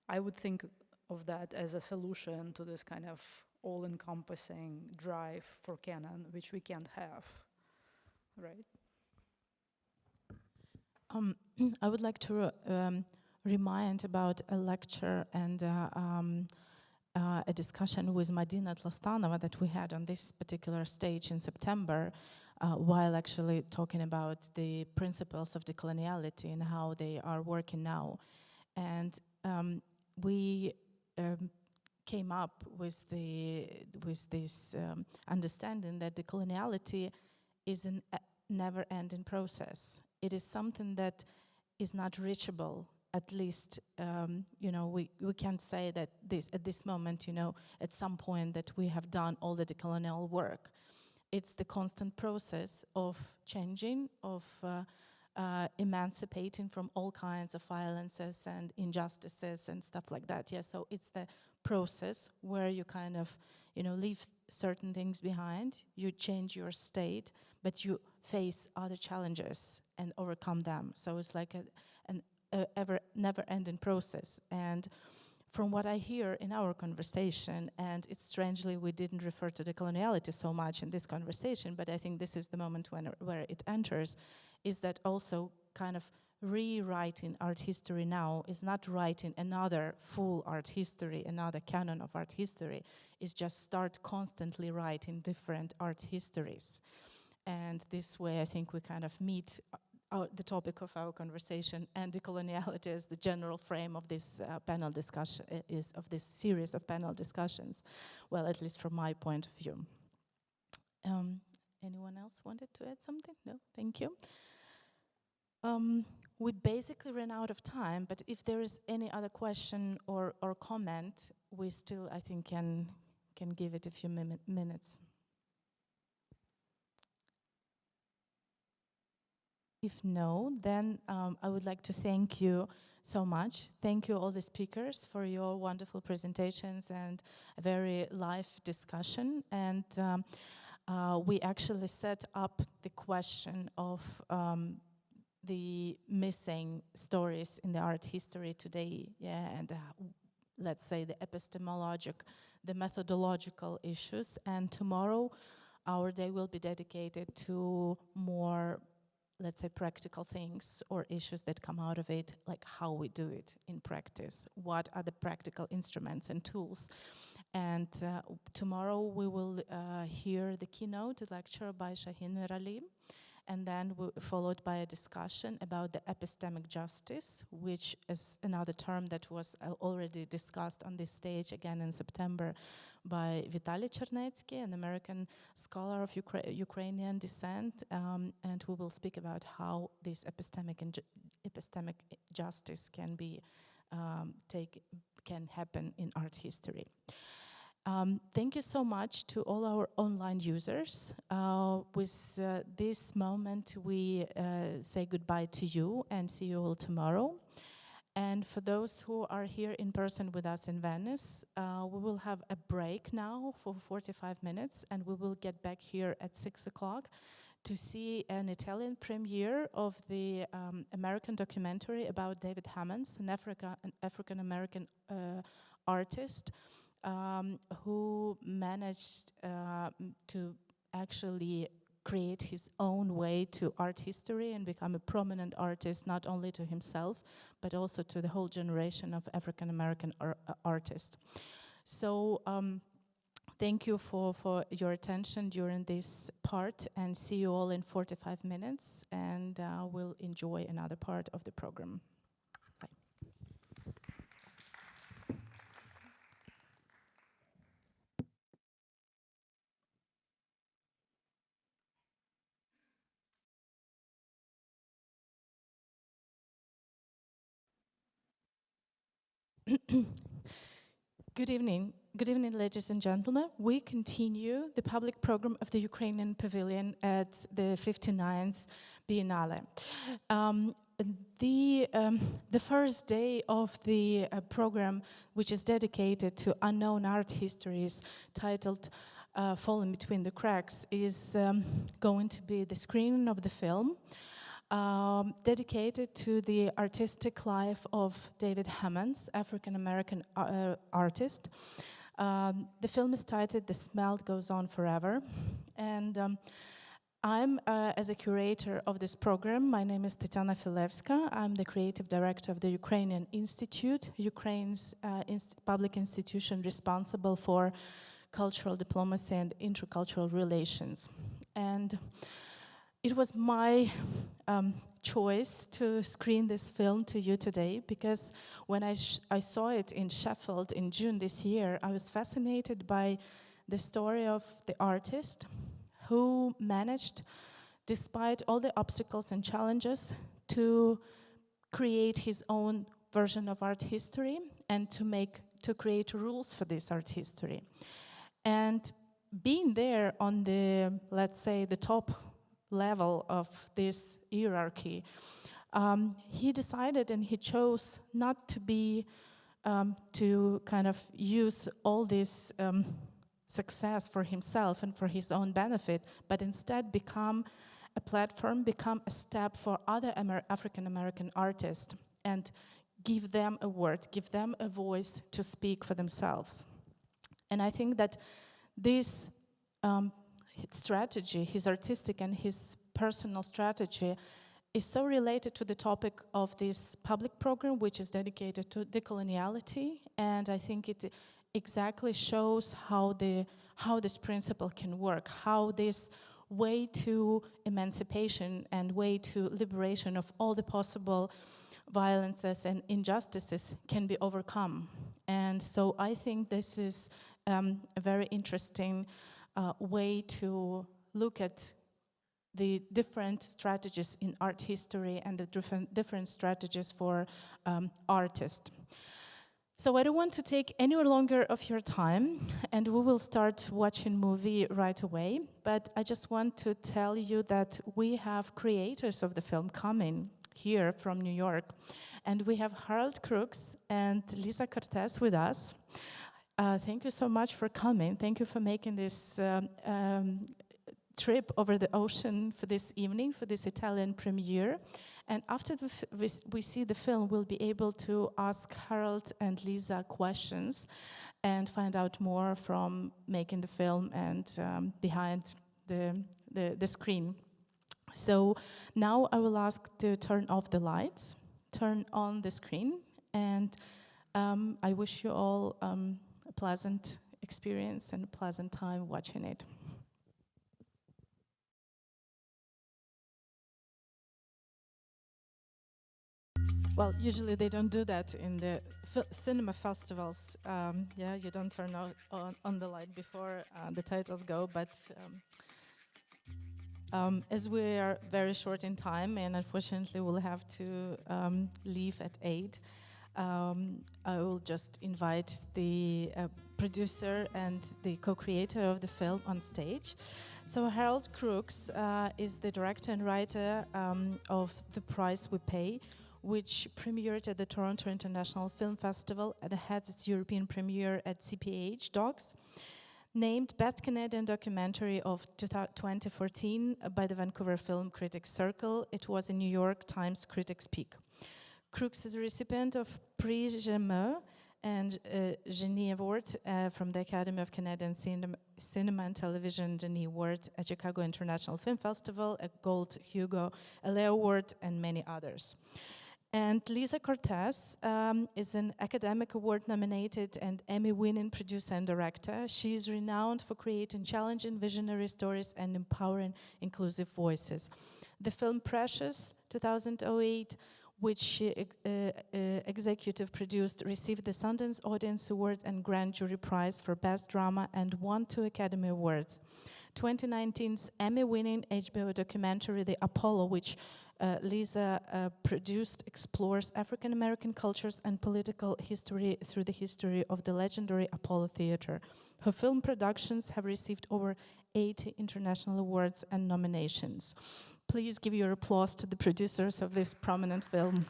[SPEAKER 2] I would think of that as a solution to this kind of all-encompassing drive for canon, which we can't have, right?
[SPEAKER 1] I would like to remind about a lecture and a discussion with Madina Tlastanova that we had on this particular stage in September, while actually talking about the principles of decoloniality and how they are working now. And we came up with this understanding that decoloniality is a never-ending process. It is something that is not reachable. At least, we can't say that at this moment, at some point that we have done all the decolonial work. It's the constant process of changing, of emancipating from all kinds of violences and injustices and stuff like that. Yeah, so it's the process where you kind of, leave certain things behind, you change your state, but you face other challenges and overcome them. So it's like an never-ending process. And from what I hear in our conversation, and it's strangely we didn't refer to decoloniality so much in this conversation, but I think this is the moment where it enters, is that also kind of rewriting art history now is not writing another full art history, another canon of art history. It's just start constantly writing different art histories. And this way, I think we kind of meet the topic of our conversation and decoloniality as the general frame of this panel discussion, of this series of panel discussions. Well, at least from my point of view. Anyone else wanted to add something? No, thank you. We basically ran out of time, but if there is any other question or comment, we still, I think, can give it a few minutes. If no, then I would like to thank you so much. Thank you all the speakers for your wonderful presentations and a very live discussion. And we actually set up the question of the missing stories in the art history today, and let's say the the methodological issues. And tomorrow, our day will be dedicated to more, let's say, practical things or issues that come out of it, like how we do it in practice. What are the practical instruments and tools? And tomorrow we will hear the keynote lecture by Shahin Merali, and then followed by a discussion about the epistemic justice, which is another term that was already discussed on this stage again in September by Vitaly Chernetsky, an American scholar of Ukrainian descent, and we will speak about how this epistemic justice can happen in art history. Thank you so much to all our online users. With this moment, we say goodbye to you and see you all tomorrow. And for those who are here in person with us in Venice, we will have a break now for 45 minutes, and we will get back here at 6 o'clock to see an Italian premiere of the American documentary about David Hammons, an African-American artist who managed to actually create his own way to art history and become a prominent artist, not only to himself, but also to the whole generation of African-American artists. So thank you for your attention during this part, and see you all in 45 minutes, and we'll enjoy another part of the program. Bye. Good evening, ladies and gentlemen. We continue the public program of the Ukrainian Pavilion at the 59th Biennale. The first day of the program, which is dedicated to unknown art histories, titled Falling Between the Cracks, is going to be the screening of the film dedicated to the artistic life of David Hammons, African-American artist. The film is titled The Smell Goes On Forever. And I'm, as a curator of this program, my name is Tetyana Filevska. I'm the creative director of the Ukrainian Institute, Ukraine's public institution responsible for cultural diplomacy and intercultural relations. And it was my choice to screen this film to you today, because when I saw it in Sheffield in June this year, I was fascinated by the story of the artist who managed, despite all the obstacles and challenges, to create his own version of art history and to create rules for this art history. And being there on the, let's say, the top level of this hierarchy, he decided and he chose not to be, to kind of use all this success for himself and for his own benefit, but instead become a platform, become a step for other African-American artists and give them a word, give them a voice to speak for themselves. And I think that this strategy, his artistic and his personal strategy, is so related to the topic of this public program, which is dedicated to decoloniality, and I think it exactly shows how this principle can work, how this way to emancipation and way to liberation of all the possible violences and injustices can be overcome. And so I think this is a very interesting way to look at the different strategies in art history and the different strategies for artists. So I don't want to take any longer of your time, and we will start watching movie right away, but I just want to tell you that we have creators of the film coming here from New York, and we have Harold Crooks and Lisa Cortez with us. Thank you so much for coming. Thank you for making this trip over the ocean for this evening, for this Italian premiere. And after we see the film, we'll be able to ask Harold and Lisa questions and find out more from making the film and behind the screen. So now I will ask to turn off the lights, turn on the screen, and I wish you all a pleasant experience and a pleasant time watching it. Well, usually they don't do that in the cinema festivals. Yeah, you don't turn on the light before the titles go, but as we are very short in time and unfortunately we'll have to leave at 8, I will just invite the producer and the co-creator of the film on stage. So Harold Crooks is the director and writer of The Price We Pay, which premiered at the Toronto International Film Festival and had its European premiere at CPH Docs. Named Best Canadian Documentary of 2014 by the Vancouver Film Critics Circle, it was a New York Times Critics Peak. Crooks is a recipient of Prix Gemeux and Genie Award from the Academy of Canadian Cinema and Television Genie Award at Chicago International Film Festival, a Gold Hugo, a Leo Award, and many others. And Lisa Cortez is an academic award-nominated and Emmy-winning producer and director. She is renowned for creating challenging visionary stories and empowering inclusive voices. The film Precious, 2008, which she executive produced, received the Sundance Audience Award and Grand Jury Prize for Best Drama and won 2 Academy Awards. 2019's Emmy-winning HBO documentary, The Apollo, which Lisa produced, explores African-American cultures and political history through the history of the legendary Apollo Theater. Her film productions have received over 80 international awards and nominations. Please give your applause to the producers of this prominent film.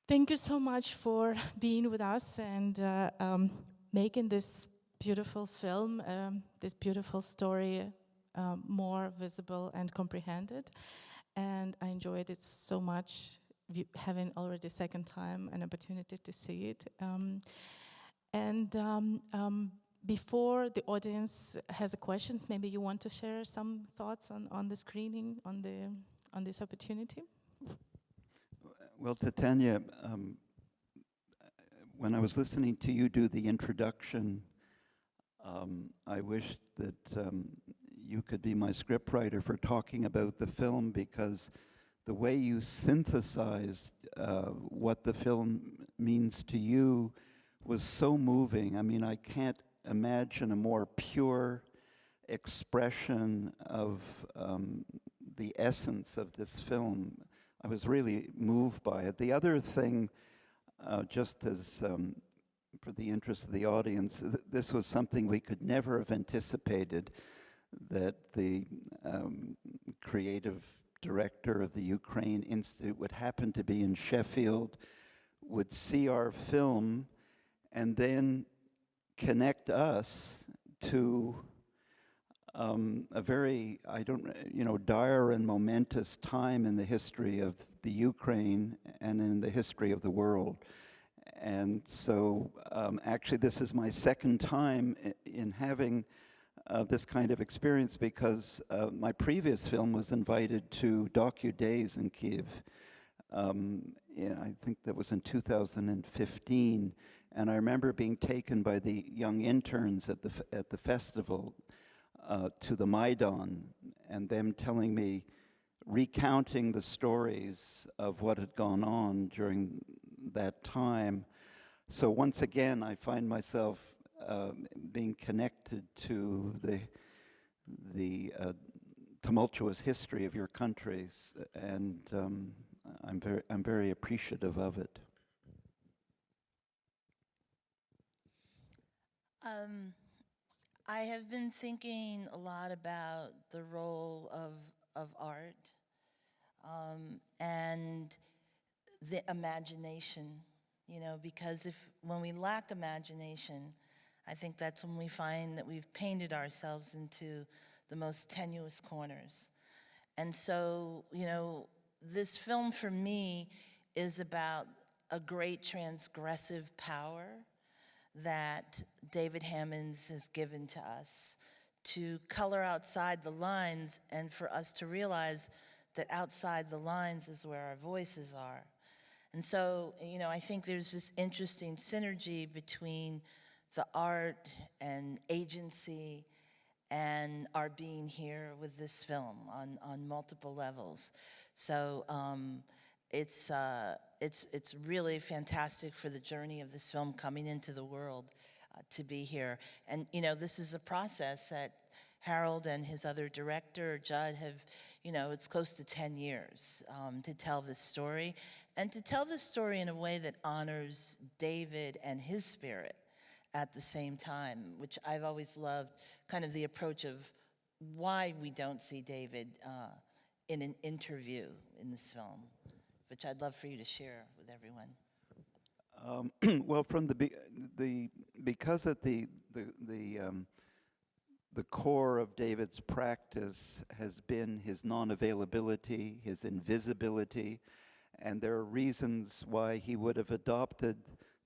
[SPEAKER 1] Thank you so much for being with us and making this beautiful film, this beautiful story more visible and comprehended. And I enjoyed it so much, having already second time an opportunity to see it. Before the audience has questions, maybe you want to share some thoughts on the screening, on this opportunity?
[SPEAKER 7] Well, Tetyana, when I was listening to you do the introduction, I wished that you could be my scriptwriter for talking about the film, because the way you synthesized what the film means to you was so moving. I mean, I can't imagine a more pure expression of the essence of this film. I was really moved by it. The other thing, just as for the interest of the audience, this was something we could never have anticipated, that the creative director of the Ukraine Institute would happen to be in Sheffield, would see our film, and then connect us to a very, dire and momentous time in the history of the Ukraine and in the history of the world. And so actually this is my second time in having this kind of experience because my previous film was invited to Docu-Days in Kiev. I think that was in 2015, and I remember being taken by the young interns at the festival to the Maidan, and them telling me, recounting the stories of what had gone on during that time. So once again, I find myself being connected to the tumultuous history of your countries, and I'm very appreciative of it.
[SPEAKER 8] I have been thinking a lot about the role of art and the imagination, because when we lack imagination, I think that's when we find that we've painted ourselves into the most tenuous corners. And so, this film for me is about a great transgressive power that David Hammons has given to us to color outside the lines and for us to realize that outside the lines is where our voices are. And so, I think there's this interesting synergy between the art and agency and our being here with this film on multiple levels. So it's really fantastic for the journey of this film coming into the world to be here. And this is a process that Harold and his other director, Judd, have, it's close to 10 years to tell this story, and to tell this story in a way that honors David and his spirit at the same time, which I've always loved, kind of the approach of why we don't see David in an interview in this film, which I'd love for you to share with everyone.
[SPEAKER 7] Well, from because at the core of David's practice has been his non-availability, his invisibility, and there are reasons why he would have adopted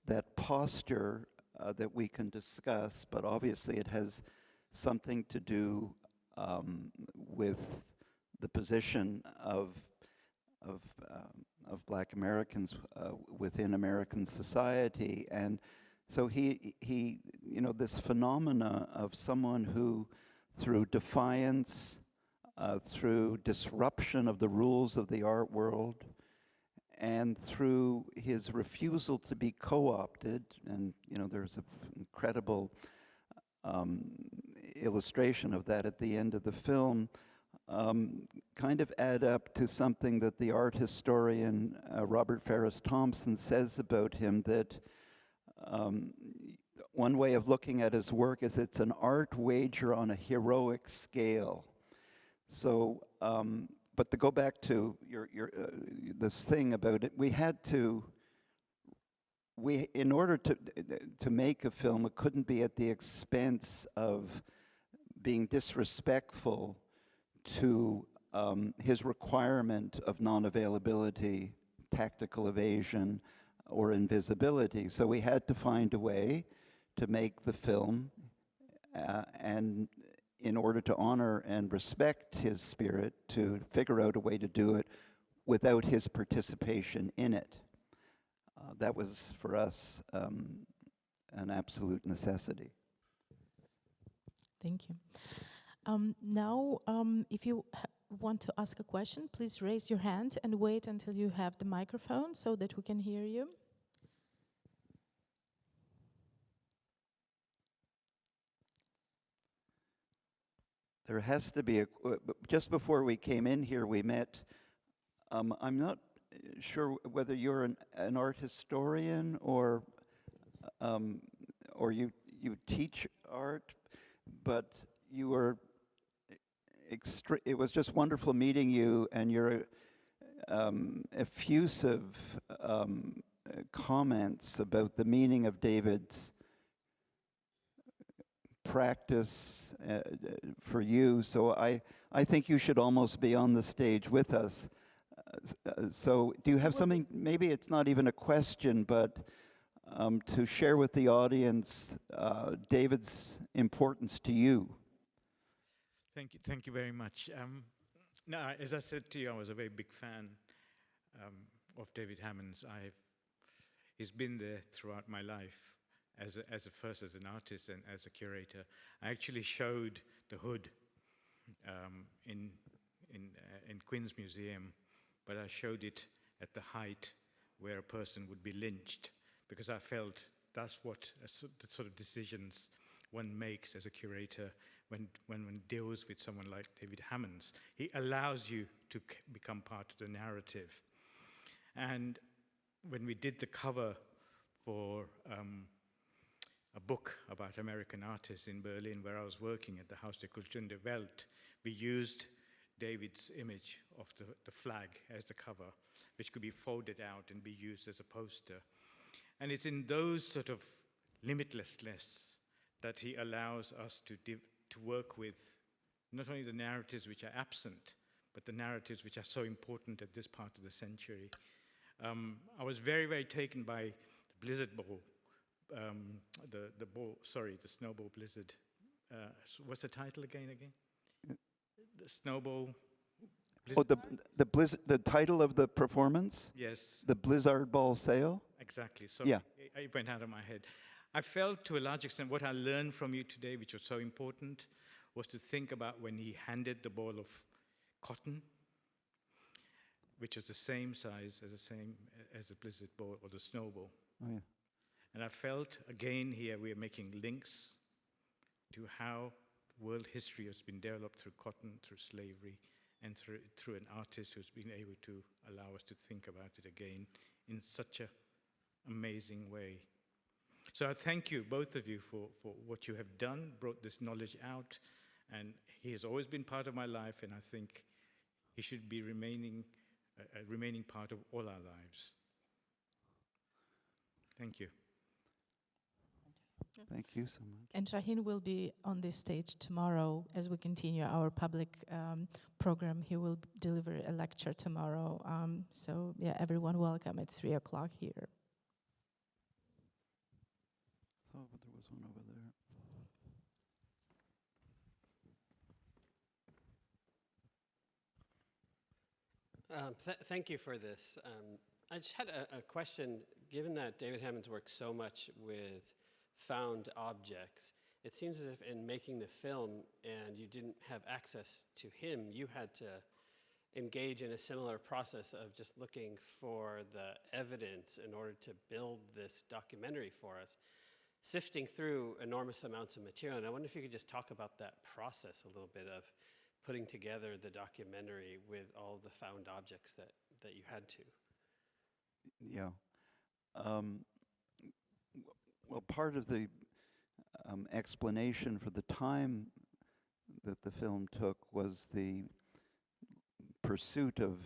[SPEAKER 7] that posture that we can discuss, but obviously it has something to do with the position of Black Americans within American society. And so he this phenomena of someone who, through defiance, through disruption of the rules of the art world, and through his refusal to be co-opted, and there's an incredible illustration of that at the end of the film, kind of add up to something that the art historian Robert Ferris Thompson says about him, that one way of looking at his work is it's an art wager on a heroic scale. So, but to go back to your this thing about it, in order to make a film, it couldn't be at the expense of being disrespectful to his requirement of non-availability, tactical evasion, or invisibility. So we had to find a way to make the film, and in order to honor and respect his spirit, to figure out a way to do it without his participation in it. That was, for us, an absolute necessity.
[SPEAKER 1] Thank you. Now, if you want to ask a question, please raise your hand and wait until you have the microphone so that we can hear you.
[SPEAKER 7] There has to be just before we came in here, we met. I'm not sure whether you're an art historian or you teach art, but you were it was just wonderful meeting you, and your effusive comments about the meaning of David's practice for you. So I think you should almost be on the stage with us. So do you have something, maybe it's not even a question, but to share with the audience David's importance to you?
[SPEAKER 6] Thank you very much. No, as I said to you, I was a very big fan of David Hammons. He's been there throughout my life, first as an artist and as a curator. I actually showed the hood in Queen's Museum, but I showed it at the height where a person would be lynched, because I felt that's what the sort of decisions one makes as a curator when one deals with someone like David Hammons. He allows you to become part of the narrative. And when we did the cover for a book about American artists in Berlin, where I was working at the Haus der Kultur und der Welt, we used David's image of the flag as the cover, which could be folded out and be used as a poster. And it's in those sort of limitlessness that he allows us to work with not only the narratives which are absent, but the narratives which are so important at this part of the century. I was very, very taken by the Blizzard Ball, the Snowball Blizzard. What's the title again? The Snowball Blizzard.
[SPEAKER 7] Oh, the title of the performance?
[SPEAKER 6] Yes.
[SPEAKER 7] The Blizzard Ball Sale?
[SPEAKER 6] Exactly. Sorry,
[SPEAKER 7] yeah.
[SPEAKER 6] It went out of my head. I felt to a large extent what I learned from you today, which was so important, was to think about when he handed the ball of cotton, which was the same size as the Blizzard Ball or the Snowball.
[SPEAKER 7] Oh, yeah.
[SPEAKER 6] And I felt, again, here we are making links to how world history has been developed through cotton, through slavery, and through an artist who's been able to allow us to think about it again in such an amazing way. So I thank you, both of you, for what you have done, brought this knowledge out, and he has always been part of my life, and I think he should be remaining part of all our lives. Thank you.
[SPEAKER 7] Thank you so much.
[SPEAKER 1] And Shahin will be on this stage tomorrow as we continue our public program. He will deliver a lecture tomorrow. So yeah, everyone welcome at 3 o'clock here.
[SPEAKER 7] I thought there was one over there.
[SPEAKER 9] Thank you for this. I just had a question. Given that David Hammons works so much with found objects, it seems as if in making the film and you didn't have access to him, you had to engage in a similar process of just looking for the evidence in order to build this documentary for us, sifting through enormous amounts of material. And I wonder if you could just talk about that process a little bit of putting together the documentary with all of the found objects that you had to.
[SPEAKER 7] Yeah. Well, part of the explanation for the time that the film took was the pursuit of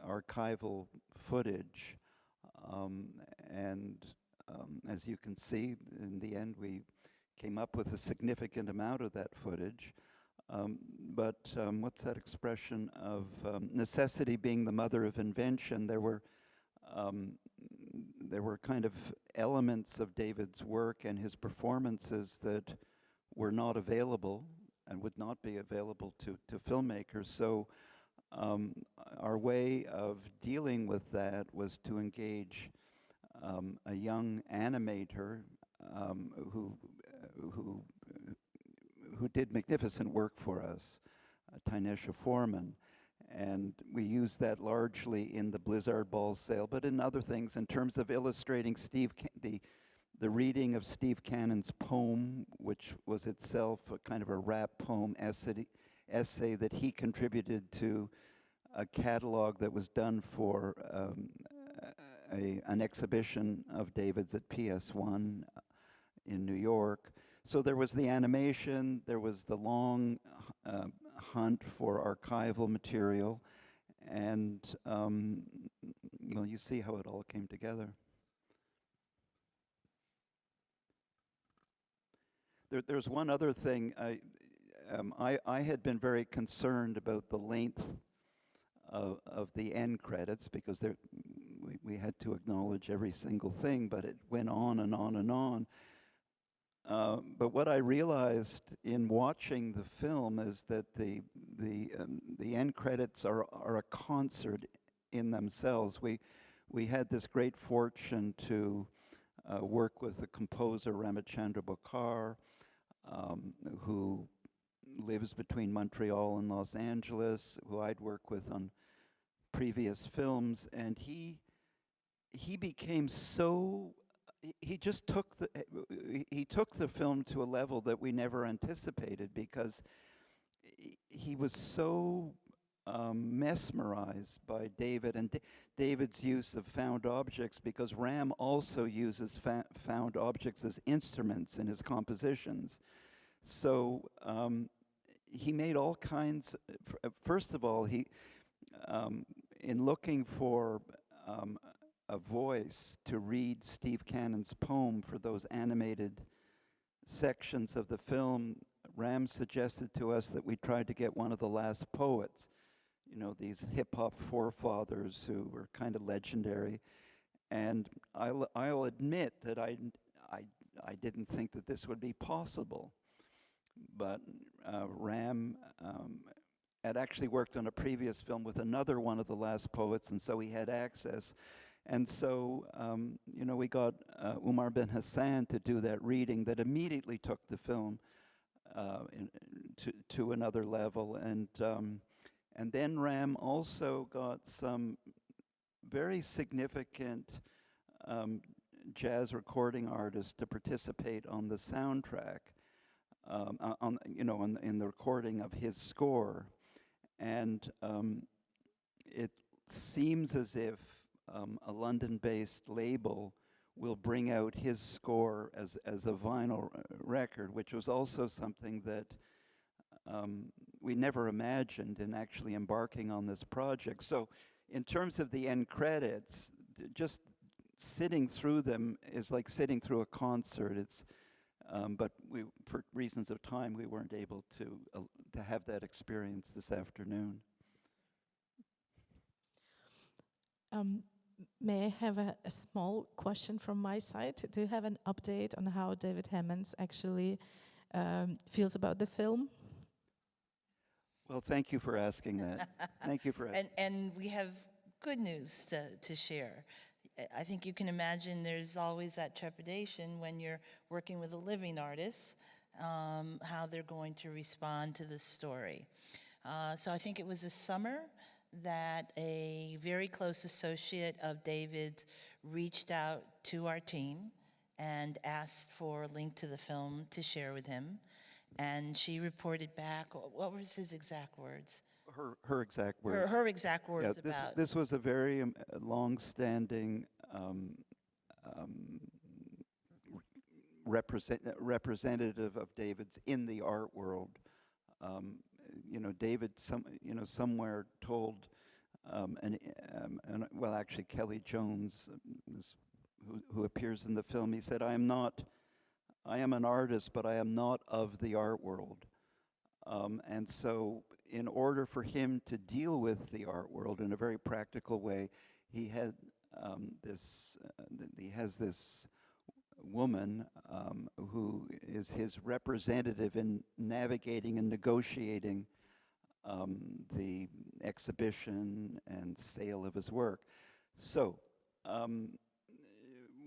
[SPEAKER 7] archival footage. As you can see, in the end, we came up with a significant amount of that footage. But what's that expression of necessity being the mother of invention? There were kind of elements of David's work and his performances that were not available and would not be available to filmmakers. So our way of dealing with that was to engage a young animator who did magnificent work for us, Tynesha Foreman. And we used that largely in the Blizzard Ball sale, but in other things, in terms of illustrating the reading of Steve Cannon's poem, which was itself a kind of a rap poem essay that he contributed to a catalog that was done for an exhibition of David's at PS1 in New York. So there was the animation, there was the long hunt for archival material, and well, you see how it all came together. There's one other thing. I had been very concerned about the length of the end credits, because we had to acknowledge every single thing, but it went on and on and on. but what I realized in watching the film is that the end credits are a concert in themselves. We had this great fortune to work with the composer Ramachandra Bokhar, who lives between Montreal and Los Angeles, who I'd worked with on previous films, and he became so. He just took the film to a level that we never anticipated, because he was so mesmerized by David and David's use of found objects, because Ram also uses found objects as instruments in his compositions. So he made all kinds. First of all, he in looking for a voice to read Steve Cannon's poem for those animated sections of the film, Ram suggested to us that we tried to get one of the last poets, these hip-hop forefathers who were kind of legendary. And I'll admit that I didn't think that this would be possible. But Ram had actually worked on a previous film with another one of the last poets, and so he had access. And so, we got Umar Ben Hassan to do that reading that immediately took the film to another level. And then Ram also got some very significant jazz recording artists to participate on the soundtrack, in the recording of his score. And it seems as if a London-based label will bring out his score as a vinyl record, which was also something that we never imagined in actually embarking on this project. So in terms of the end credits, just sitting through them is like sitting through a concert. It's but for reasons of time, we weren't able to have that experience this afternoon.
[SPEAKER 1] May I have a small question from my side? Do you have an update on how David Hammons actually feels about the film?
[SPEAKER 7] Well, thank you for asking that. Thank you for asking.
[SPEAKER 8] And we have good news to share. I think you can imagine there's always that trepidation when you're working with a living artist, how they're going to respond to this story. So I think it was this summer that a very close associate of David's reached out to our team and asked for a link to the film to share with him. And she reported back, what was his exact words?
[SPEAKER 7] Her exact words.
[SPEAKER 8] Her exact words about...
[SPEAKER 7] This was a very long-standing representative of David's in the art world. David somewhere told, well, actually Kelly Jones, who appears in the film, he said, I am an artist, but I am not of the art world. And so in order for him to deal with the art world in a very practical way, he has this woman who is his representative in navigating and negotiating the exhibition and sale of his work. So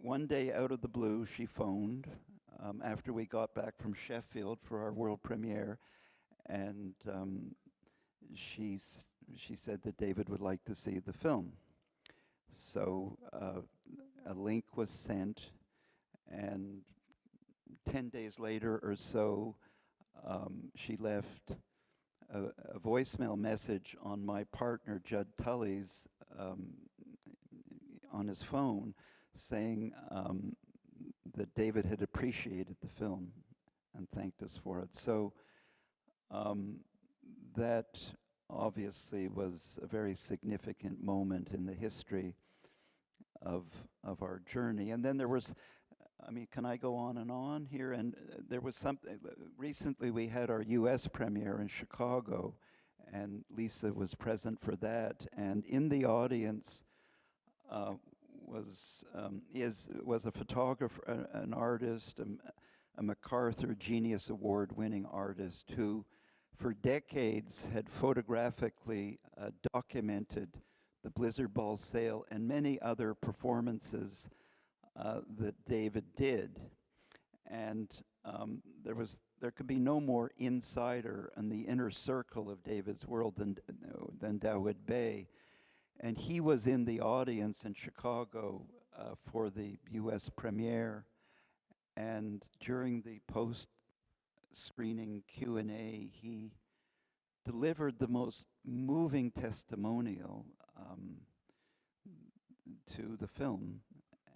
[SPEAKER 7] one day out of the blue, she phoned after we got back from Sheffield for our world premiere, and she said that David would like to see the film. So a link was sent, and 10 days later or so, she left a voicemail message on my partner Judd Tully's on his phone, saying that David had appreciated the film and thanked us for it. So that obviously was a very significant moment in the history of our journey. And then there was, can I go on and on here? And there was something, recently we had our US premiere in Chicago, and Lisa was present for that. And in the audience was a photographer, an artist, a MacArthur Genius Award-winning artist who, for decades, had photographically documented the Blizzard Ball sale and many other performances that David did. And there could be no more insider in the inner circle of David's world than Dawood Bey. And he was in the audience in Chicago for the US premiere. And during the post-screening Q&A, he delivered the most moving testimonial to the film.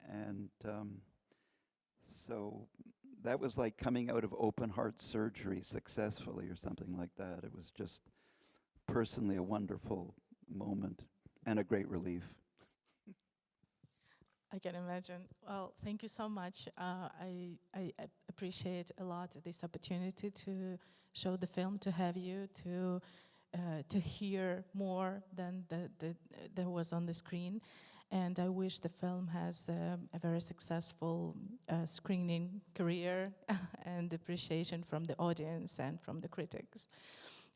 [SPEAKER 7] And so that was like coming out of open heart surgery successfully or something like that. It was just personally a wonderful moment and a great relief.
[SPEAKER 1] I can imagine. Well, thank you so much. I appreciate a lot this opportunity to show the film, to have you, to hear more than there was on the screen. And I wish the film has a very successful screening career and appreciation from the audience and from the critics.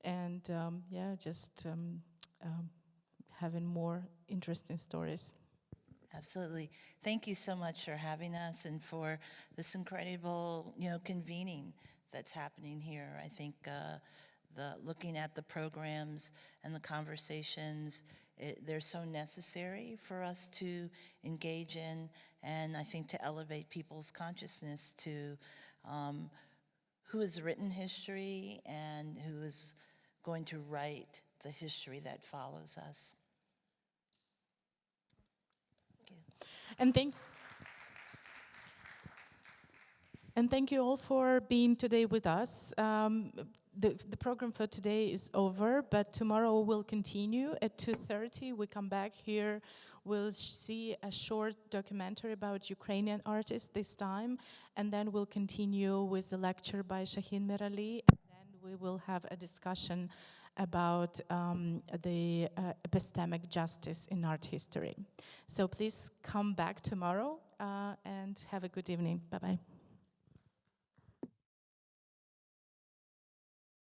[SPEAKER 1] And just having more interesting stories.
[SPEAKER 8] Absolutely. Thank you so much for having us and for this incredible, convening that's happening here. I think looking at the programs and the conversations, they're so necessary for us to engage in, and I think to elevate people's consciousness to who has written history and who is going to write the history that follows us.
[SPEAKER 1] And thank you all for being today with us. The program for today is over, but tomorrow we'll continue at 2:30. We come back here. We'll see a short documentary about Ukrainian artists this time, and then we'll continue with the lecture by Shahin Mirali, and then we will have a discussion about the epistemic justice in art history. So please come back tomorrow and have a good evening. Bye-bye.